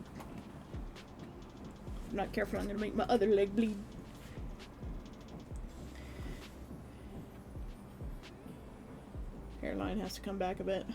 If I'm not careful, I'm gonna make my other leg bleed. Hairline has to come back a bit.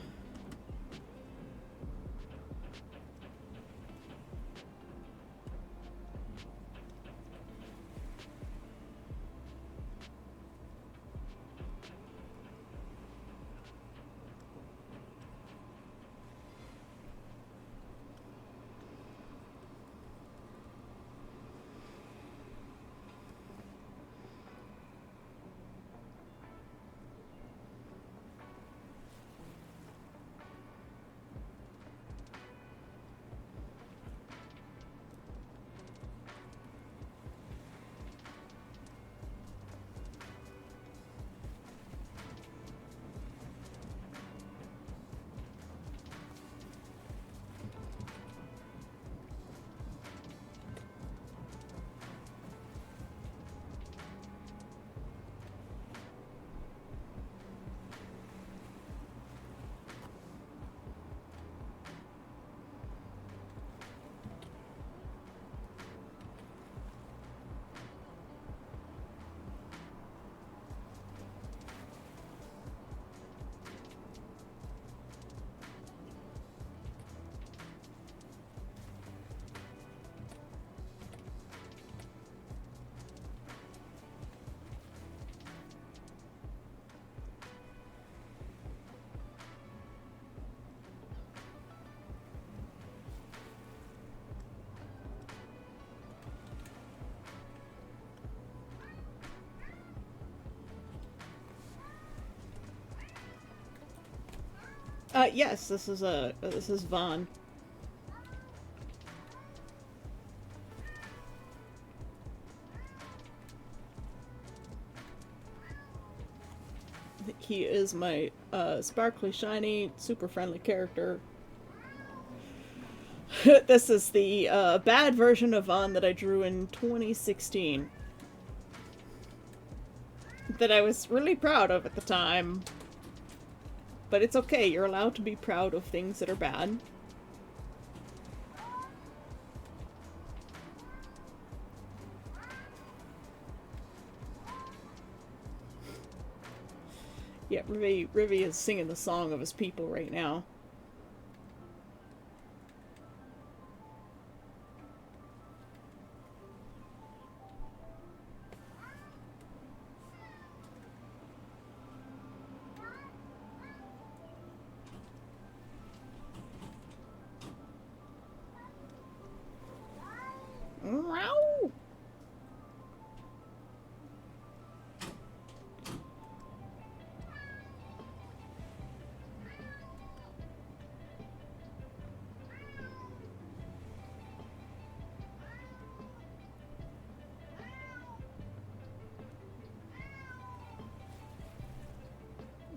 Yes, this is Vaughn. He is my, sparkly, shiny, super friendly character. This is the, bad version of Vaughn that I drew in 2016. That I was really proud of at the time. But it's okay, you're allowed to be proud of things that are bad. Yeah, Rivy is singing the song of his people right now. Meow.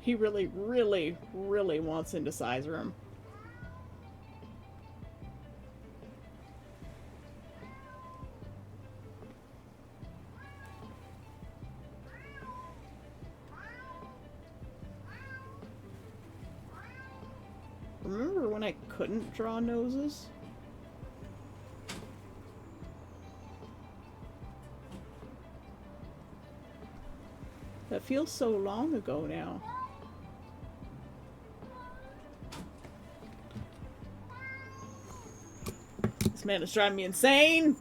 He really, really, really wants into Sizerum. Remember when I couldn't draw noses? That feels so long ago now. This man is driving me insane!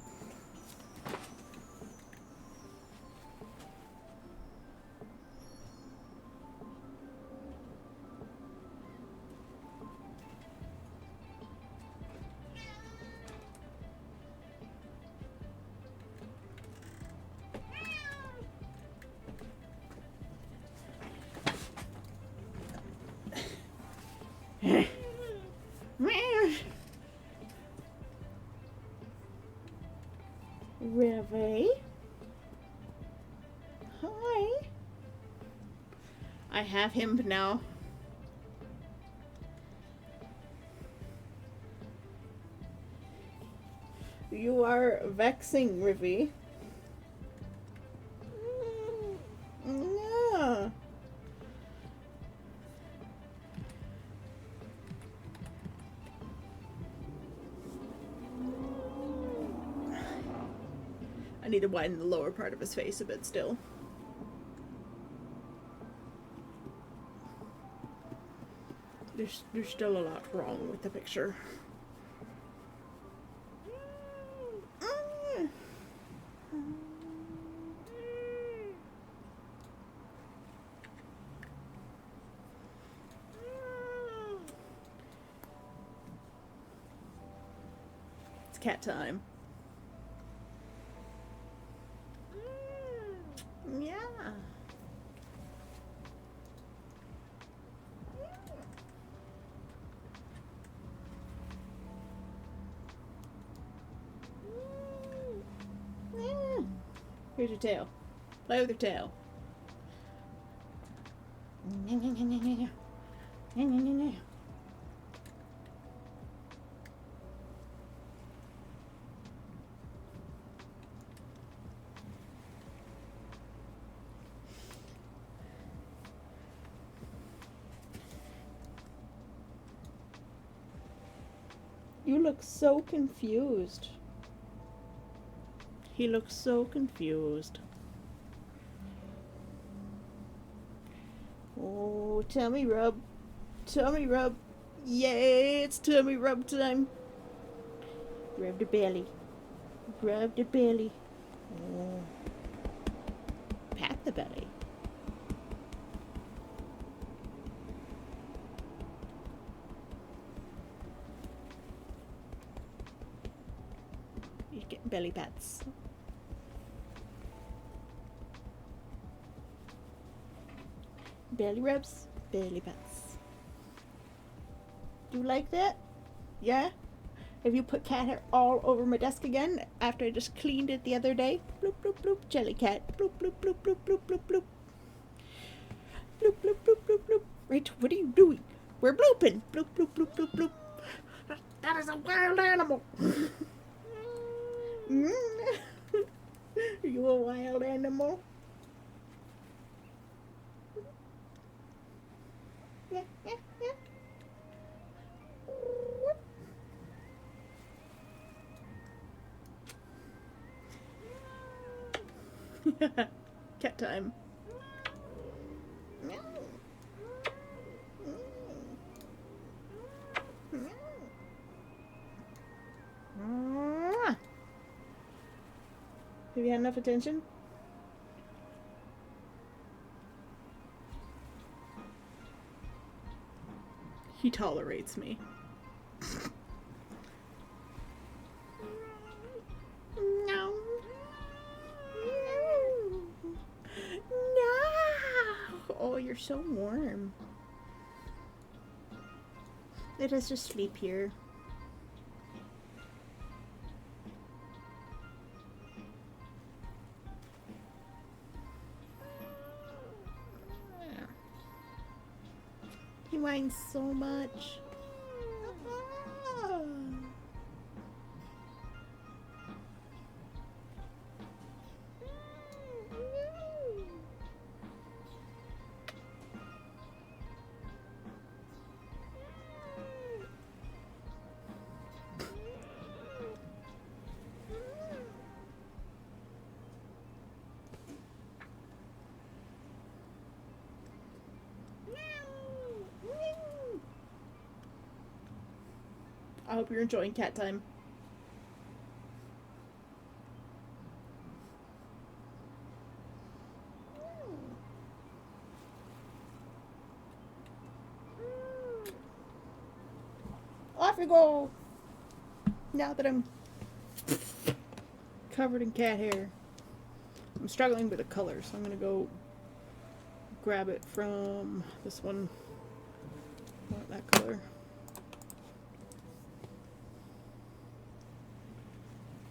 Revy? Hi. I have him now. You are vexing, Rivy. Yeah. I need to widen the lower part of his face a bit still. There's still a lot wrong with the picture. It's cat time. Yeah. Here's your tail. Play with your tail. You look so confused. He looks so confused. Oh, tummy rub. Tummy rub. Yay, it's tummy rub time. Rub the belly. Rub the belly. Oh. Pat the belly. You're getting belly pats. Belly rubs, belly pats. Do you like that? Yeah? Have you put cat hair all over my desk again after I just cleaned it the other day? Bloop, bloop, bloop, jelly cat. Bloop, bloop, bloop, bloop, bloop, bloop, bloop. Bloop, bloop, bloop, bloop, bloop. Right, what are you doing? We're blooping. Bloop, bloop, bloop, bloop, bloop. That is a wild animal. Are you a wild animal? Yeah, yeah, yeah. Cat time. Have you had enough attention? He tolerates me. No. No. Oh, you're so warm. Let us just sleep here. He whines so much. I hope you're enjoying cat time. Off we go! Now that I'm covered in cat hair. I'm struggling with the color, so I'm gonna go grab it from this one. Not that color. color.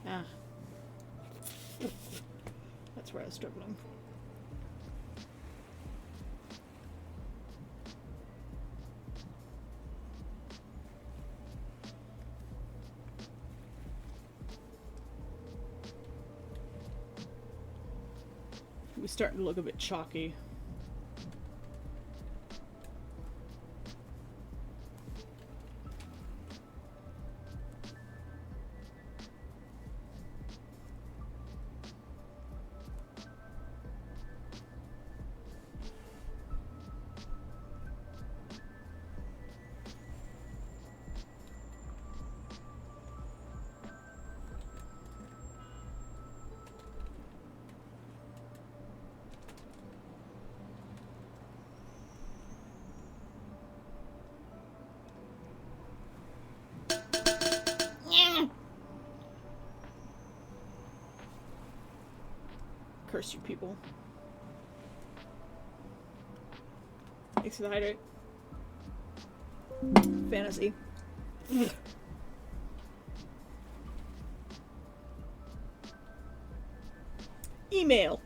Ah. That's where I was struggling. We're starting to look a bit chalky. Curse you people. Thanks for the hydrate. Fantasy. Email.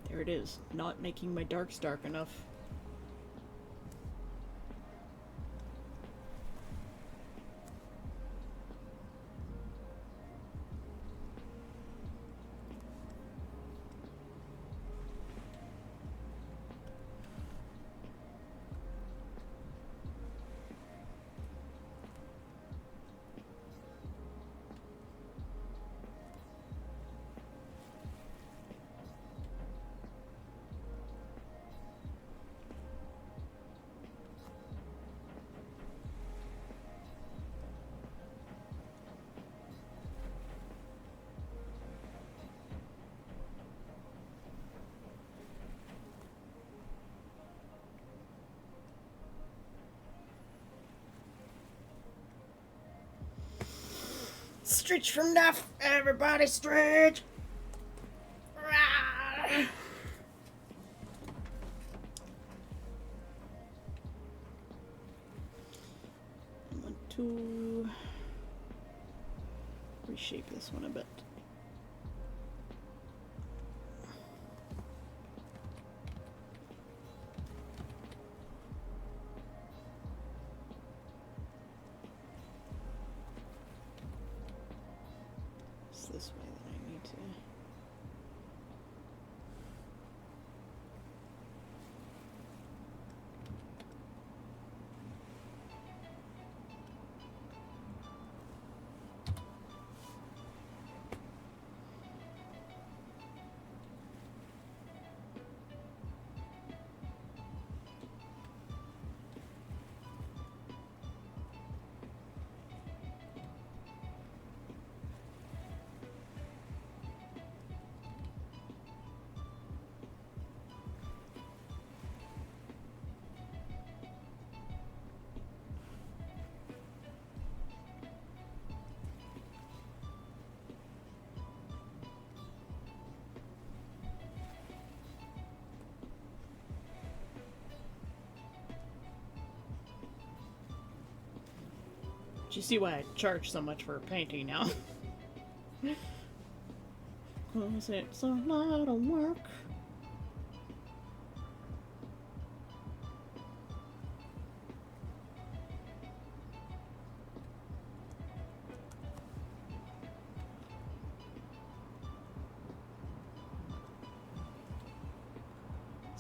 There it is. Not making my darks dark enough. Stretch from death, everybody stretch. I want to reshape this one a bit. This way that I need to. Do you see why I charge so much for painting now? Cause it's a lot of work.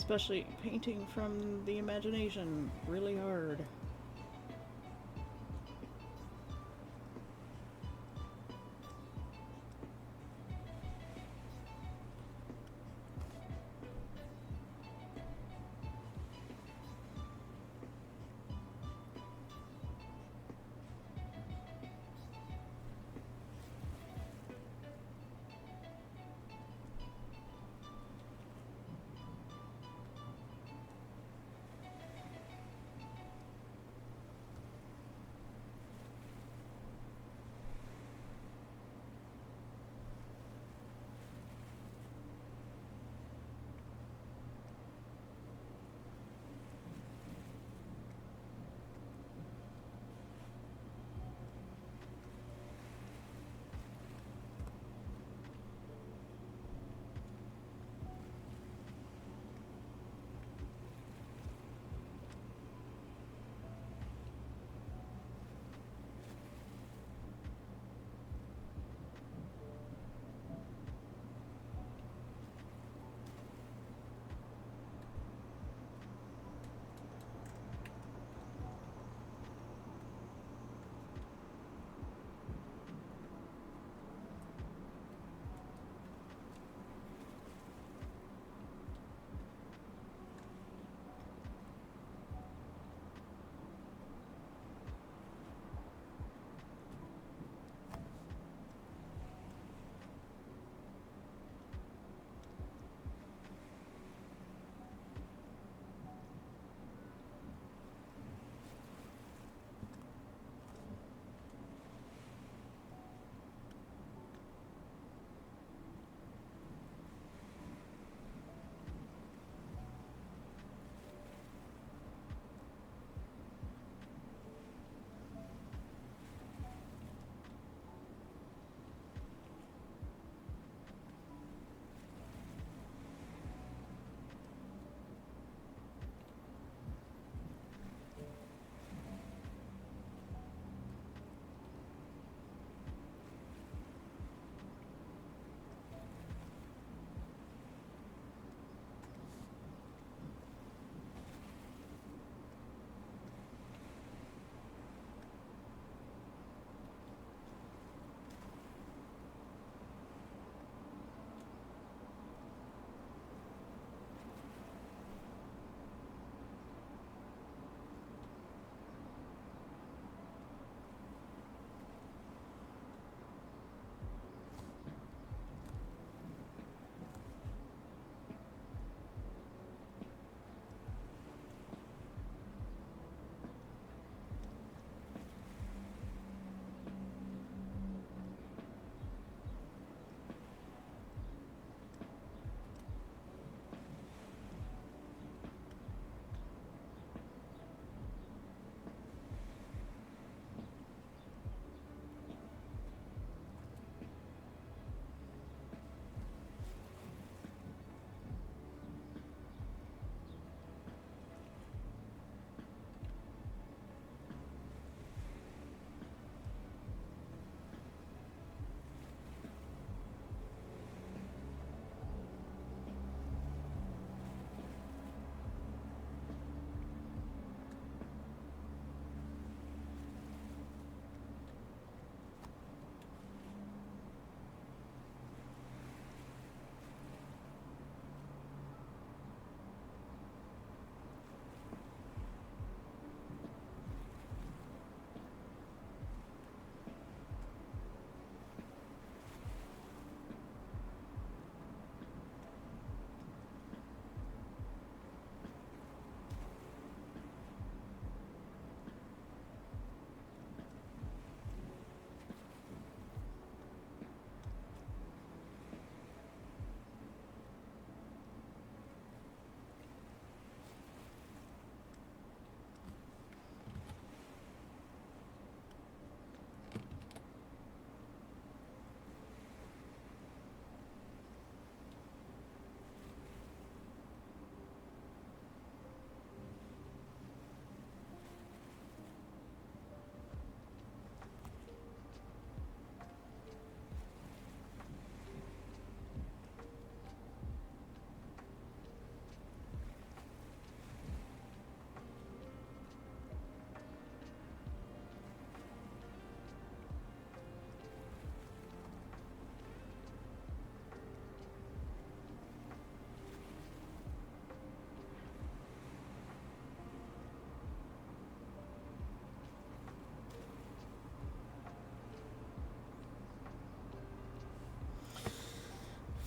Especially painting from the imagination, really hard.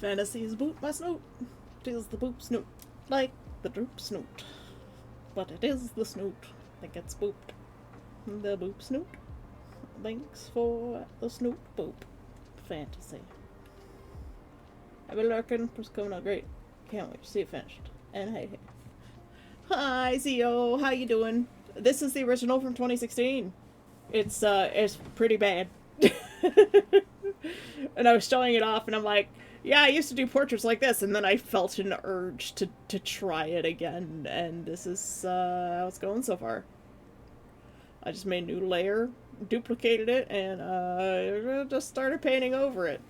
Fantasies boop my snoot. Tis the boop snoot, like the droop snoot. But it is the snoot that gets booped. The boop snoot. Thanks for the snoot boop. Fantasy. I've been lurking, it's coming out great. Can't wait to see it finished. And hey. Hi, Zio, how you doing? This is the original from 2016. It's pretty bad. And I was showing it off and I'm like, yeah, I used to do portraits like this, and then I felt an urge to try it again, and this is how it's going so far. I just made a new layer, duplicated it, and just started painting over it.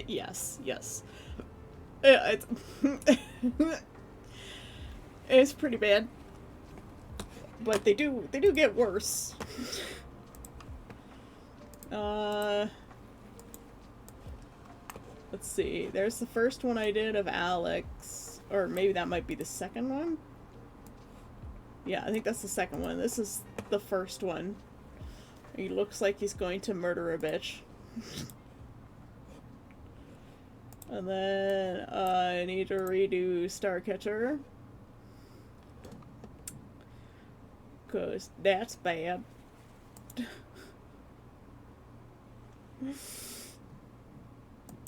Yes, yes. It's, it's pretty bad, but they do get worse. Let's see. There's the first one I did of Alex, or maybe that might be the second one. Yeah, I think that's the second one. This is the first one. He looks like he's going to murder a bitch. And then I need to redo Starcatcher. 'Cause that's bad.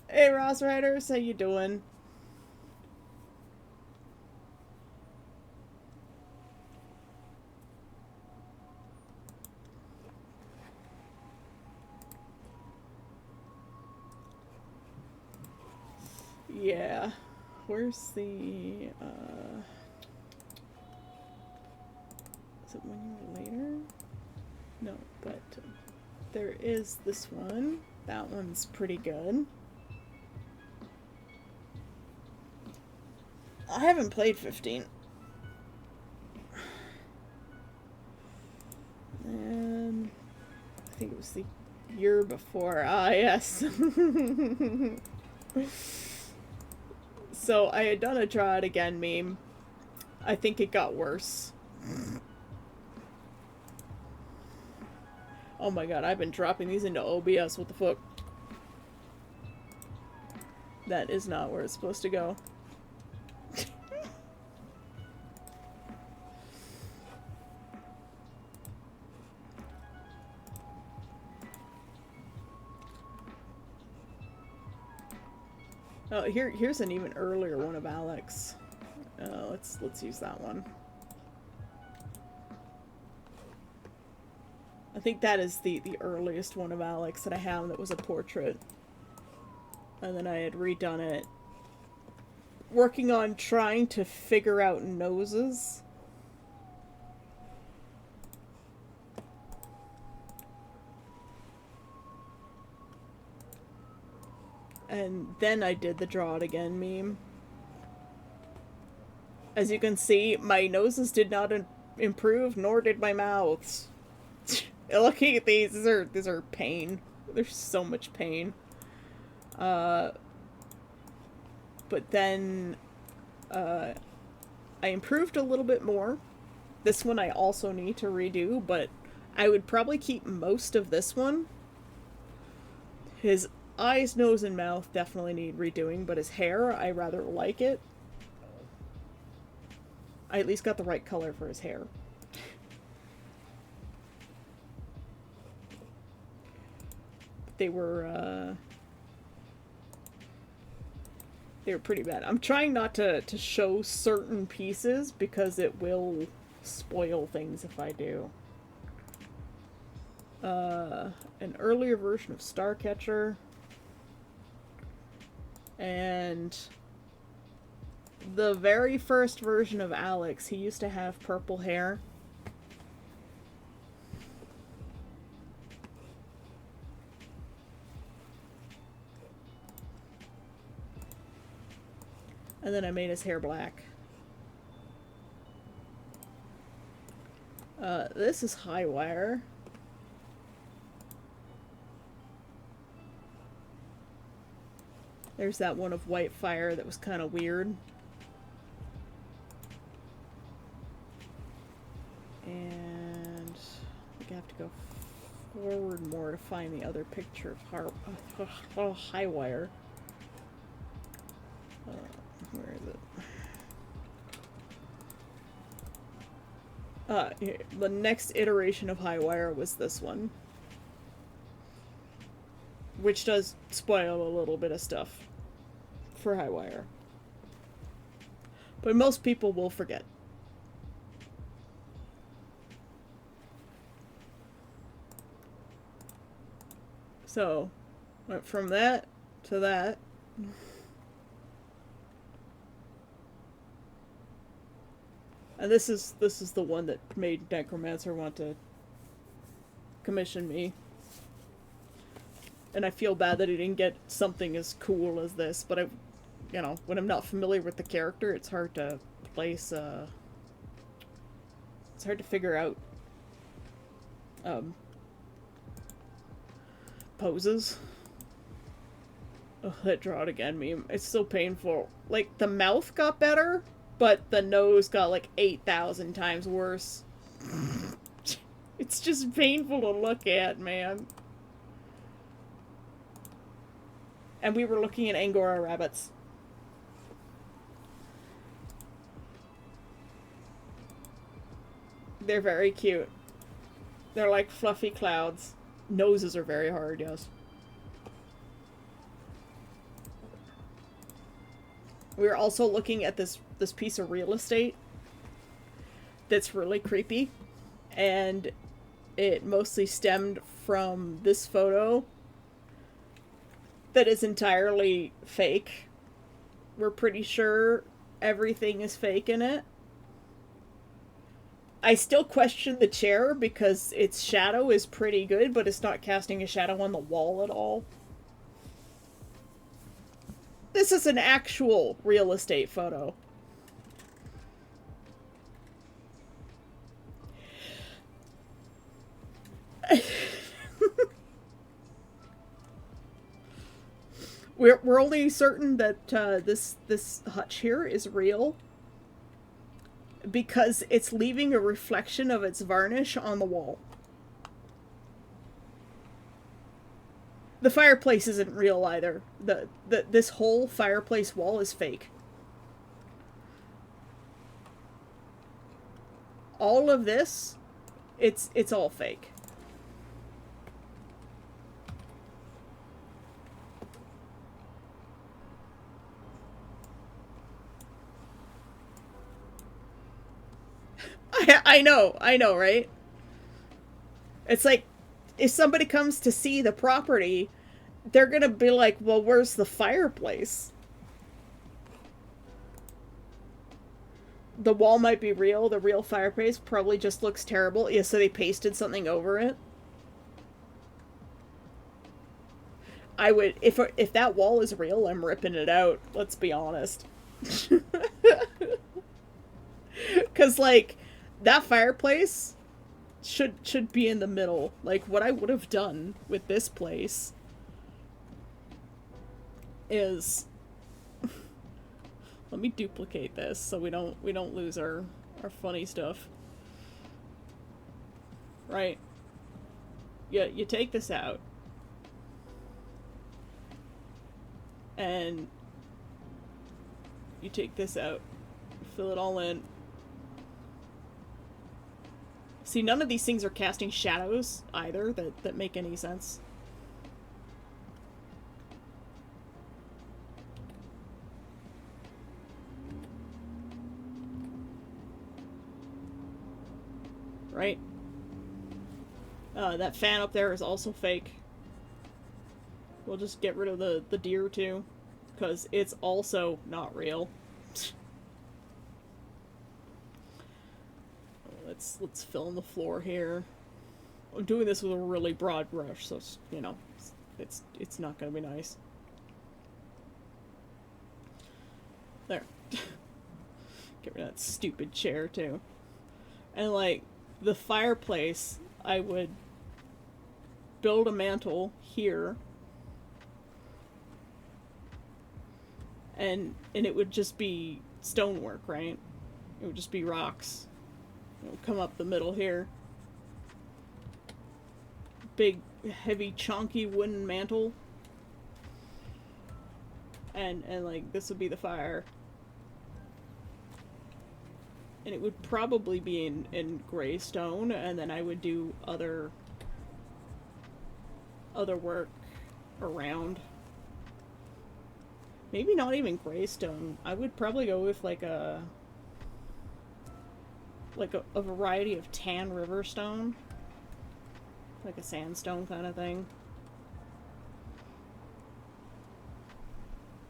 Hey Ross Riders, how you doing? Yeah. Where's the, is it 1 year later? No, but there is this one. That one's pretty good. I haven't played 15. And I think it was the year before. Ah, yes. So I had done a draw it again meme. I think it got worse. Oh my god, I've been dropping these into OBS. What the fuck? That is not where it's supposed to go. Oh, here's an even earlier one of Alex. Let's use that one. I think that is the earliest one of Alex that I have that was a portrait. And then I had redone it. Working on trying to figure out noses. And then I did the draw it again meme. As you can see, my noses did not improve, nor did my mouths. Looking at these are pain. There's so much pain. But then I improved a little bit more. This one I also need to redo, but I would probably keep most of this one. His eyes, nose, and mouth definitely need redoing, but his hair, I rather like it. I at least got the right color for his hair. They were pretty bad. I'm trying not to show certain pieces because it will spoil things if I do. An earlier version of Starcatcher. And the very first version of Alex, he used to have purple hair. And then I made his hair black. This is Highwire. There's that one of Whitefire that was kind of weird. And I have to go forward more to find the other picture of Highwire. Where is it? The next iteration of Highwire was this one. Which does spoil a little bit of stuff for Highwire. But most people will forget. So, went from that to that. And this is the one that made Necromancer want to commission me. And I feel bad that he didn't get something as cool as this, but you know, when I'm not familiar with the character, it's hard to place, it's hard to figure out, poses. Oh, that draw it again meme. It's so painful. Like, the mouth got better, but the nose got like 8,000 times worse. It's just painful to look at, man. And we were looking at Angora rabbits. They're very cute. They're like fluffy clouds. Noses are very hard, yes. We were also looking at this piece of real estate that's really creepy. And it mostly stemmed from this photo that is entirely fake. We're pretty sure everything is fake in it. I still question the chair because its shadow is pretty good, but it's not casting a shadow on the wall at all. This is an actual real estate photo. We're only certain that this hutch here is real because it's leaving a reflection of its varnish on the wall. The fireplace isn't real either. This whole fireplace wall is fake. All of this, it's all fake. I know, right? It's like, if somebody comes to see the property, they're gonna be like, well, where's the fireplace? The wall might be real, the real fireplace probably just looks terrible. Yeah, so they pasted something over it. I would, if that wall is real, I'm ripping it out, let's be honest. Cause, like, that fireplace should be in the middle. Like, what I would have done with this place is let me duplicate this so we don't lose our funny stuff. Right. Yeah, you take this out. And you take this out. Fill it all in. See, none of these things are casting shadows either that make any sense. Right? That fan up there is also fake. We'll just get rid of the deer too, because it's also not real. Let's fill in the floor here. I'm doing this with a really broad brush, so it's, you know, it's not gonna be nice. There. Get rid of that stupid chair too. And like, the fireplace, I would build a mantle here, and it would just be stonework, right? It would just be rocks. It would come up the middle here. Big, heavy, chunky wooden mantle. And like, this would be the fire. And it would probably be in gray stone, and then I would do other work around. Maybe not even gray stone. I would probably go with like a variety of tan river stone. Like a sandstone kind of thing.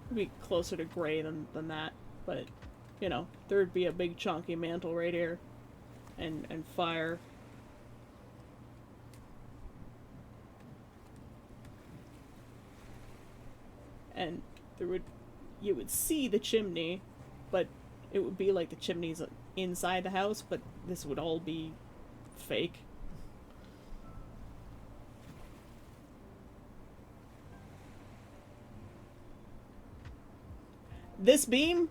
It'd be closer to gray than that, but you know, there'd be a big chunky mantle right here. And fire. And you would see the chimney, but it would be like the chimney's inside the house, but this would all be fake. This beam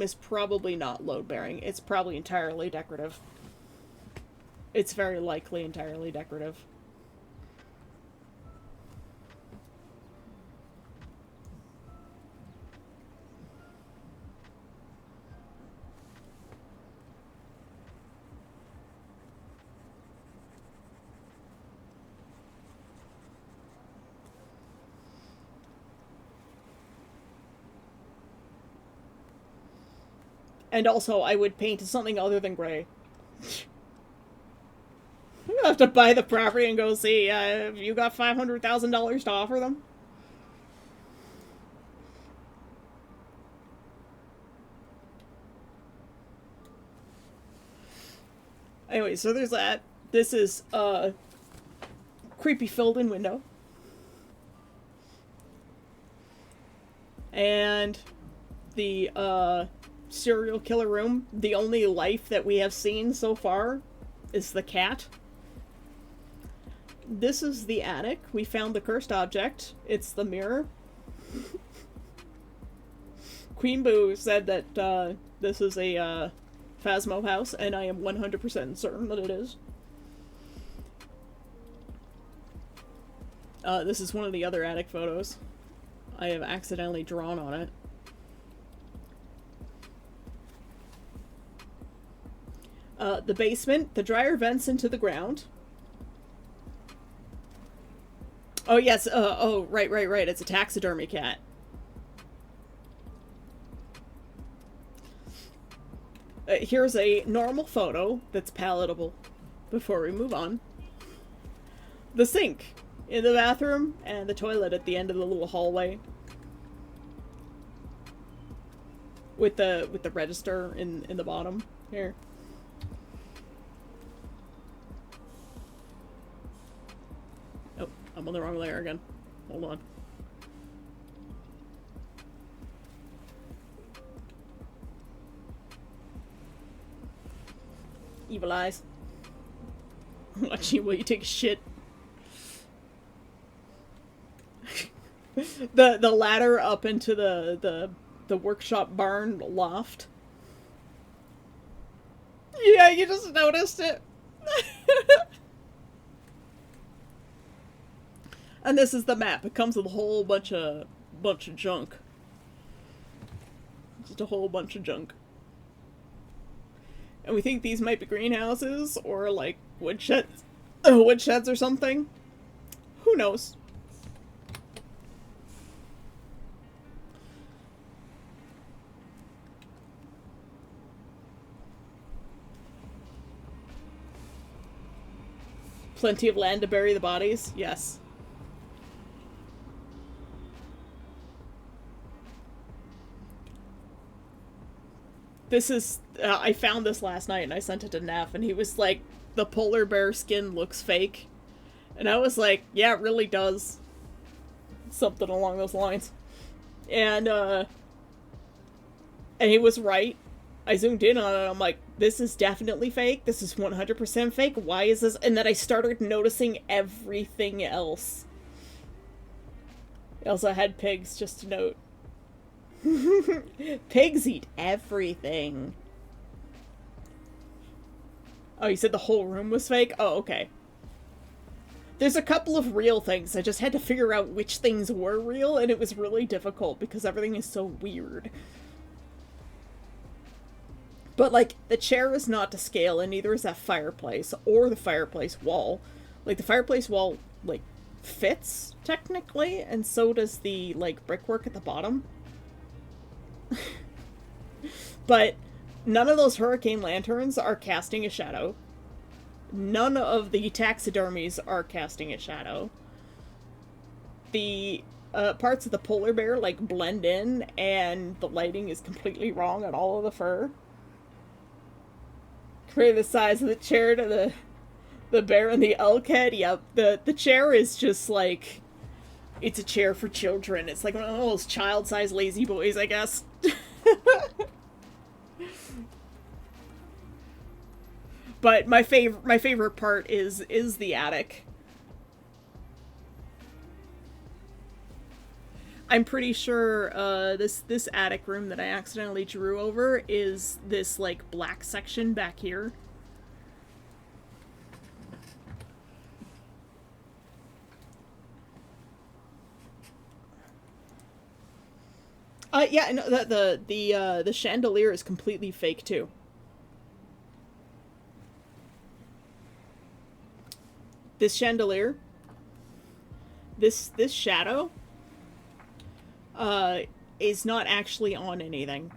is probably not load-bearing. It's probably entirely decorative. It's very likely entirely decorative. And also, I would paint something other than gray. I'm gonna have to buy the property and go see, if you got $500,000 to offer them. Anyway, so there's that. This is a creepy filled-in window. And the, serial killer room. The only life that we have seen so far is the cat. This is the attic. We found the cursed object. It's the mirror. Queen Boo said that this is a Phasmo house, and I am 100% certain that it is. This is one of the other attic photos. I have accidentally drawn on it. The basement, the dryer vents into the ground. Oh, yes, oh, right, it's a taxidermy cat. Here's a normal photo that's palatable before we move on. The sink in the bathroom and the toilet at the end of the little hallway. With the register in the bottom here. Oh, I'm on the wrong layer again. Hold on. Evil eyes. Watch you while you take a shit. the ladder up into the workshop barn loft. Yeah, you just noticed it. And this is the map. It comes with a whole bunch of junk. Just a whole bunch of junk. And we think these might be greenhouses or like woodsheds or something. Who knows? Plenty of land to bury the bodies? Yes. This is, I found this last night and I sent it to Neff and he was like, the polar bear skin looks fake. And I was like, yeah, it really does. Something along those lines. And he was right. I zoomed in on it. I'm like, this is definitely fake. This is 100% fake. Why is this? And then I started noticing everything else. I also had pigs, just to note. Pigs eat everything. Oh, you said the whole room was fake? Oh, okay. There's a couple of real things. I just had to figure out which things were real, and it was really difficult because everything is so weird. But, like, the chair is not to scale, and neither is that fireplace, or the fireplace wall. Like, the fireplace wall, like, fits, technically, and so does the, like, brickwork at the bottom. But none of those hurricane lanterns are casting a shadow. None of the taxidermies are casting a shadow. The parts of the polar bear, like, blend in, and the lighting is completely wrong on all of the fur. Compare the size of the chair to the bear and the elk head. Yep, the chair is just like, it's a chair for children. It's like one of those child-sized lazy boys, I guess. But my favorite part is the attic. I'm pretty sure this attic room that I accidentally drew over is this, like, black section back here. Yeah, no, the chandelier is completely fake too. This chandelier, this shadow, is not actually on anything.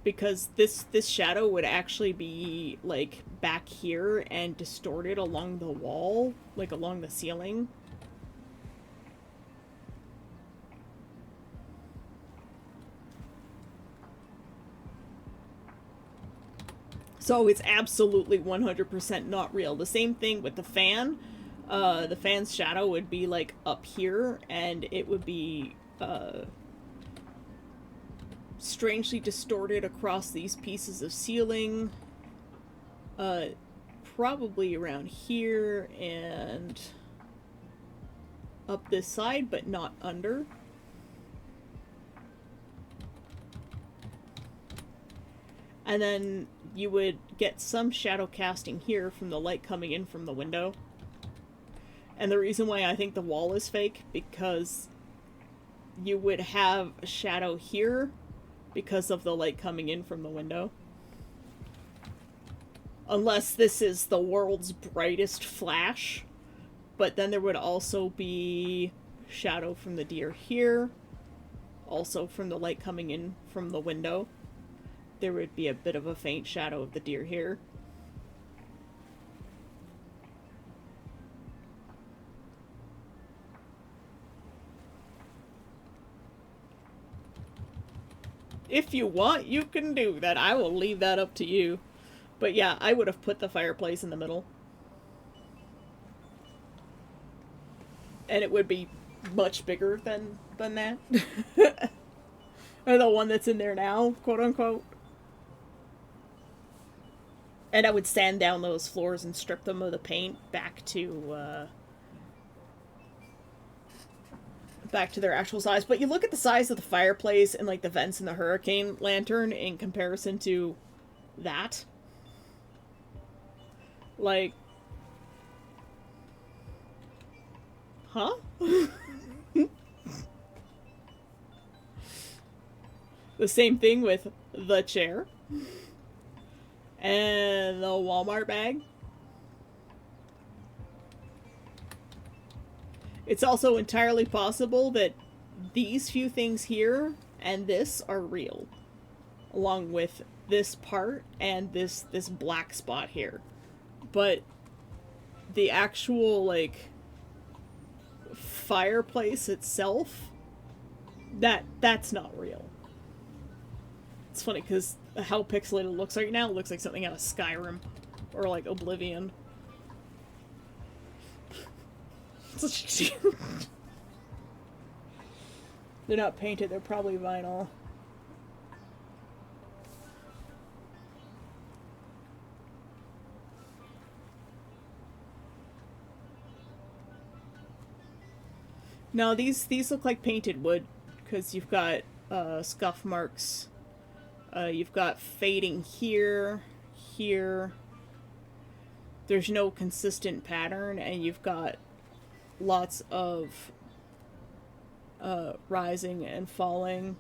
Because this shadow would actually be, like, back here and distorted along the wall, like along the ceiling. So it's absolutely 100% not real. The same thing with the fan. The fan's shadow would be, like, up here, and it would be strangely distorted across these pieces of ceiling. Probably around here and up this side, but not under. And then you would get some shadow casting here from the light coming in from the window. And the reason why I think the wall is fake, because you would have a shadow here because of the light coming in from the window. Unless this is the world's brightest flash. But then there would also be shadow from the deer here. Also from the light coming in from the window. There would be a bit of a faint shadow of the deer here. If you want, you can do that. I will leave that up to you. But yeah, I would have put the fireplace in the middle. And it would be much bigger than that. Or the one that's in there now, quote unquote. And I would sand down those floors and strip them of the paint back to their actual size. But you look at the size of the fireplace and, like, the vents in the hurricane lantern in comparison to that. Like, huh? The same thing with the chair. And the Walmart bag. It's also entirely possible that these few things here and this are real. Along with this part and this black spot here. But the actual, like, fireplace itself, that's not real. It's funny because how pixelated it looks right now, it looks like something out of Skyrim or, like, Oblivion. They're not painted, they're probably vinyl. No, these look like painted wood because you've got scuff marks. You've got fading here, here. There's no consistent pattern, and you've got lots of rising and falling.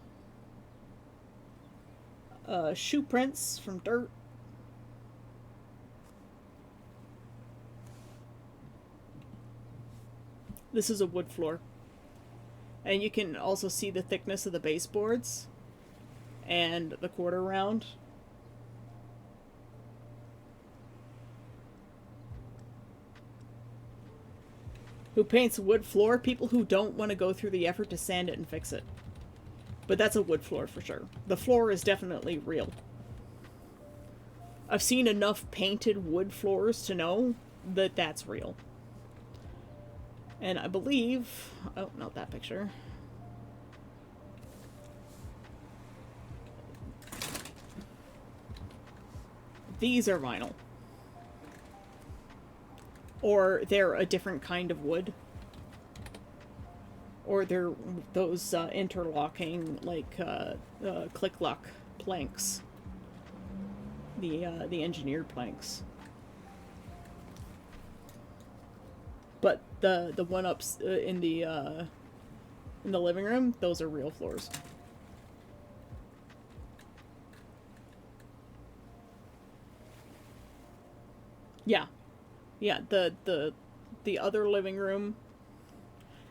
Shoe prints from dirt. This is a wood floor. And you can also see the thickness of the baseboards and the quarter round. Who paints a wood floor? People who don't want to go through the effort to sand it and fix it. But that's a wood floor for sure. The floor is definitely real. I've seen enough painted wood floors to know that that's real. And I believe... Oh, not that picture. These are vinyl. Or they're a different kind of wood. Or they're those interlocking, like, click-lock planks. The engineered planks. But the one ups in the living room, those are real floors. Yeah. Yeah, the other living room.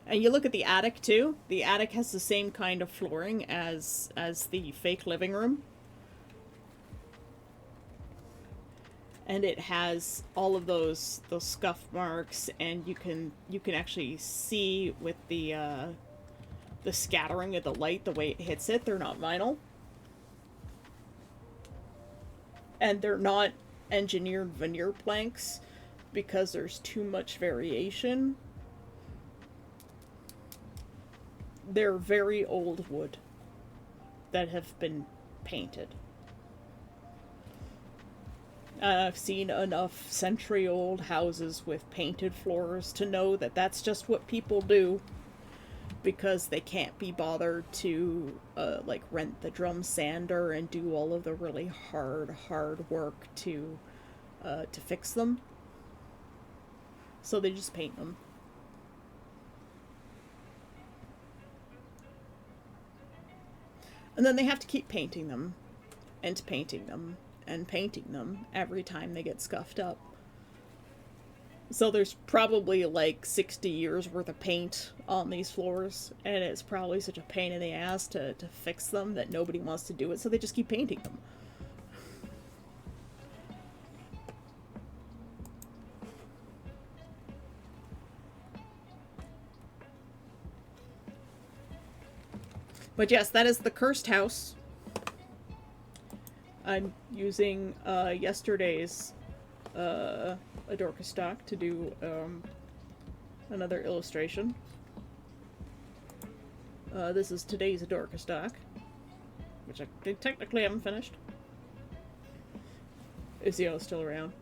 And you look at the attic too. The attic has the same kind of flooring as the fake living room. And it has all of those scuff marks, and you can actually see with the scattering of the light, the way it hits it. They're not vinyl, and they're not engineered veneer planks because there's too much variation. They're very old wood that have been painted. I've seen enough century-old houses with painted floors to know that that's just what people do because they can't be bothered to like rent the drum sander and do all of the really hard work to fix them. So they just paint them. And then they have to keep painting them and painting them and painting them every time they get scuffed up. So there's probably like 60 years worth of paint on these floors, and it's probably such a pain in the ass to fix them that nobody wants to do it, so they just keep painting them. But yes, that is the cursed house. I'm using yesterday's Adorka stock to do another illustration. This is today's Adorka stock, which I technically haven't finished. Izio still around.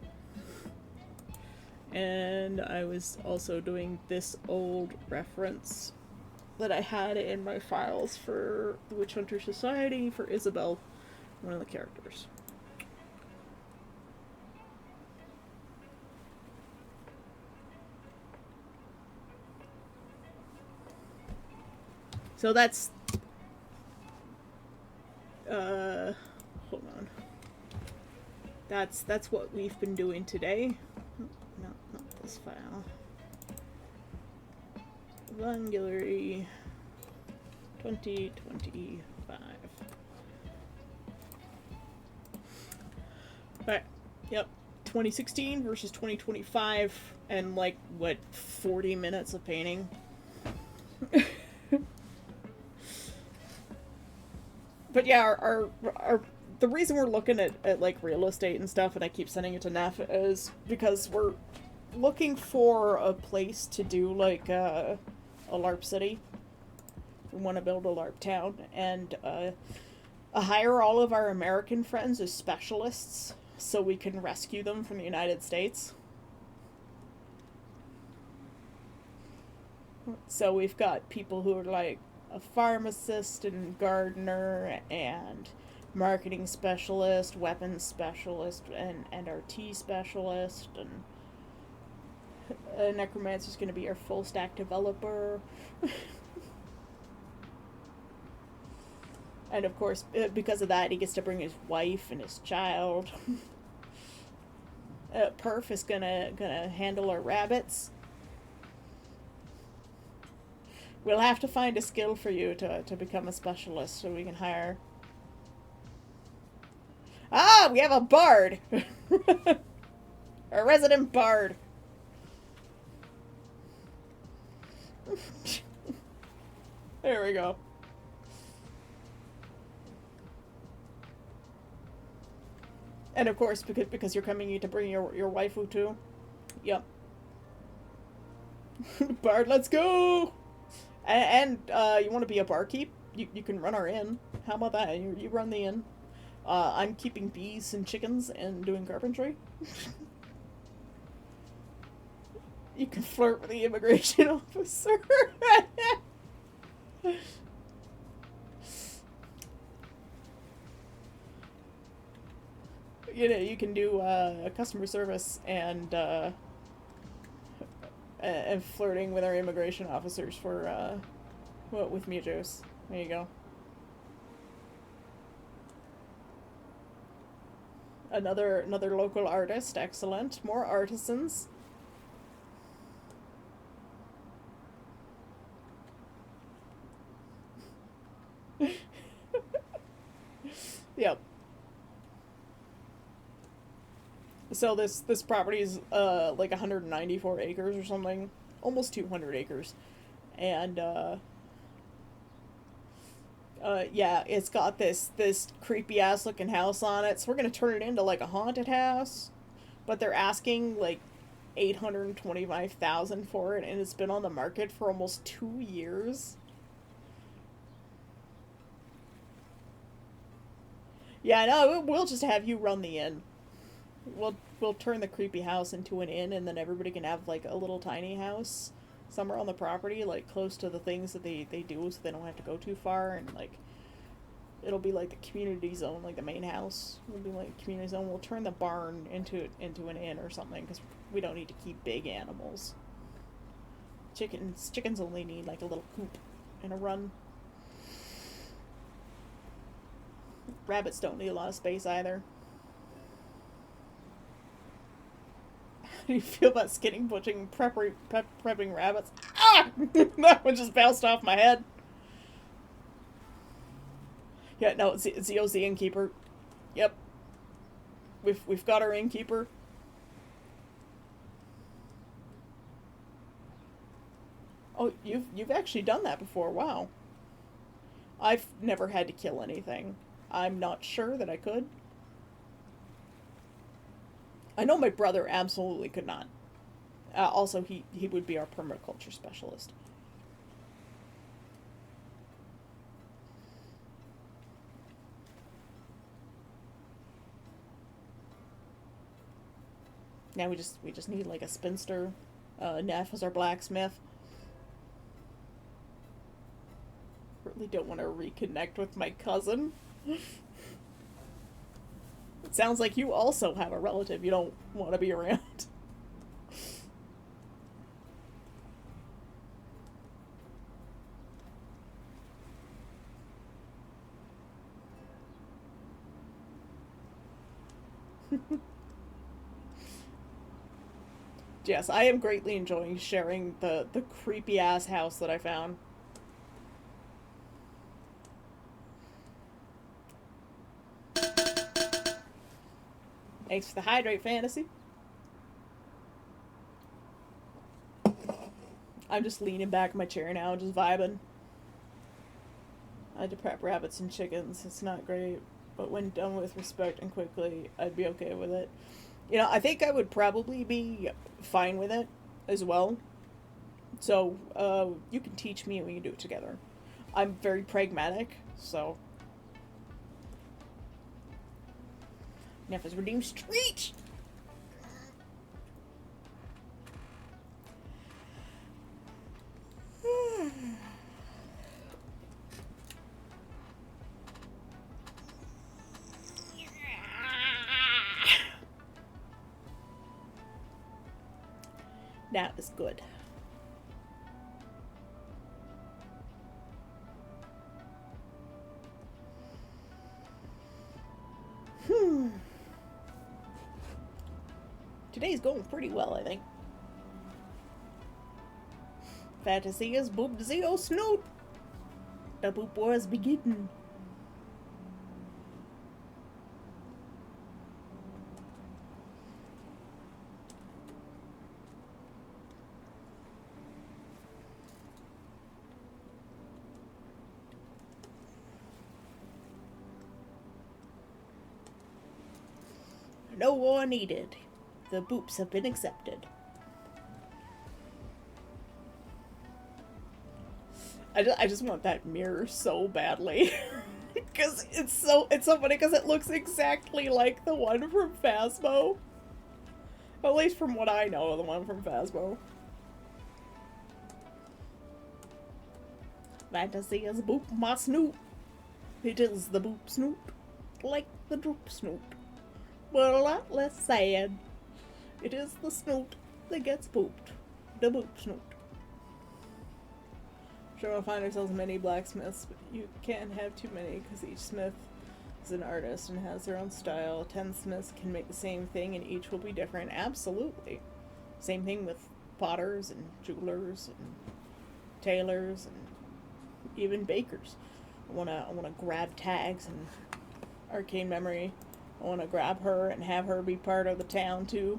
And I was also doing this old reference that I had in my files for the Witch Hunter Society for Isabel, one of the characters. So that's hold on. That's what we've been doing today. No, not this file. Vangulary 2025. Right. Yep. 2016 versus 2025, and like what 40 minutes of painting. But yeah, our the reason we're looking at like real estate and stuff, and I keep sending it to Neff, is because we're looking for a place to do like a LARP city. We want to build a LARP town, and hire all of our American friends as specialists so we can rescue them from the United States. So we've got people who are like a pharmacist and gardener and marketing specialist, weapons specialist, and RT specialist, and a necromancer's going to be our full stack developer. And of course, because of that, he gets to bring his wife and his child. Perf is gonna handle our rabbits. We'll have to find a skill for you to become a specialist so we can hire. Ah, we have a bard! A resident bard. There we go. And of course, because you're coming to bring your waifu too. Yep. Bard, let's go! And you want to be a barkeep? You can run our inn. How about that? You run the inn. I'm keeping bees and chickens and doing carpentry. You can flirt with the immigration officer. You know, you can do customer service and flirting with our immigration officers for with Mujos. There you go. Another local artist, excellent. More artisans. Yep. So this property is like 194 acres or something, almost 200 acres, and yeah, it's got this creepy ass looking house on it. So we're gonna turn it into like a haunted house, but they're asking like 825,000 for it, and it's been on the market for almost 2 years. Yeah, no, we'll just have you run the inn. We'll turn the creepy house into an inn, and then everybody can have like a little tiny house somewhere on the property, like close to the things that they do, so they don't have to go too far. And like it'll be like the community zone, like the main house will be like community zone. We'll turn the barn into an inn or something because we don't need to keep big animals. Chickens only need like a little coop and a run. Rabbits don't need a lot of space either. How do you feel about skinning, butching, prepping rabbits? Ah! That one just bounced off my head. Yeah, no, Zio's the innkeeper. Yep. We've got our innkeeper. Oh, you've actually done that before. Wow. I've never had to kill anything. I'm not sure that I could. I know my brother absolutely could not. Also, he would be our permaculture specialist. Now we just need like a spinster. Neff is our blacksmith. Really don't want to reconnect with my cousin. It sounds like you also have a relative you don't want to be around. Yes, I am greatly enjoying sharing the creepy ass house that I found. Thanks for the hydrate, fantasy. I'm just leaning back in my chair now, just vibing. I had to prep rabbits and chickens. It's not great, but when done with respect and quickly, I'd be okay with it. You know, I think I would probably be fine with it as well. So, you can teach me and we can do it together. I'm very pragmatic, so. Neph's Redeemed Street! That is good. Today's going pretty well, I think. Fantasy is boop zeo snoot. The boop wars begin. No war needed. The boops have been accepted. I just want that mirror so badly. Because it's so funny because it looks exactly like the one from Phasmo. At least from what I know of the one from Phasmo. Fantasy is boop my snoop. It is the boop snoop. Like the droop snoop. But a lot less sad. It is the snoot that gets pooped. The boop snoot. Sure, we'll find ourselves many blacksmiths, but you can't have too many because each smith is an artist and has their own style. 10 smiths can make the same thing and each will be different. Absolutely. Same thing with potters and jewelers and tailors and even bakers. I wanna grab Tags and Arcane Memory. I wanna grab her and have her be part of the town too.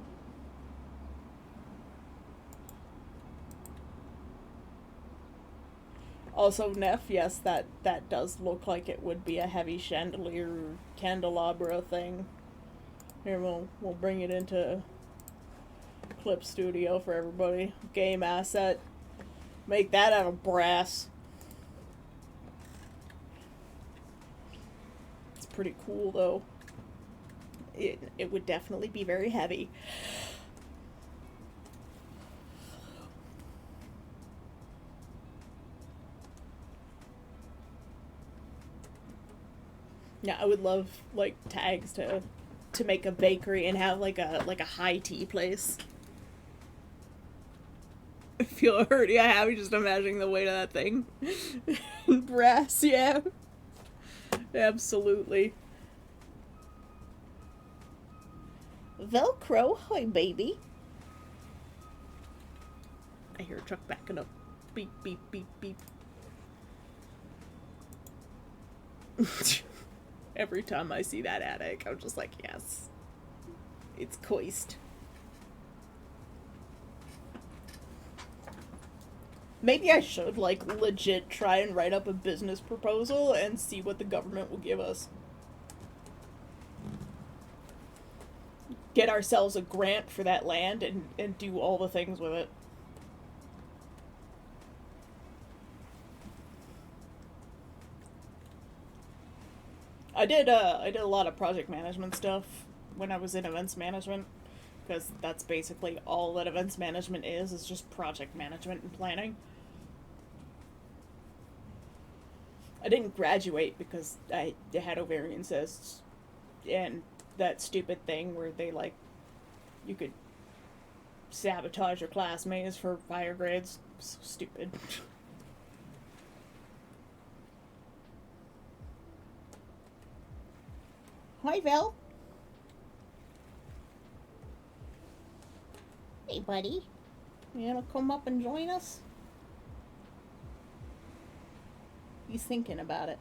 Also, Neff, yes, that does look like it would be a heavy chandelier candelabra thing. Here, we'll bring it into Clip Studio for everybody. Game asset. Make that out of brass. It's pretty cool, though. It would definitely be very heavy. Yeah, I would love like Tags to make a bakery and have like a high tea place. I feel already happy just imagining the weight of that thing. Brass, yeah. Absolutely. Velcro, hi baby. I hear a truck backing up. Beep, beep, beep, beep. Every time I see that attic, I'm just like, yes. It's coist. Maybe I should, like, legit try and write up a business proposal and see what the government will give us. Get ourselves a grant for that land and do all the things with it. I did a lot of project management stuff when I was in events management, because that's basically all that events management is just project management and planning. I didn't graduate because I had ovarian cysts and that stupid thing where they, like, you could sabotage your classmates for fire grades. So stupid. Hi, Val. Hey, buddy. You wanna come up and join us? He's thinking about it.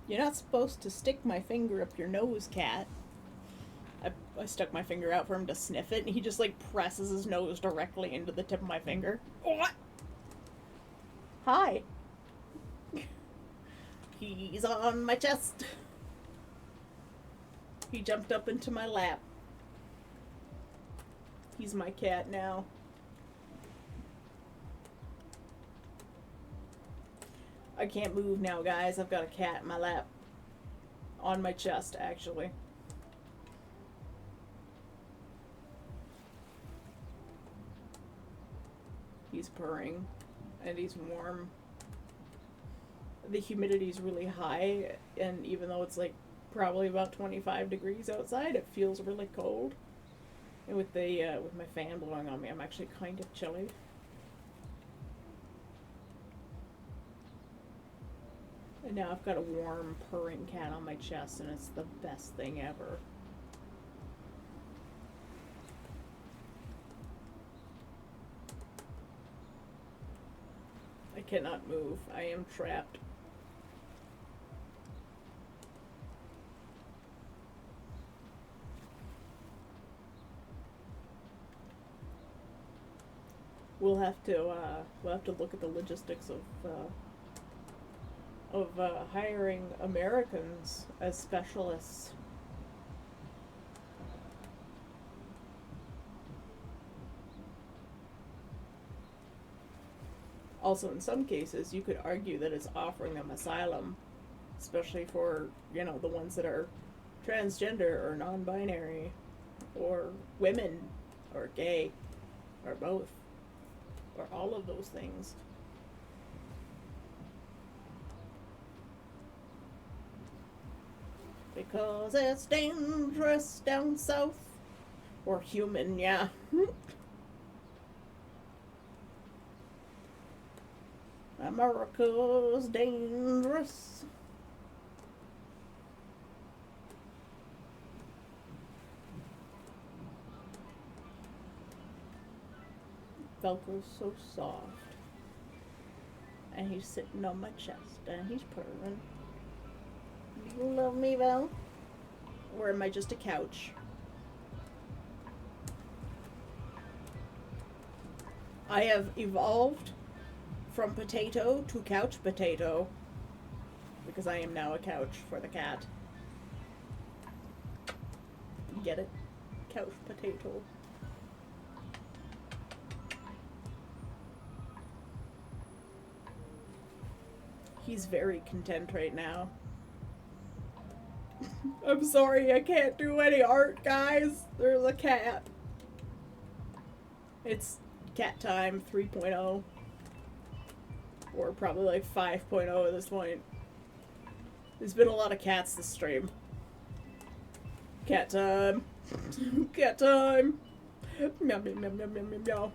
You're not supposed to stick my finger up your nose, cat. I stuck my finger out for him to sniff it, and he just, like, presses his nose directly into the tip of my finger. What? Hi. He's on my chest. He jumped up into my lap. He's my cat now. I can't move now, guys. I've got a cat in my lap. On my chest, actually. He's purring, and he's warm. The humidity's really high, and even though it's like probably about 25 degrees outside, it feels really cold. And with my fan blowing on me, I'm actually kind of chilly. And now I've got a warm purring cat on my chest, and it's the best thing ever. I cannot move. I am trapped. We'll have to look at the logistics of hiring Americans as specialists. Also, in some cases, you could argue that it's offering them asylum, especially for, you know, the ones that are transgender or non-binary, or women, or gay, or both, or all of those things. Because it's dangerous down south. Or human, yeah. America's dangerous. Velcro's so soft. And he's sitting on my chest and he's purring. You love me, Vel? Or am I just a couch? I have evolved from potato to couch potato because I am now a couch for the cat. Get it? Couch potato. He's very content right now. I'm sorry, I can't do any art, guys. There's a cat. It's cat time 3.0. Or probably like 5.0 at this point. There's been a lot of cats this stream. Cat time. Cat time. Meow, meow, meow, meow, meow, meow, meow.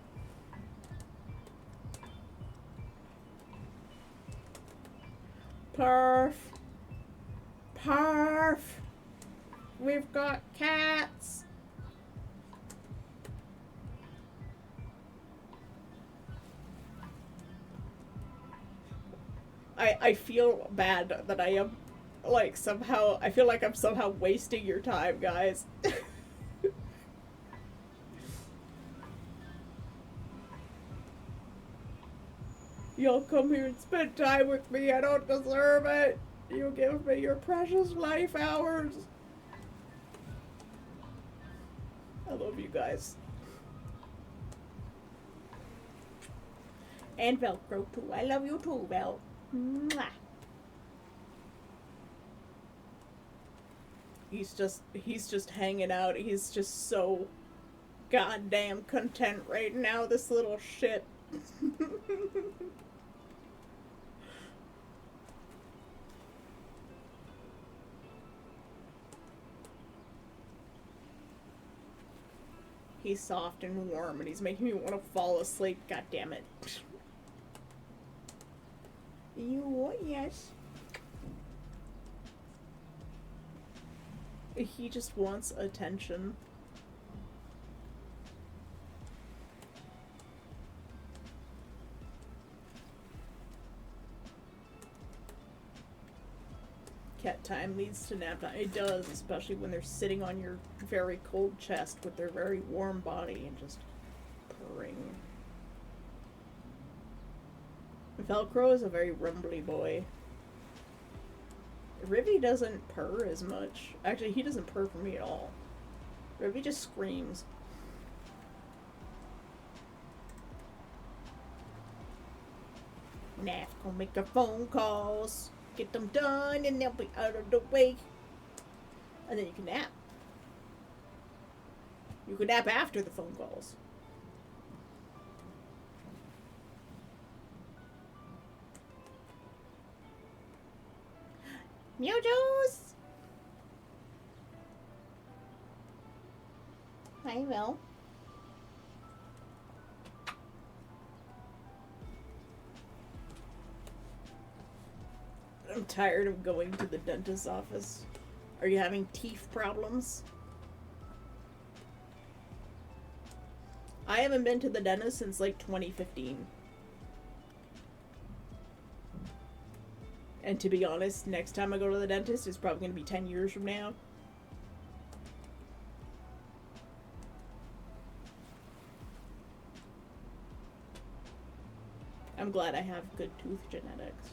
Perf. Perf. We've got cats. I feel bad that I am, like, somehow, I feel like I'm somehow wasting your time, guys. You'll come here and spend time with me. I don't deserve it. You give me your precious life hours. I love you guys. And Velcro too. I love you too, Vel. Mwah. He's just hanging out. He's just so goddamn content right now, this little shit. He's soft and warm, and he's making me want to fall asleep. God damn it. Yes. He just wants attention. Cat time leads to nap time. It does, especially when they're sitting on your very cold chest with their very warm body and just purring. Velcro is a very rumbly boy. Rivy doesn't purr as much. Actually, he doesn't purr for me at all. Rivy just screams. Naf gonna make the phone calls. Get them done and they'll be out of the way. And then you can nap. You can nap after the phone calls. Meow Joes! Hi, Will. I'm tired of going to the dentist's office. Are you having teeth problems? I haven't been to the dentist since like 2015. And to be honest, next time I go to the dentist is probably going to be 10 years from now. I'm glad I have good tooth genetics.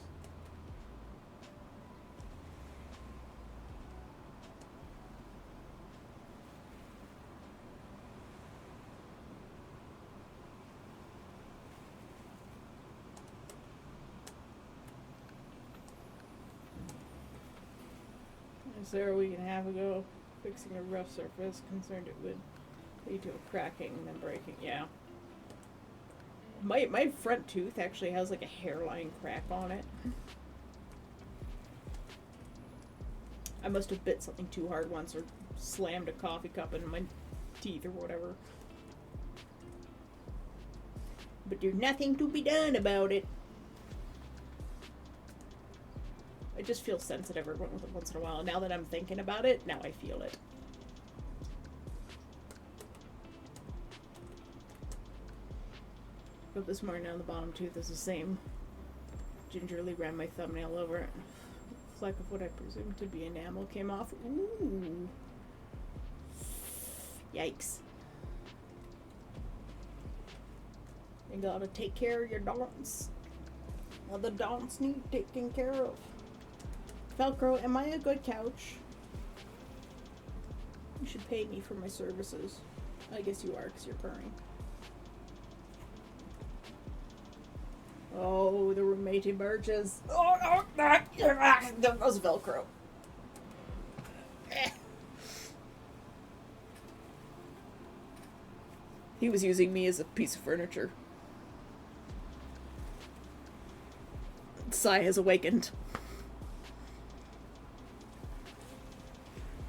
Is there a week and a half ago, fixing a rough surface, concerned it would lead to a cracking and then breaking. Yeah. My front tooth actually has like a hairline crack on it. I must have bit something too hard once or slammed a coffee cup in my teeth or whatever. But there's nothing to be done about it. I just feel sensitive once in a while. Now that I'm thinking about it, now I feel it. But this morning on the bottom tooth is the same. Gingerly ran my thumbnail over it. A fleck of what I presume to be enamel came off. Ooh. Yikes. You gotta take care of your don'ts. Well, the don'ts need taken care of. Velcro, am I a good couch? You should pay me for my services. I guess you are, because you're purring. Oh, the roommatey birches. Oh, that was Velcro. He was using me as a piece of furniture. Sigh has awakened.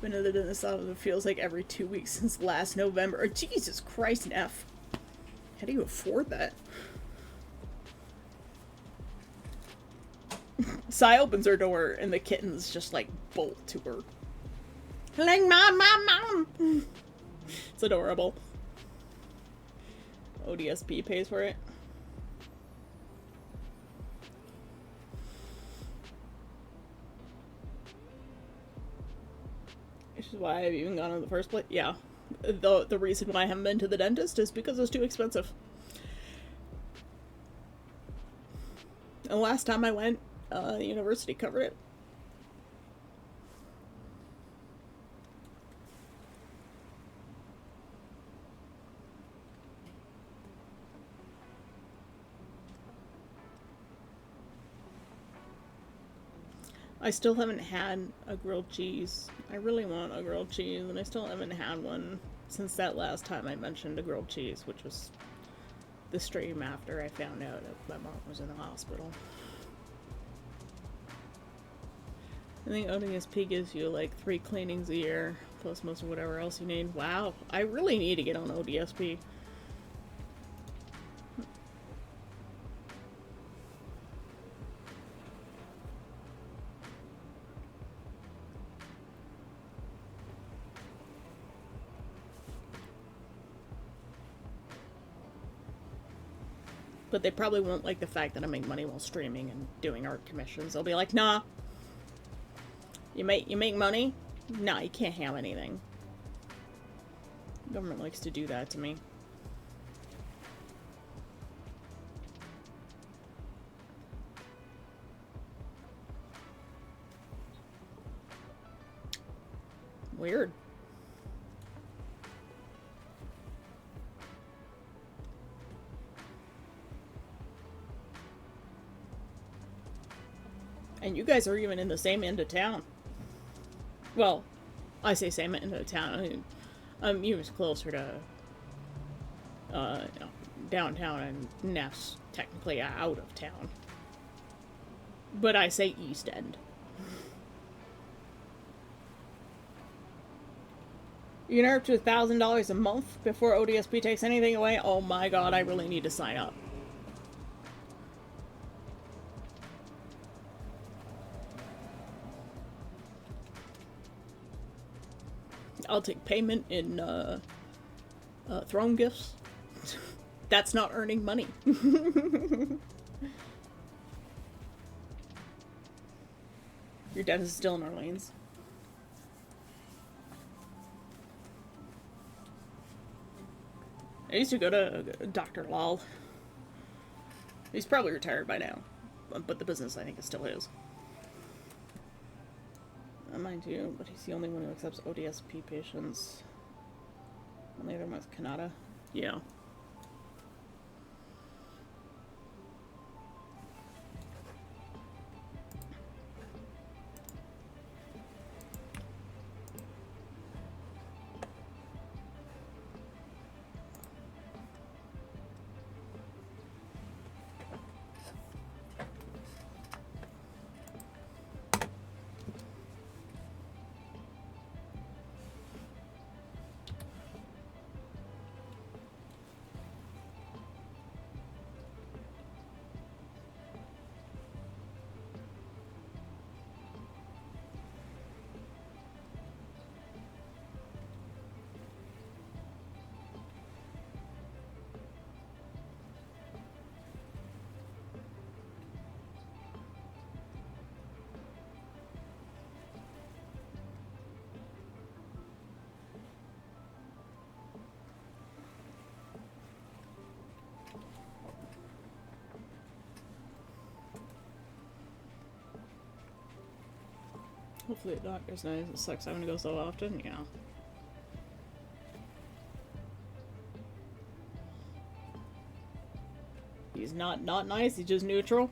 Been to the dentist office, it feels like every 2 weeks since last November. Oh, Jesus Christ, Neff. How do you afford that? Sai opens her door and the kittens just like bolt to her. Like, mom. It's adorable. ODSP pays for it. Which is why I've even gone in the first place. Yeah. The reason why I haven't been to the dentist is because it's too expensive. And the last time I went, the university covered it. I still haven't had a grilled cheese. I really want a grilled cheese, and I still haven't had one since that last time I mentioned a grilled cheese, which was the stream after I found out that my mom was in the hospital. I think ODSP gives you like 3 cleanings a year, plus most of whatever else you need. Wow, I really need to get on ODSP. But they probably won't like the fact that I make money while streaming and doing art commissions. They'll be like, nah. You make money? Nah, you can't have anything. The government likes to do that to me. Weird. And you guys are even in the same end of town. Well, I say same end of town. I mean, I'm even closer to downtown, and Neff's technically out of town. But I say East End. You can earn up to $1,000 a month before ODSP takes anything away. Oh my god, I really need to sign up. I'll take payment in throne gifts. That's not earning money. Your dad is still in Orleans. I used to go to Dr. Lal. He's probably retired by now, but the business I think is still his. Mine too, but he's the only one who accepts ODSP patients. Only other one is Kanata. Yeah. Hopefully the doctor's nice. It sucks having to go so often, yeah. He's not nice, he's just neutral.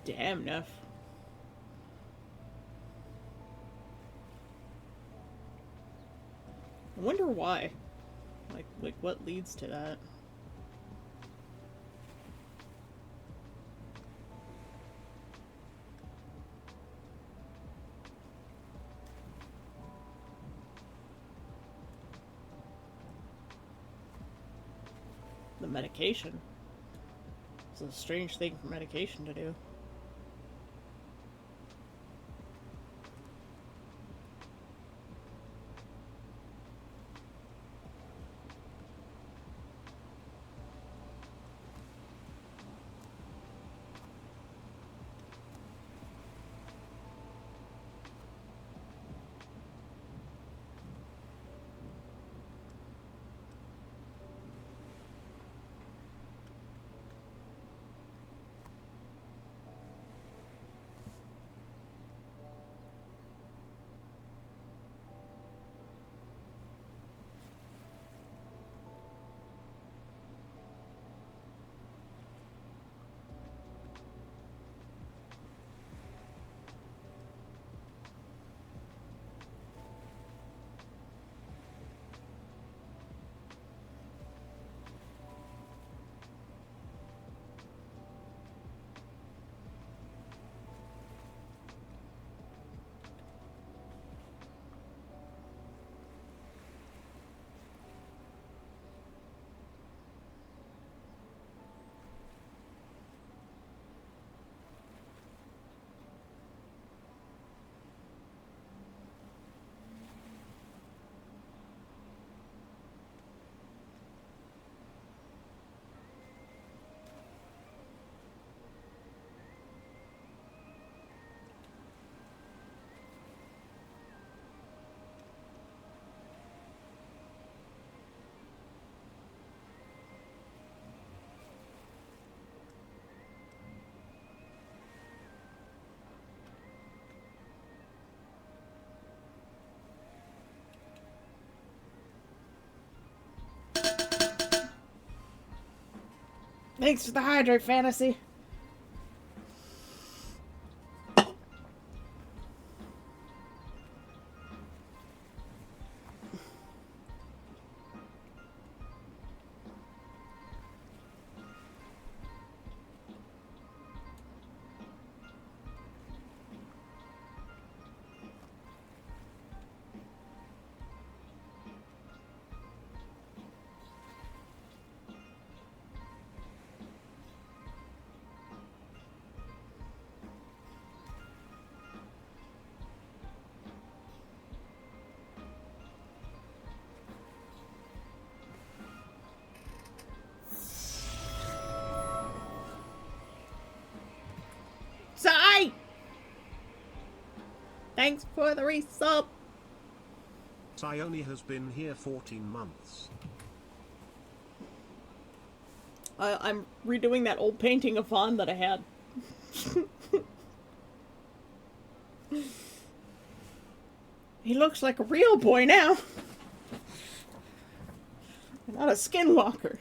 Damn, Neff. I wonder why. Like what leads to that? The medication. It's a strange thing for medication to do. Thanks for the hydrate, Fantasy. Sigh! Thanks for the resub. Sione has been here 14 months. I'm redoing that old painting of Vaughn that I had. He looks like a real boy now. Not a skinwalker.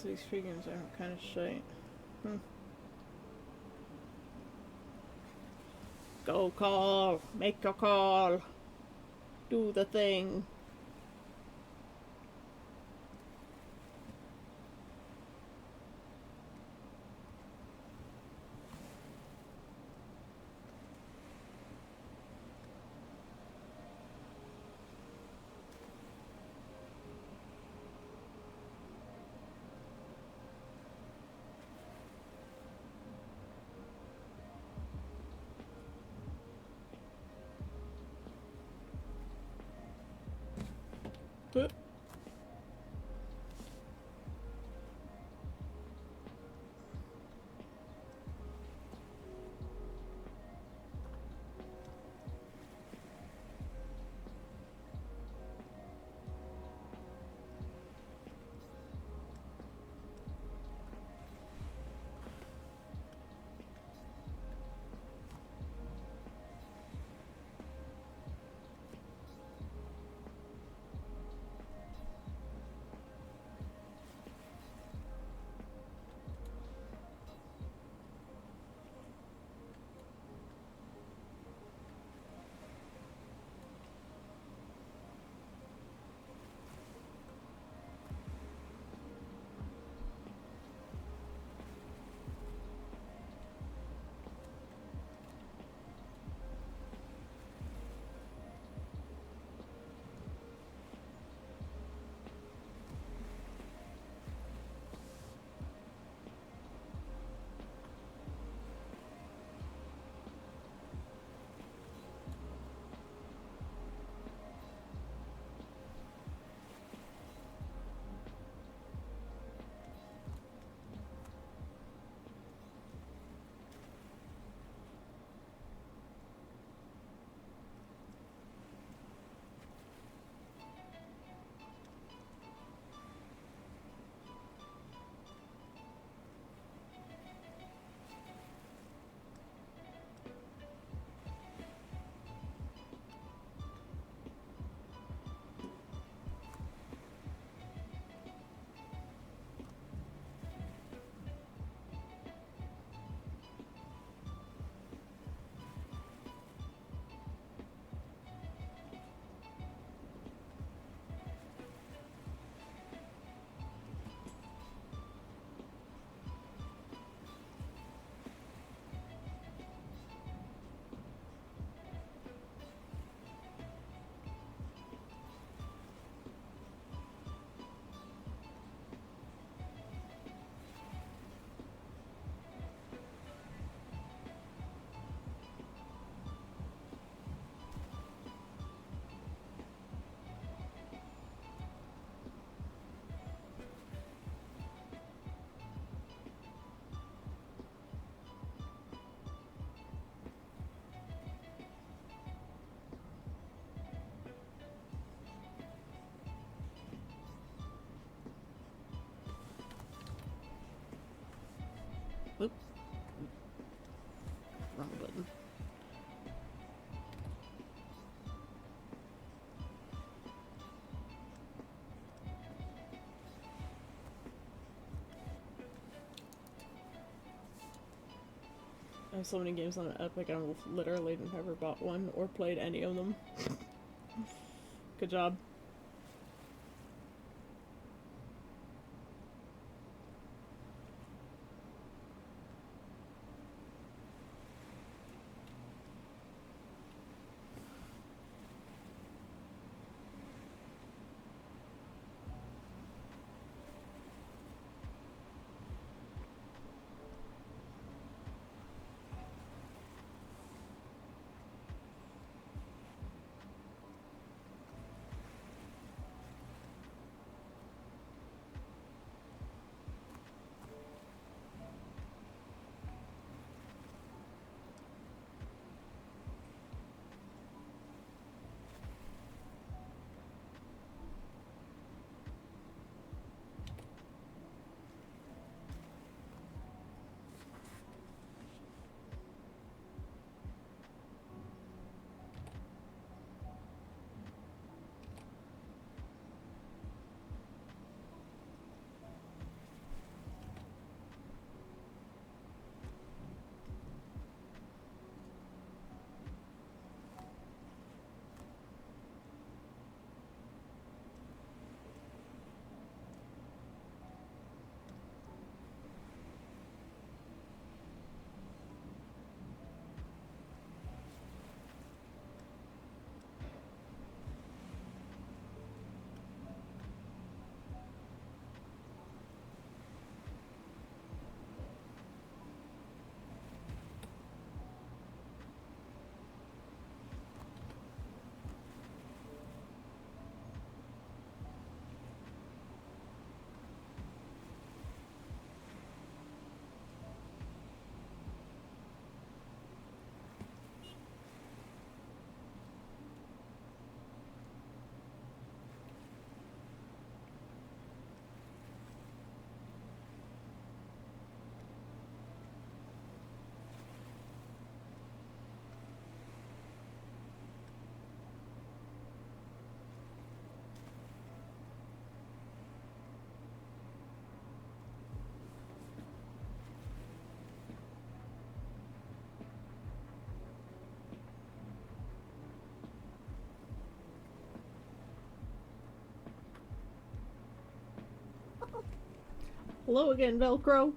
These figures are kind of shite. Go call. Make a call. Do the thing. Oop. Wrong button. I have so many games on Epic, I've literally never bought one or played any of them. Good job. Hello again, Velcro.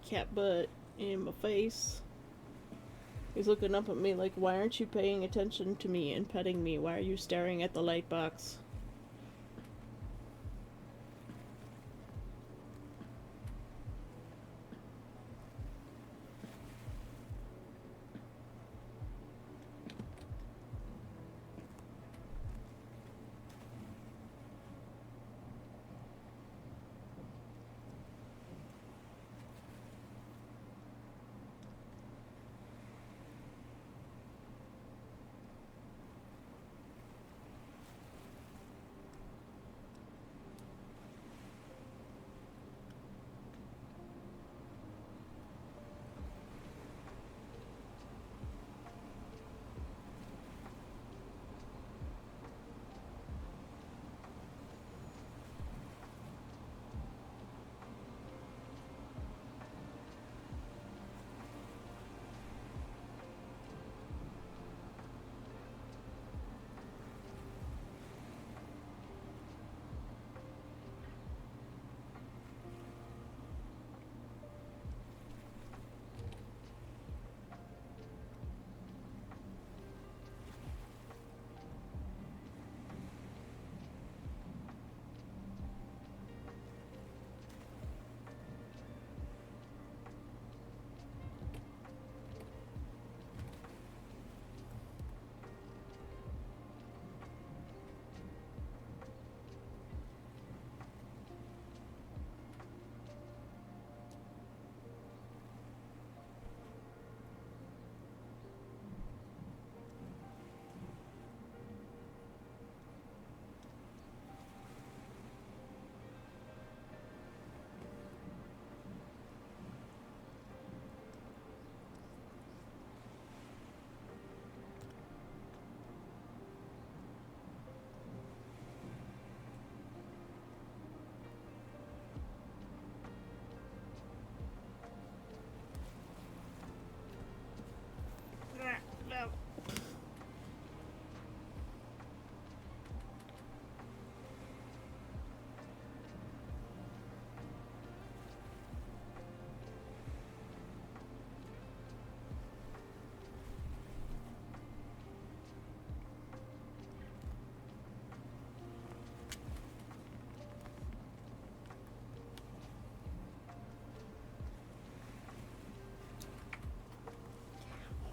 Cat butt in my face. He's looking up at me like, why aren't you paying attention to me and petting me? Why are you staring at the light box?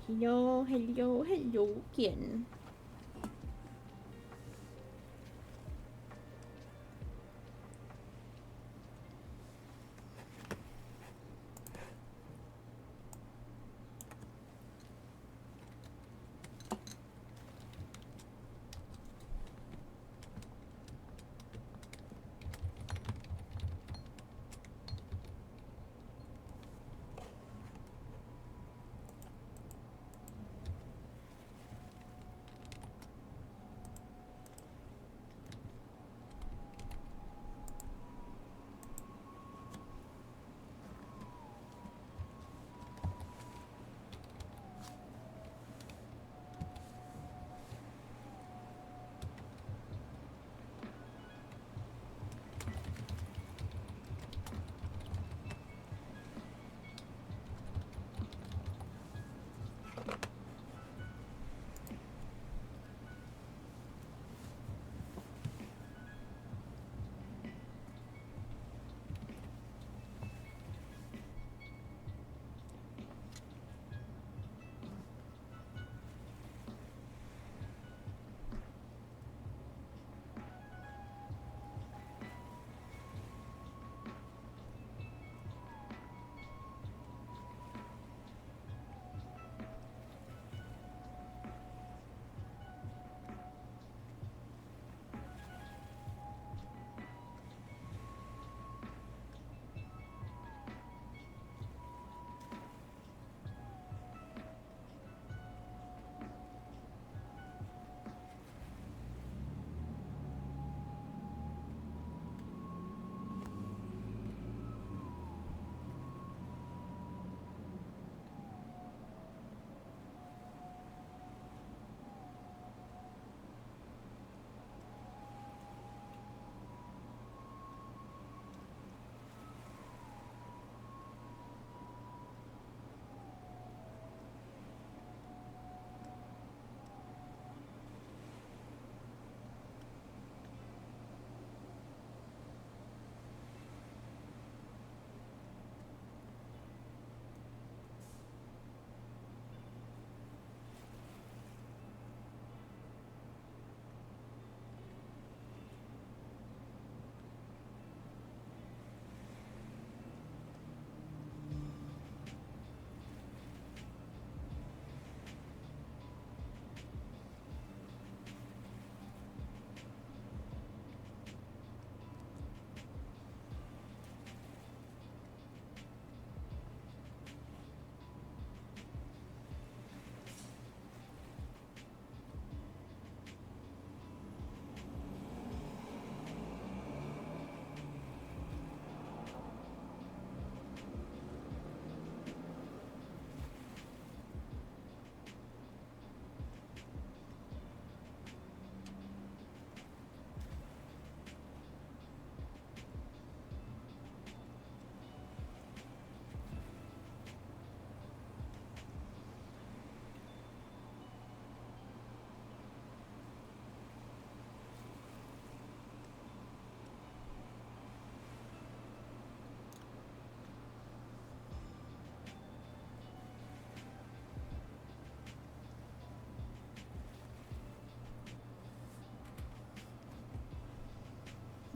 Hello, hello, hello again.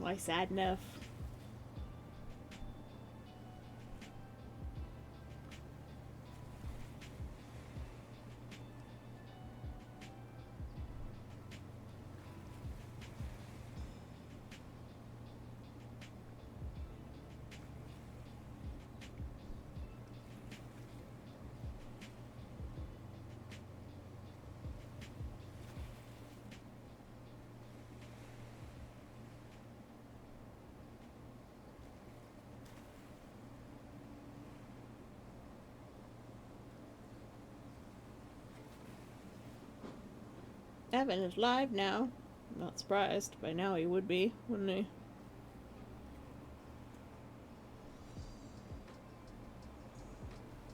Why sad enough? Evan is live now. I'm not surprised. By now he would be, wouldn't he?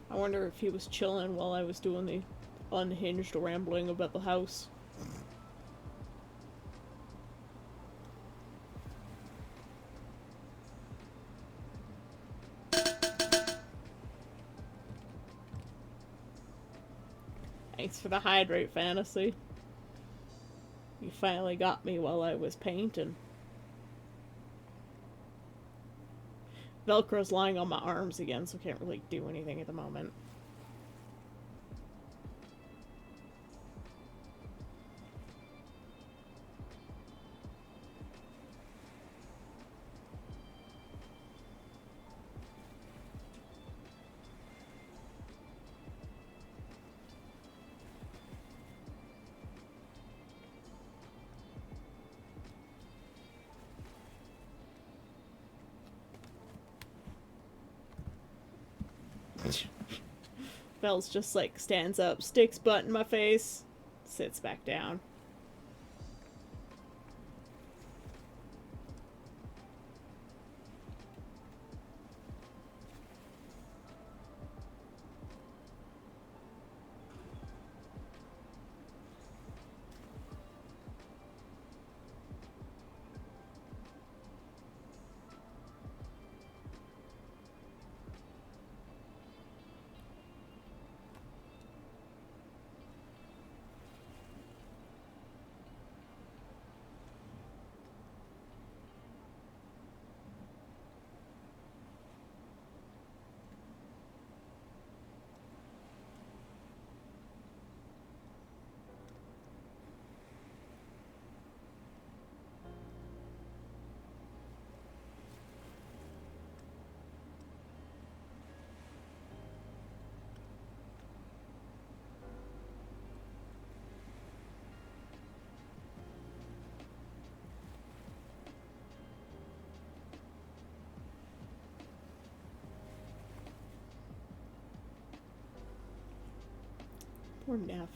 I wonder if he was chilling while I was doing the unhinged rambling about the house. Thanks for the hydrate fantasy. You finally got me while I was painting. Velcro's lying on my arms again, so I can't really do anything at the moment. Bells just like stands up, sticks butt in my face, sits back down. Poor Neff.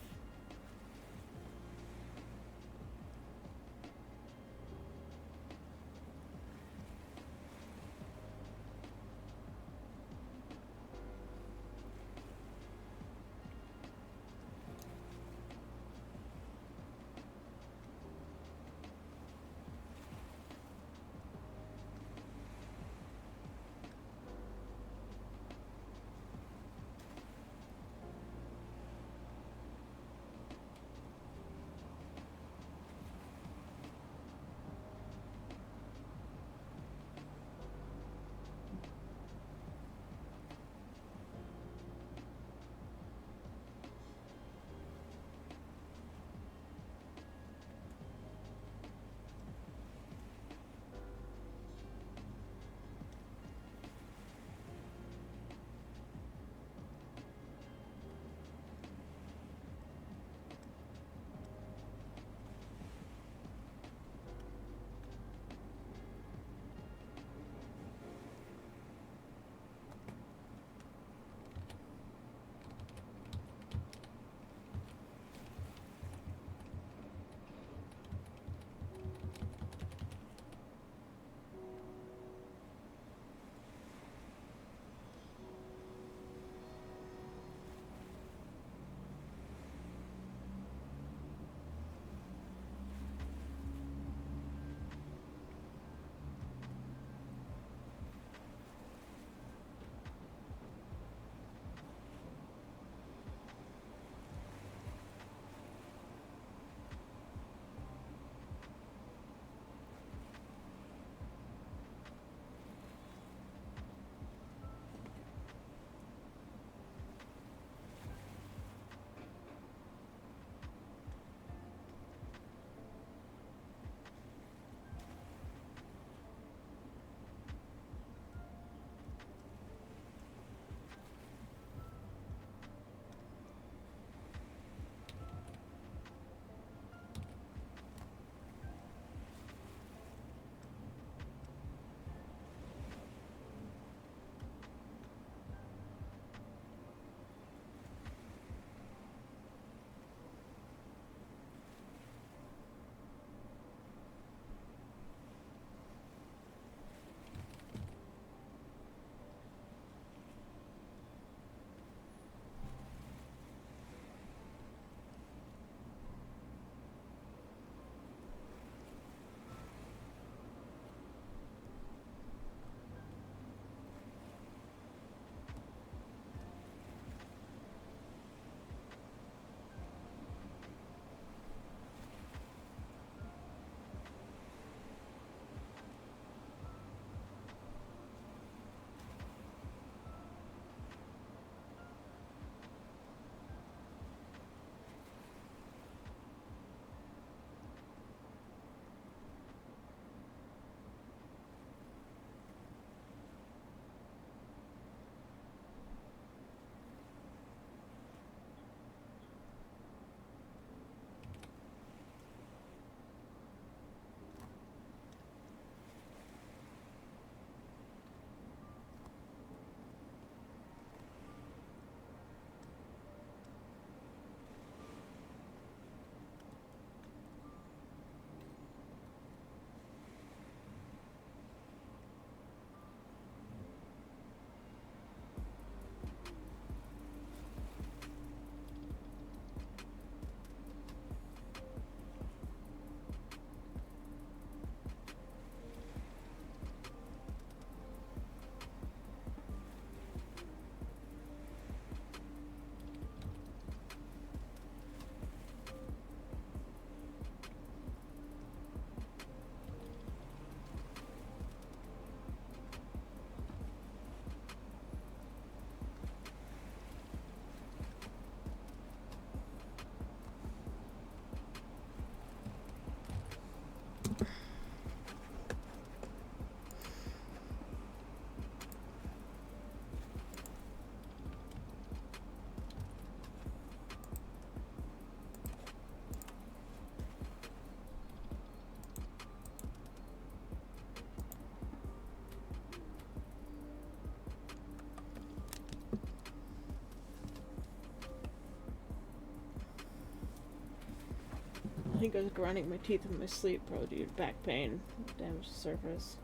think I was grinding my teeth in my sleep, probably due to back pain. Damaged the surface.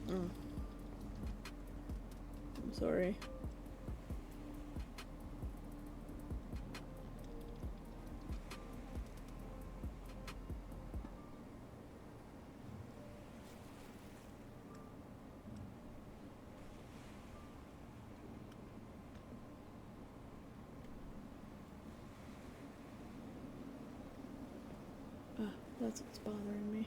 I'm sorry. That's what's bothering me.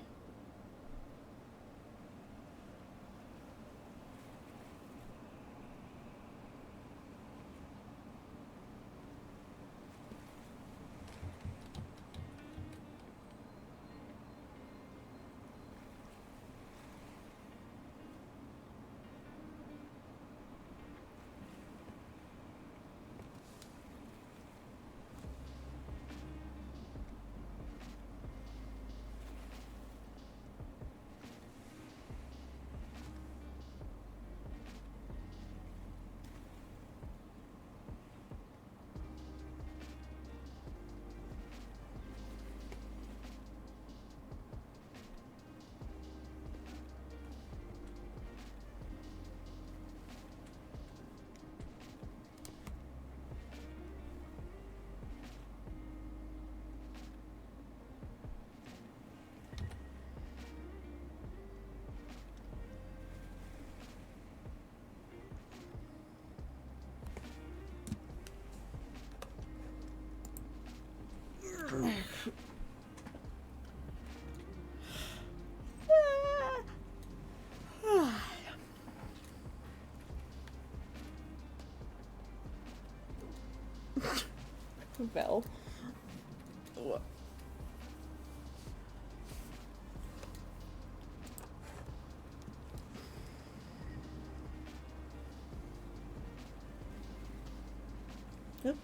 Bell. What? Yep.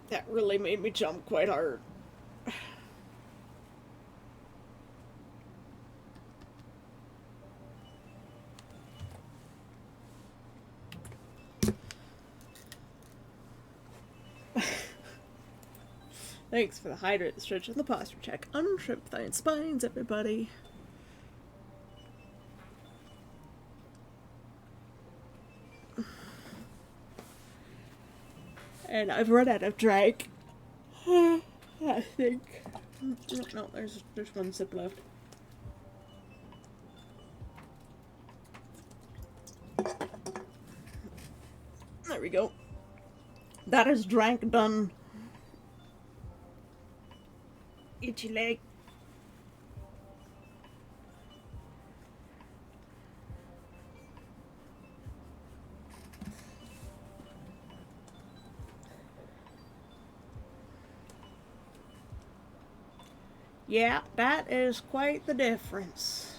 That really made me jump quite hard. Thanks for the hydrate, the stretch, and the posture check. Unshrimp thigh and spines, everybody. And I've run out of drag. I think. No, there's one sip left. There we go. That is drank done. Itchy leg. Yeah, that is quite the difference.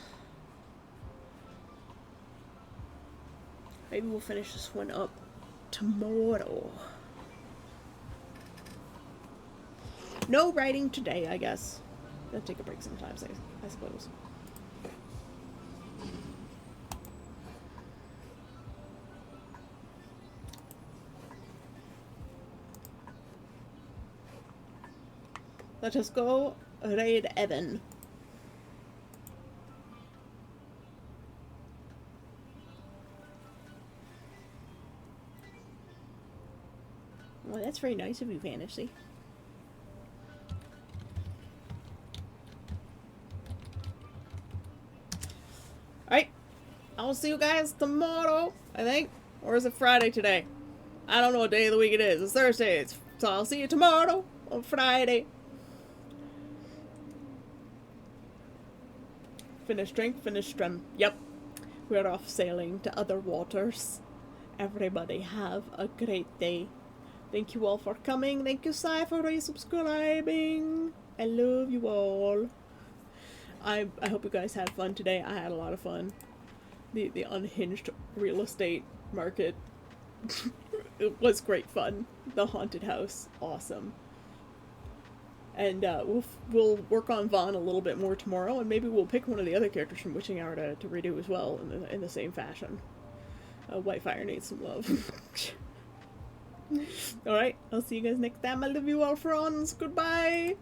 Maybe we'll finish this one up tomorrow. No writing today, I guess. Gotta take a break sometimes, I suppose. Let us go raid Evan. Well, that's very nice of you, Fantasy. Alright, I'll see you guys tomorrow, I think. Or is it Friday today? I don't know what day of the week it is. It's Thursday, so I'll see you tomorrow on Friday. Finish drink, finish stream. Yep. We're off sailing to other waters. Everybody have a great day. Thank you all for coming. Thank you, Sai, for resubscribing. I love you all. I hope you guys had fun today. I had a lot of fun. The unhinged real estate market. It was great fun. The haunted house, awesome. And we'll work on Vaughn a little bit more tomorrow, and maybe we'll pick one of the other characters from Witching Hour to redo as well in the same fashion. Whitefire needs some love. Alright, I'll see you guys next time. I love you all, friends. Goodbye!